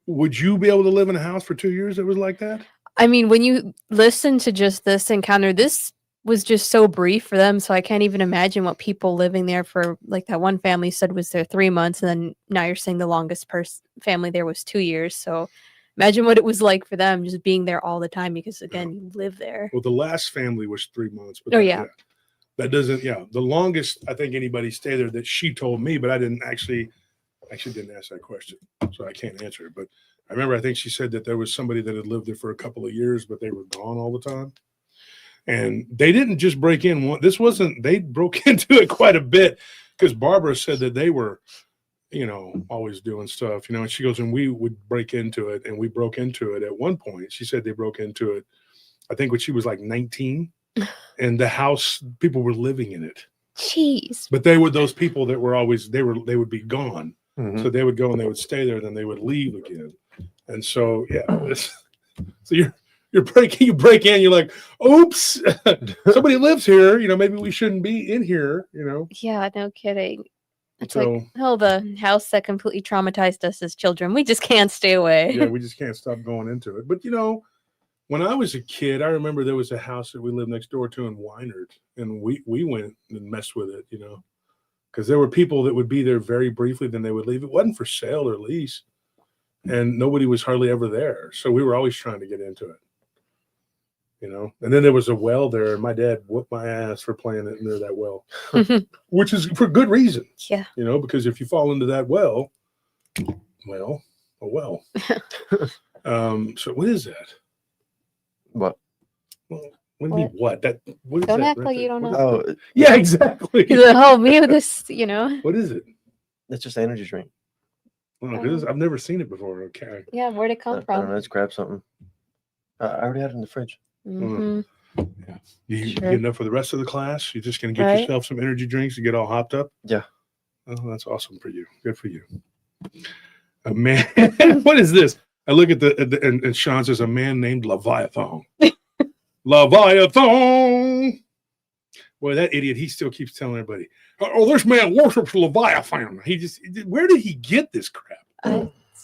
Would you be able to live in a house for 2 years that was like that? I mean, when you listen to just this encounter, this was just so brief for them, so I can't even imagine what people living there for, like that one family said was there 3 months, and then now you're saying the longest family there was 2 years. So imagine what it was like for them just being there all the time because, again, you live there. Well, the last family was 3 months. But that doesn't, the longest I think anybody stayed there that she told me, but I didn't actually didn't ask that question, so I can't answer it. But I remember I think she said that there was somebody that had lived there for a couple of years, but they were gone all the time. And they didn't just break in. They broke into it quite a bit because Barbara said that they were, always doing stuff, and she goes, and we would break into it. And we broke into it at one point. She said they broke into it, I think when she was like 19 and the house, people were living in it. Jeez. But they were those people that were always, they would be gone. So they would go and they would stay there, then they would leave again. And so, so you break in, you're like, oops, somebody lives here, maybe we shouldn't be in here, Yeah, no kidding. It's so, like, the house that completely traumatized us as children. We just can't stay away. Yeah, we just can't stop going into it. But, when I was a kid, I remember there was a house that we lived next door to in Wynard, and we went and messed with it, because there were people that would be there very briefly, then they would leave. It wasn't for sale or lease, and nobody was hardly ever there. So we were always trying to get into it. And then there was a well there, and my dad whooped my ass for playing it near that well, which is for good reasons. Yeah. Because if you fall into that well, a well. So what is that? What? Well, what do you mean what? What is Don't that act like you don't know. Oh, Yeah, exactly. He's like, oh, me with this, What is it? it's just an energy drink. I've never seen it before. Okay. Yeah, where'd it I come don't from? know. Let's grab something. I already had it in the fridge. Hmm. You Sure. get enough for the rest of the class? You're just going to get Right. yourself some energy drinks to get all hopped up? Yeah. Oh, that's awesome for you. Good for you. A man. What is this? I look at and Sean says, a man named Leviathan. Leviathan. Boy, that idiot, he still keeps telling everybody, oh, this man worships Leviathan. Where did he get this crap?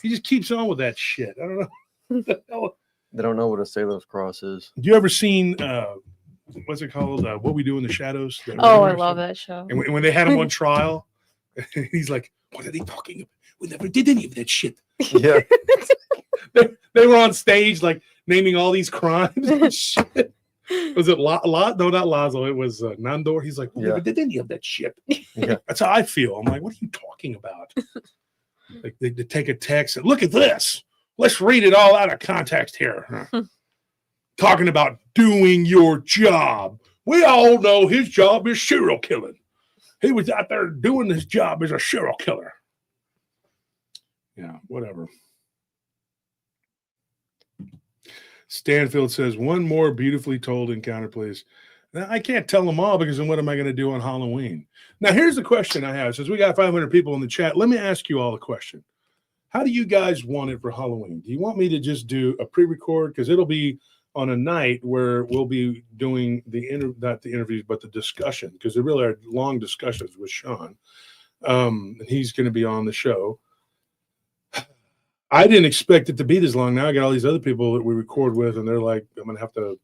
He just keeps on with that shit. I don't know. What the hell? They don't know what a sailor's cross is. Do you ever seen, what's it called? What We Do in the Shadows? Oh, I love that show. And when they had him on trial, he's like, what are they talking about? We never did any of that shit. Yeah. They were on stage, like, naming all these crimes and shit. Was it No, not Lazo. It was Nandor. He's like, we never did any of that shit. Yeah. That's how I feel. I'm like, what are you talking about? Like they take a text and look at this. Let's read it all out of context here. Talking about doing your job. We all know his job is serial killing. He was out there doing his job as a serial killer. Yeah, whatever. Stanfield says, one more beautifully told encounter, please. Now, I can't tell them all because then what am I going to do on Halloween? Now, here's the question I have. Since we got 500 people in the chat, let me ask you all a question. How do you guys want it for Halloween? Do you want me to just do a pre-record? Because it'll be on a night where we'll be doing not the interviews, but the discussion, because there really are long discussions with Sean. And he's going to be on the show. I didn't expect it to be this long. Now I got all these other people that we record with, and they're like, I'm going to have to,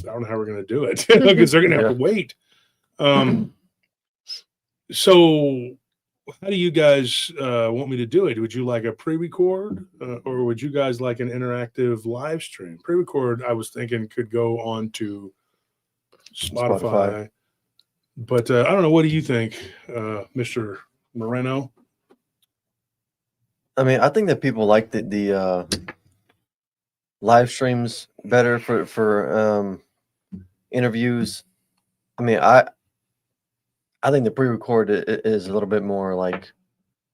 I don't know how we're going to do it, because they're going to have to wait. So how do you guys want me to do it? Would you like a pre-record, or would you guys like an interactive live stream? Pre-record, I was thinking, could go on to Spotify. But I don't know. What do you think, Mr. Moreno? I mean, I think that people like the live streams better for interviews. I mean, I think the pre-record is a little bit more like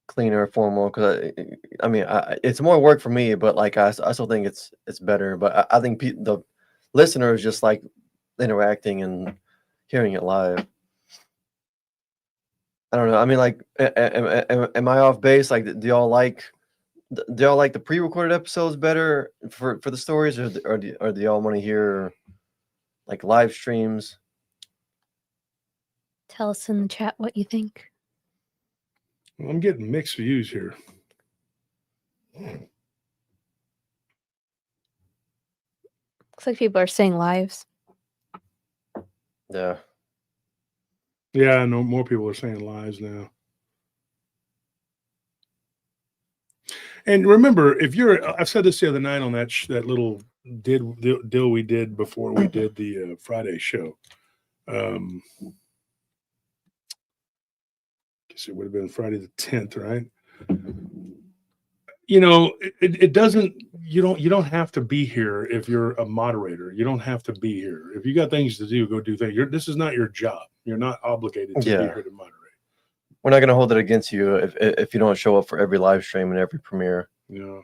cleaner, formal. Because I mean, it's more work for me, but like I still think it's better. But I think the listeners just like interacting and hearing it live. I don't know. I mean, like, am I off base? Like, do y'all like the pre-recorded episodes better for the stories, or do y'all want to hear like live streams? Tell us in the chat what you think. Well, I'm getting mixed views here. Looks like people are saying lives. Yeah. Yeah, I know more people are saying lives now. And remember, if you're, I said this the other night on that little deal we did before we did the Friday show. I guess it would have been Friday the 10th, right? You know, it doesn't. You don't have to be here if you're a moderator. You don't have to be here. If you got things to do, go do things. This is not your job. You're not obligated to be here to moderate. We're not going to hold it against you if you don't show up for every live stream and every premiere. Yeah.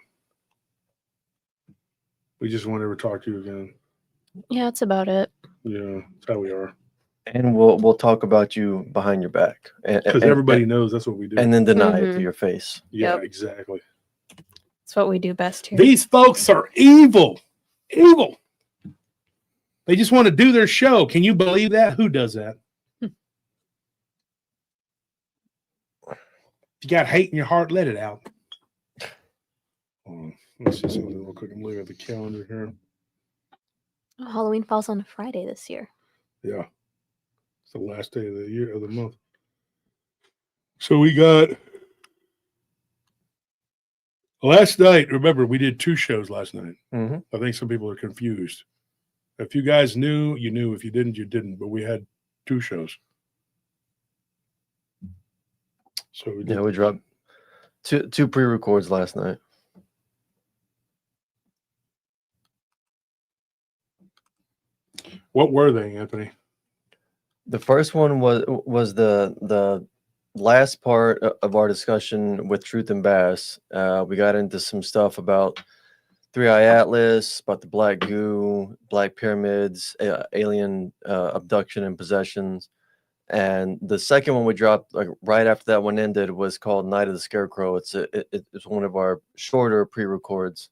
We just won't ever talk to you again. Yeah, that's about it. Yeah, that's how we are. And we'll talk about you behind your back. Because everybody knows that's what we do. And then deny it to your face. Yeah, exactly. That's what we do best here. These folks are evil. Evil. They just want to do their show. Can you believe that? Who does that? If you got hate in your heart, let it out. Let's see something real quick. I'm looking at the calendar here. Oh, Halloween falls on a Friday this year. Yeah. It's the last day of the month. So we got last night. Remember, we did 2 shows last night. Mm-hmm. I think some people are confused. If you guys knew, you knew. If you didn't, you didn't. But we had 2 shows. So we did. Yeah, we dropped two pre-records last night. What were they, Anthony? The first one was the last part of our discussion with Truth and Bass, we got into some stuff about Three Eye Atlas, about the Black Goo, Black Pyramids, alien abduction and possessions. And the second one we dropped, like right after that one ended, was called Night of the Scarecrow. It's one of our shorter pre-records.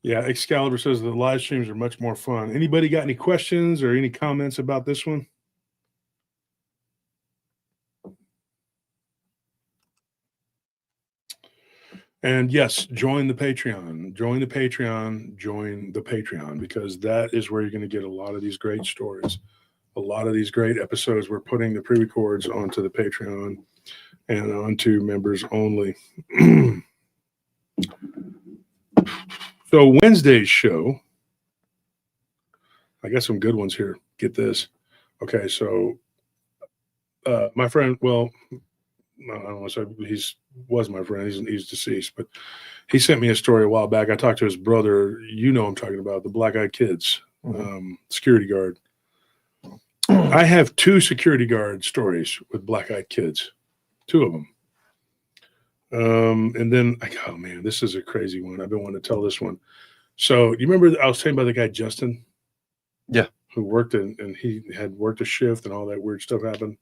Yeah, Excalibur says the live streams are much more fun. Anybody got any questions or any comments about this one? And yes, join the Patreon. Join the Patreon. Join the Patreon, because that is where you're going to get a lot of these great stories, a lot of these great episodes. We're putting the pre-records onto the Patreon and onto members only. So Wednesday's show, I got some good ones here. Get this. Okay, so my friend, well, I don't want to say he's was my friend. He's deceased, but he sent me a story a while back. I talked to his brother. You know I'm talking about, the Black-Eyed Kids, security guard. I have 2 security guard stories with Black-Eyed Kids, 2 of them. And then, oh man, this is a crazy one. I've been wanting to tell this one. So you remember I was telling about the guy, Justin? Yeah. Who worked and he had worked a shift and all that weird stuff happened.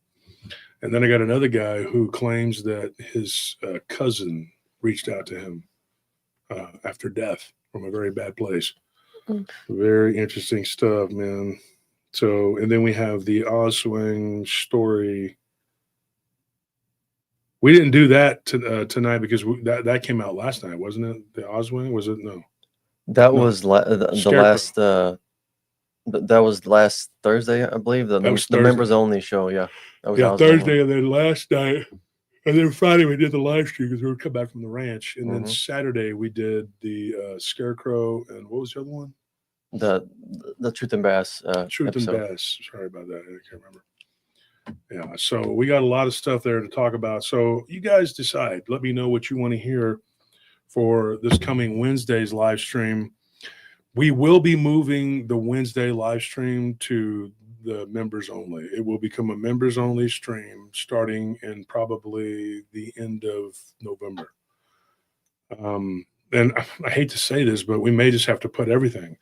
And then I got another guy who claims that his cousin reached out to him after death from a very bad place. Very interesting stuff, man. So, and then we have the Oswing story. We didn't do that tonight because that came out last night, wasn't it? The Oswing, was it? No. That was the last. That was last Thursday, I believe. The members only show. Yeah. That was Thursday, and then last night, and then Friday we did the live stream because we were coming back from the ranch, and then Saturday we did the Scarecrow, and what was the other one? The Truth and Bass. Truth episode. and Bass. Sorry about that. I can't remember. Yeah, so we got a lot of stuff there to talk about. So you guys decide. Let me know what you want to hear for this coming Wednesday's live stream. We will be moving the Wednesday live stream to the members only. It will become a members only stream starting in probably the end of November. And I hate to say this, but we may just have to put everything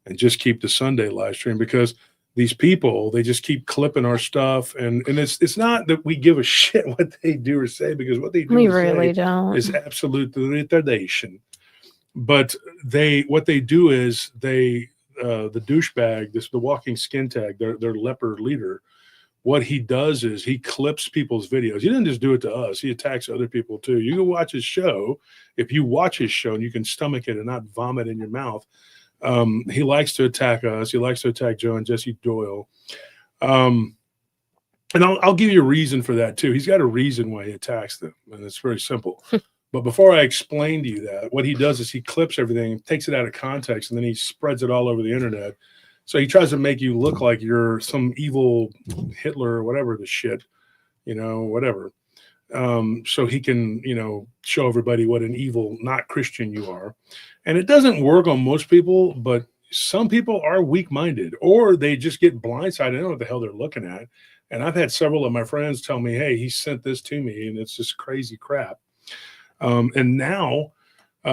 and just keep the Sunday live stream, because these people, they just keep clipping our stuff, and it's not that we give a shit what they do or say, because what they do we really don't is absolute retardation. But what they do is the douchebag, the walking skin tag, their leper leader, what he does is he clips people's videos. He doesn't just do it to us. He attacks other people too. You can watch his show. If you watch his show and you can stomach it and not vomit in your mouth, he likes to attack us. He likes to attack Joe and Jesse Doyle. And I'll give you a reason for that too. He's got a reason why he attacks them, and it's very simple. But before I explain to you that, what he does is he clips everything, takes it out of context, and then he spreads it all over the internet. So he tries to make you look like you're some evil Hitler or whatever the shit, whatever. So he can, show everybody what an evil, not Christian you are. And it doesn't work on most people, but some people are weak-minded, or they just get blindsided. I don't know what the hell they're looking at. And I've had several of my friends tell me, hey, he sent this to me, and it's just crazy crap. And now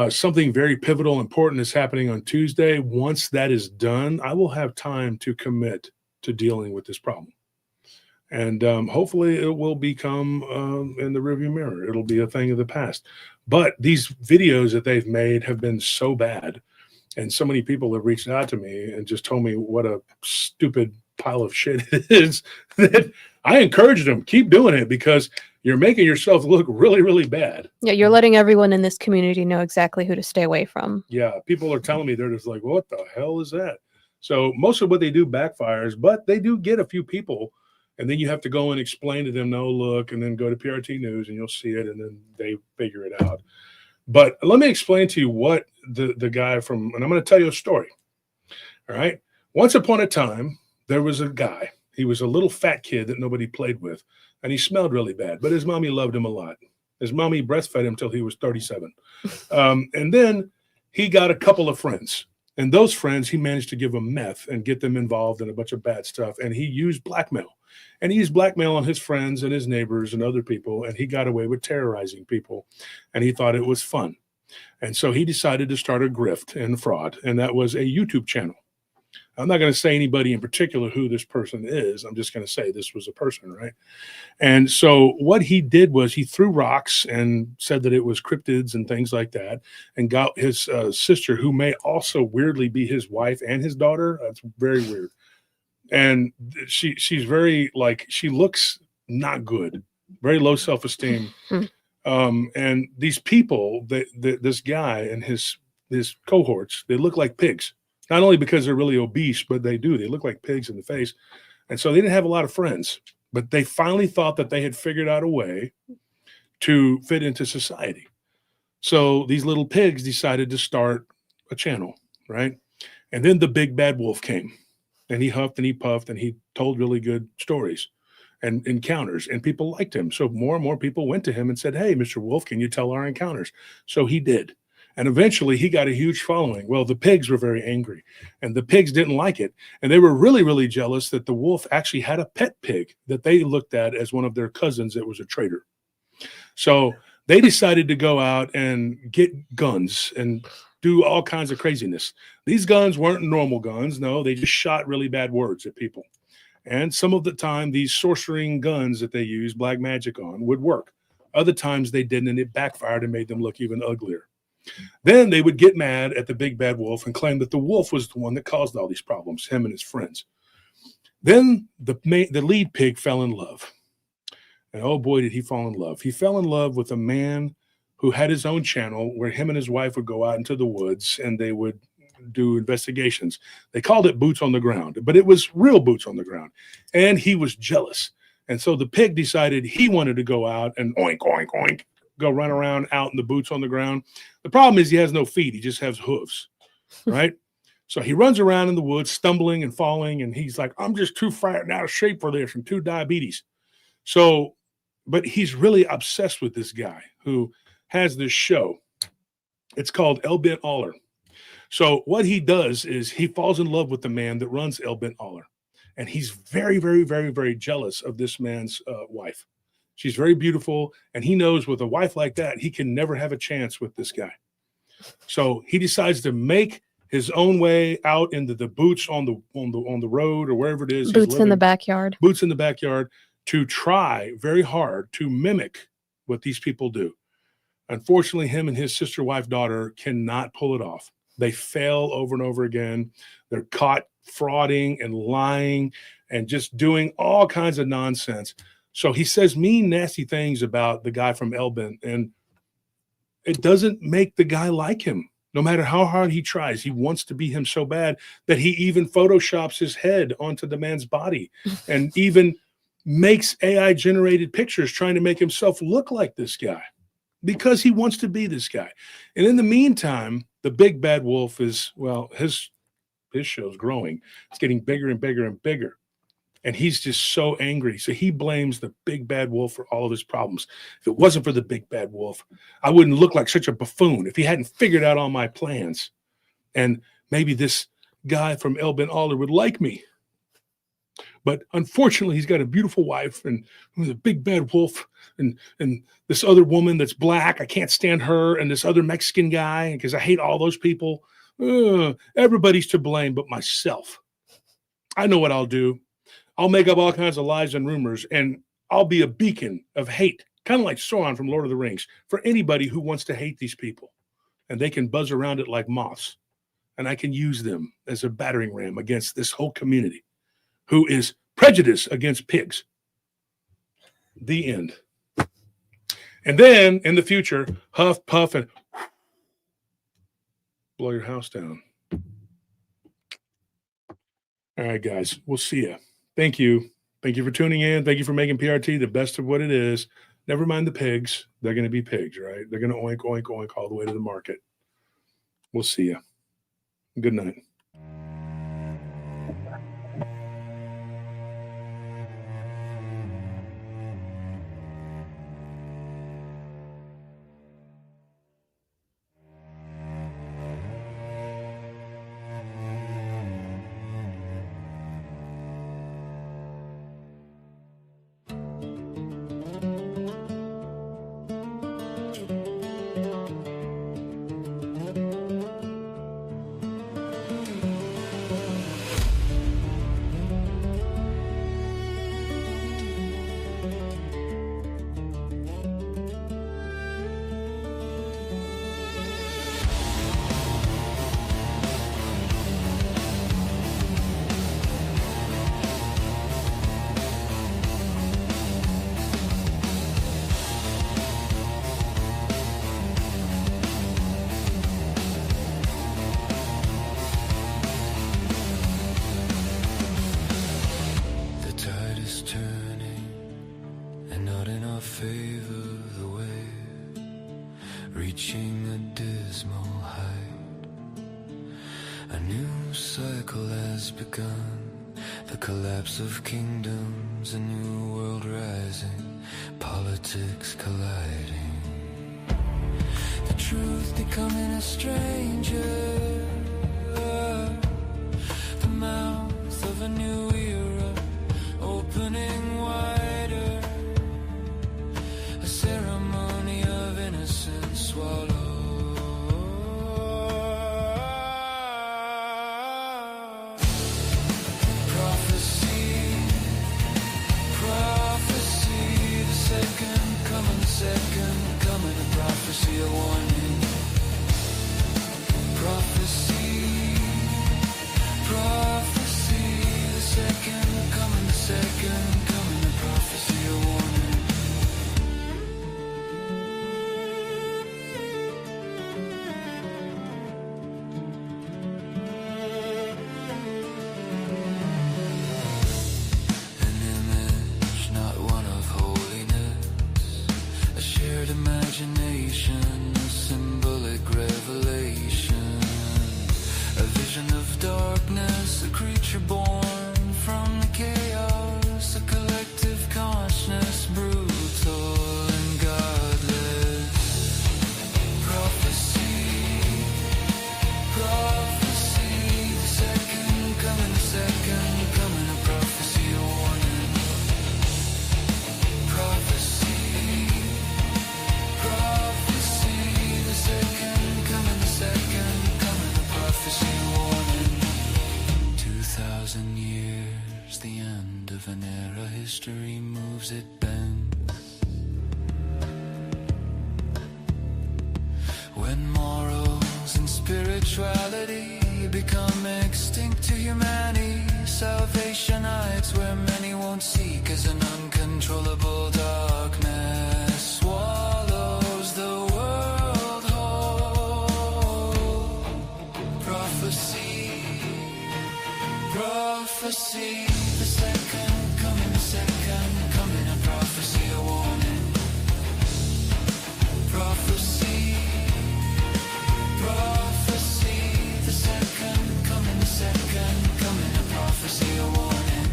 something very pivotal and important is happening on Tuesday. Once that is done, I will have time to commit to dealing with this problem. And hopefully it will become in the rearview mirror. It'll be a thing of the past. But these videos that they've made have been so bad. And so many people have reached out to me and just told me what a stupid pile of shit it is, that I encouraged them, keep doing it, because you're making yourself look really, really bad. Yeah, you're letting everyone in this community know exactly who to stay away from. Yeah, people are telling me, they're just like, what the hell is that? So most of what they do backfires, but they do get a few people, and then you have to go and explain to them, no, look, and then go to PRT News and you'll see it, and then they figure it out. But let me explain to you what the guy from, and I'm going to tell you a story. All right. Once upon a time, there was a guy. He was a little fat kid that nobody played with, and he smelled really bad, but his mommy loved him a lot. His mommy breastfed him till he was 37. And then he got a couple of friends, And those friends, he managed to give them meth and get them involved in a bunch of bad stuff. And he used blackmail. And he used blackmail on his friends and his neighbors and other people. And he got away with terrorizing people. And he thought it was fun. And so he decided to start a grift and fraud. And that was a YouTube channel. I'm not going to say anybody in particular who this person is. I'm just going to say this was a person, right? And so what he did was he threw rocks and said that it was cryptids and things like that, and got his sister, who may also weirdly be his wife and his daughter. That's very weird. And she's very, like, she looks not good, very low self-esteem. And these people, this guy and his cohorts, they look like pigs. Not only because they're really obese, but they look like pigs in the face. And so they didn't have a lot of friends, but they finally thought that they had figured out a way to fit into society. So these little pigs decided to start a channel, right? And then the big bad wolf came, and he huffed and he puffed and he told really good stories and encounters, and people liked him. So more and more people went to him and said, "Hey, Mr. Wolf, can you tell our encounters?" So he did. And eventually he got a huge following. Well, the pigs were very angry, and the pigs didn't like it. And they were really, really jealous that the wolf actually had a pet pig that they looked at as one of their cousins that was a traitor. So they decided to go out and get guns and do all kinds of craziness. These guns weren't normal guns. No, they just shot really bad words at people. And some of the time, these sorcering guns that they used black magic on would work. Other times they didn't, and it backfired and made them look even uglier. Then they would get mad at the big bad wolf and claim that the wolf was the one that caused all these problems, him and his friends. Then the lead pig fell in love. And oh boy, did he fall in love. He fell in love with a man who had his own channel where him and his wife would go out into the woods and they would do investigations. They called it boots on the ground, but it was real boots on the ground. And he was jealous. And so the pig decided he wanted to go out and oink, oink, oink, go run around out in the boots on the ground. The problem is he has no feet. He just has hooves, right? So he runs around in the woods, stumbling and falling. And he's like, I'm just too fat and out of shape for this and too diabetes. So, but he's really obsessed with this guy who has this show. It's called El Bent Aller. So what he does is he falls in love with the man that runs El Bent Aller. And he's very, very, very, very jealous of this man's wife. She's very beautiful, and he knows with a wife like that, he can never have a chance with this guy. So he decides to make his own way out into the boots on the road or wherever it is. Boots in the backyard. Boots in the backyard, to try very hard to mimic what these people do. Unfortunately, him and his sister, wife, daughter cannot pull it off. They fail over and over again. They're caught frauding and lying and just doing all kinds of nonsense. So he says mean, nasty things about the guy from Elbin, and it doesn't make the guy like him. No matter how hard he tries, he wants to be him so bad that he even photoshops his head onto the man's body and even makes AI-generated pictures trying to make himself look like this guy because he wants to be this guy. And in the meantime, the big bad wolf is, well, his show's growing. It's getting bigger and bigger and bigger. And he's just so angry. So he blames the big bad wolf for all of his problems. If it wasn't for the big bad wolf, I wouldn't look like such a buffoon if he hadn't figured out all my plans. And maybe this guy from El Ben Aller would like me. But unfortunately, he's got a beautiful wife and a big bad wolf and this other woman that's black. I can't stand her. And this other Mexican guy, because I hate all those people. Everybody's to blame but myself. I know what I'll do. I'll make up all kinds of lies and rumors, and I'll be a beacon of hate, kind of like Sauron from Lord of the Rings, for anybody who wants to hate these people. And they can buzz around it like moths. And I can use them as a battering ram against this whole community who is prejudiced against pigs. The end. And then in the future, huff, puff, and blow your house down. All right, guys, we'll see you. Thank you. Thank you for tuning in. Thank you for making PRT the best of what it is. Never mind the pigs. They're going to be pigs, right? They're going to oink, oink, oink all the way to the market. We'll see you. Good night. new cycle has begun. The collapse of kingdoms, a new world rising, politics colliding. The truth becoming a stranger. The mouth of a new era opening wider. A ceremony of innocence swallowed. Second coming, a prophecy, a warning. Prophecy, prophecy, the second coming, a prophecy, a warning. An image, not one of holiness. A shared imagination, a symbolic revelation. A vision of darkness, a creature born from the chaos. A collective consciousness, brutal and godless. Prophecy, prophecy, the second coming, a prophecy, a warning. Prophecy, prophecy, the second coming, a prophecy, a warning. 2,000 years, the end of an era, history moves, it bends. When morals and spirituality become extinct to humanity, salvation hides where many won't seek, as an uncontrollable darkness swallows the world whole. Prophecy, prophecy, the second coming, a prophecy, a warning. Prophecy, prophecy, the second coming, a prophecy, a warning.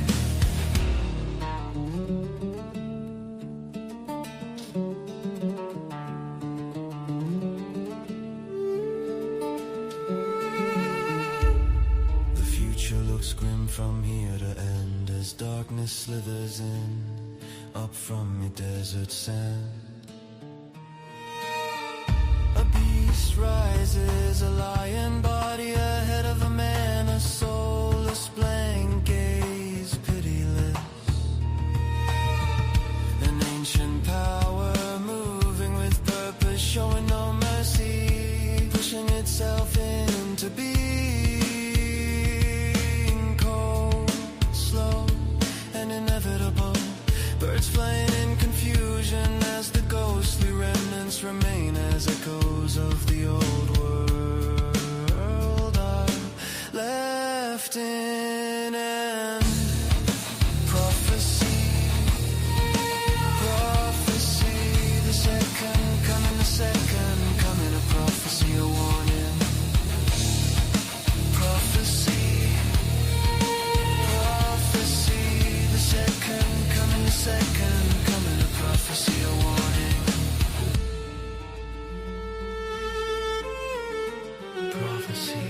The future looks grim from here to end, as darkness slithers in, up from your desert sand. A beast rises, a lion body ahead of a man, a soulless blank gaze, pitiless. An ancient power moving with purpose, showing no mercy, pushing itself into being. Cold, slow, and inevitable. Birds flying in confusion as the ghostly remnants remain as echoes of the old world are left in. And prophecy, prophecy, the second coming, a prophecy, a warning. Prophecy, prophecy, the second coming, a prophecy, a warning. Prophecy,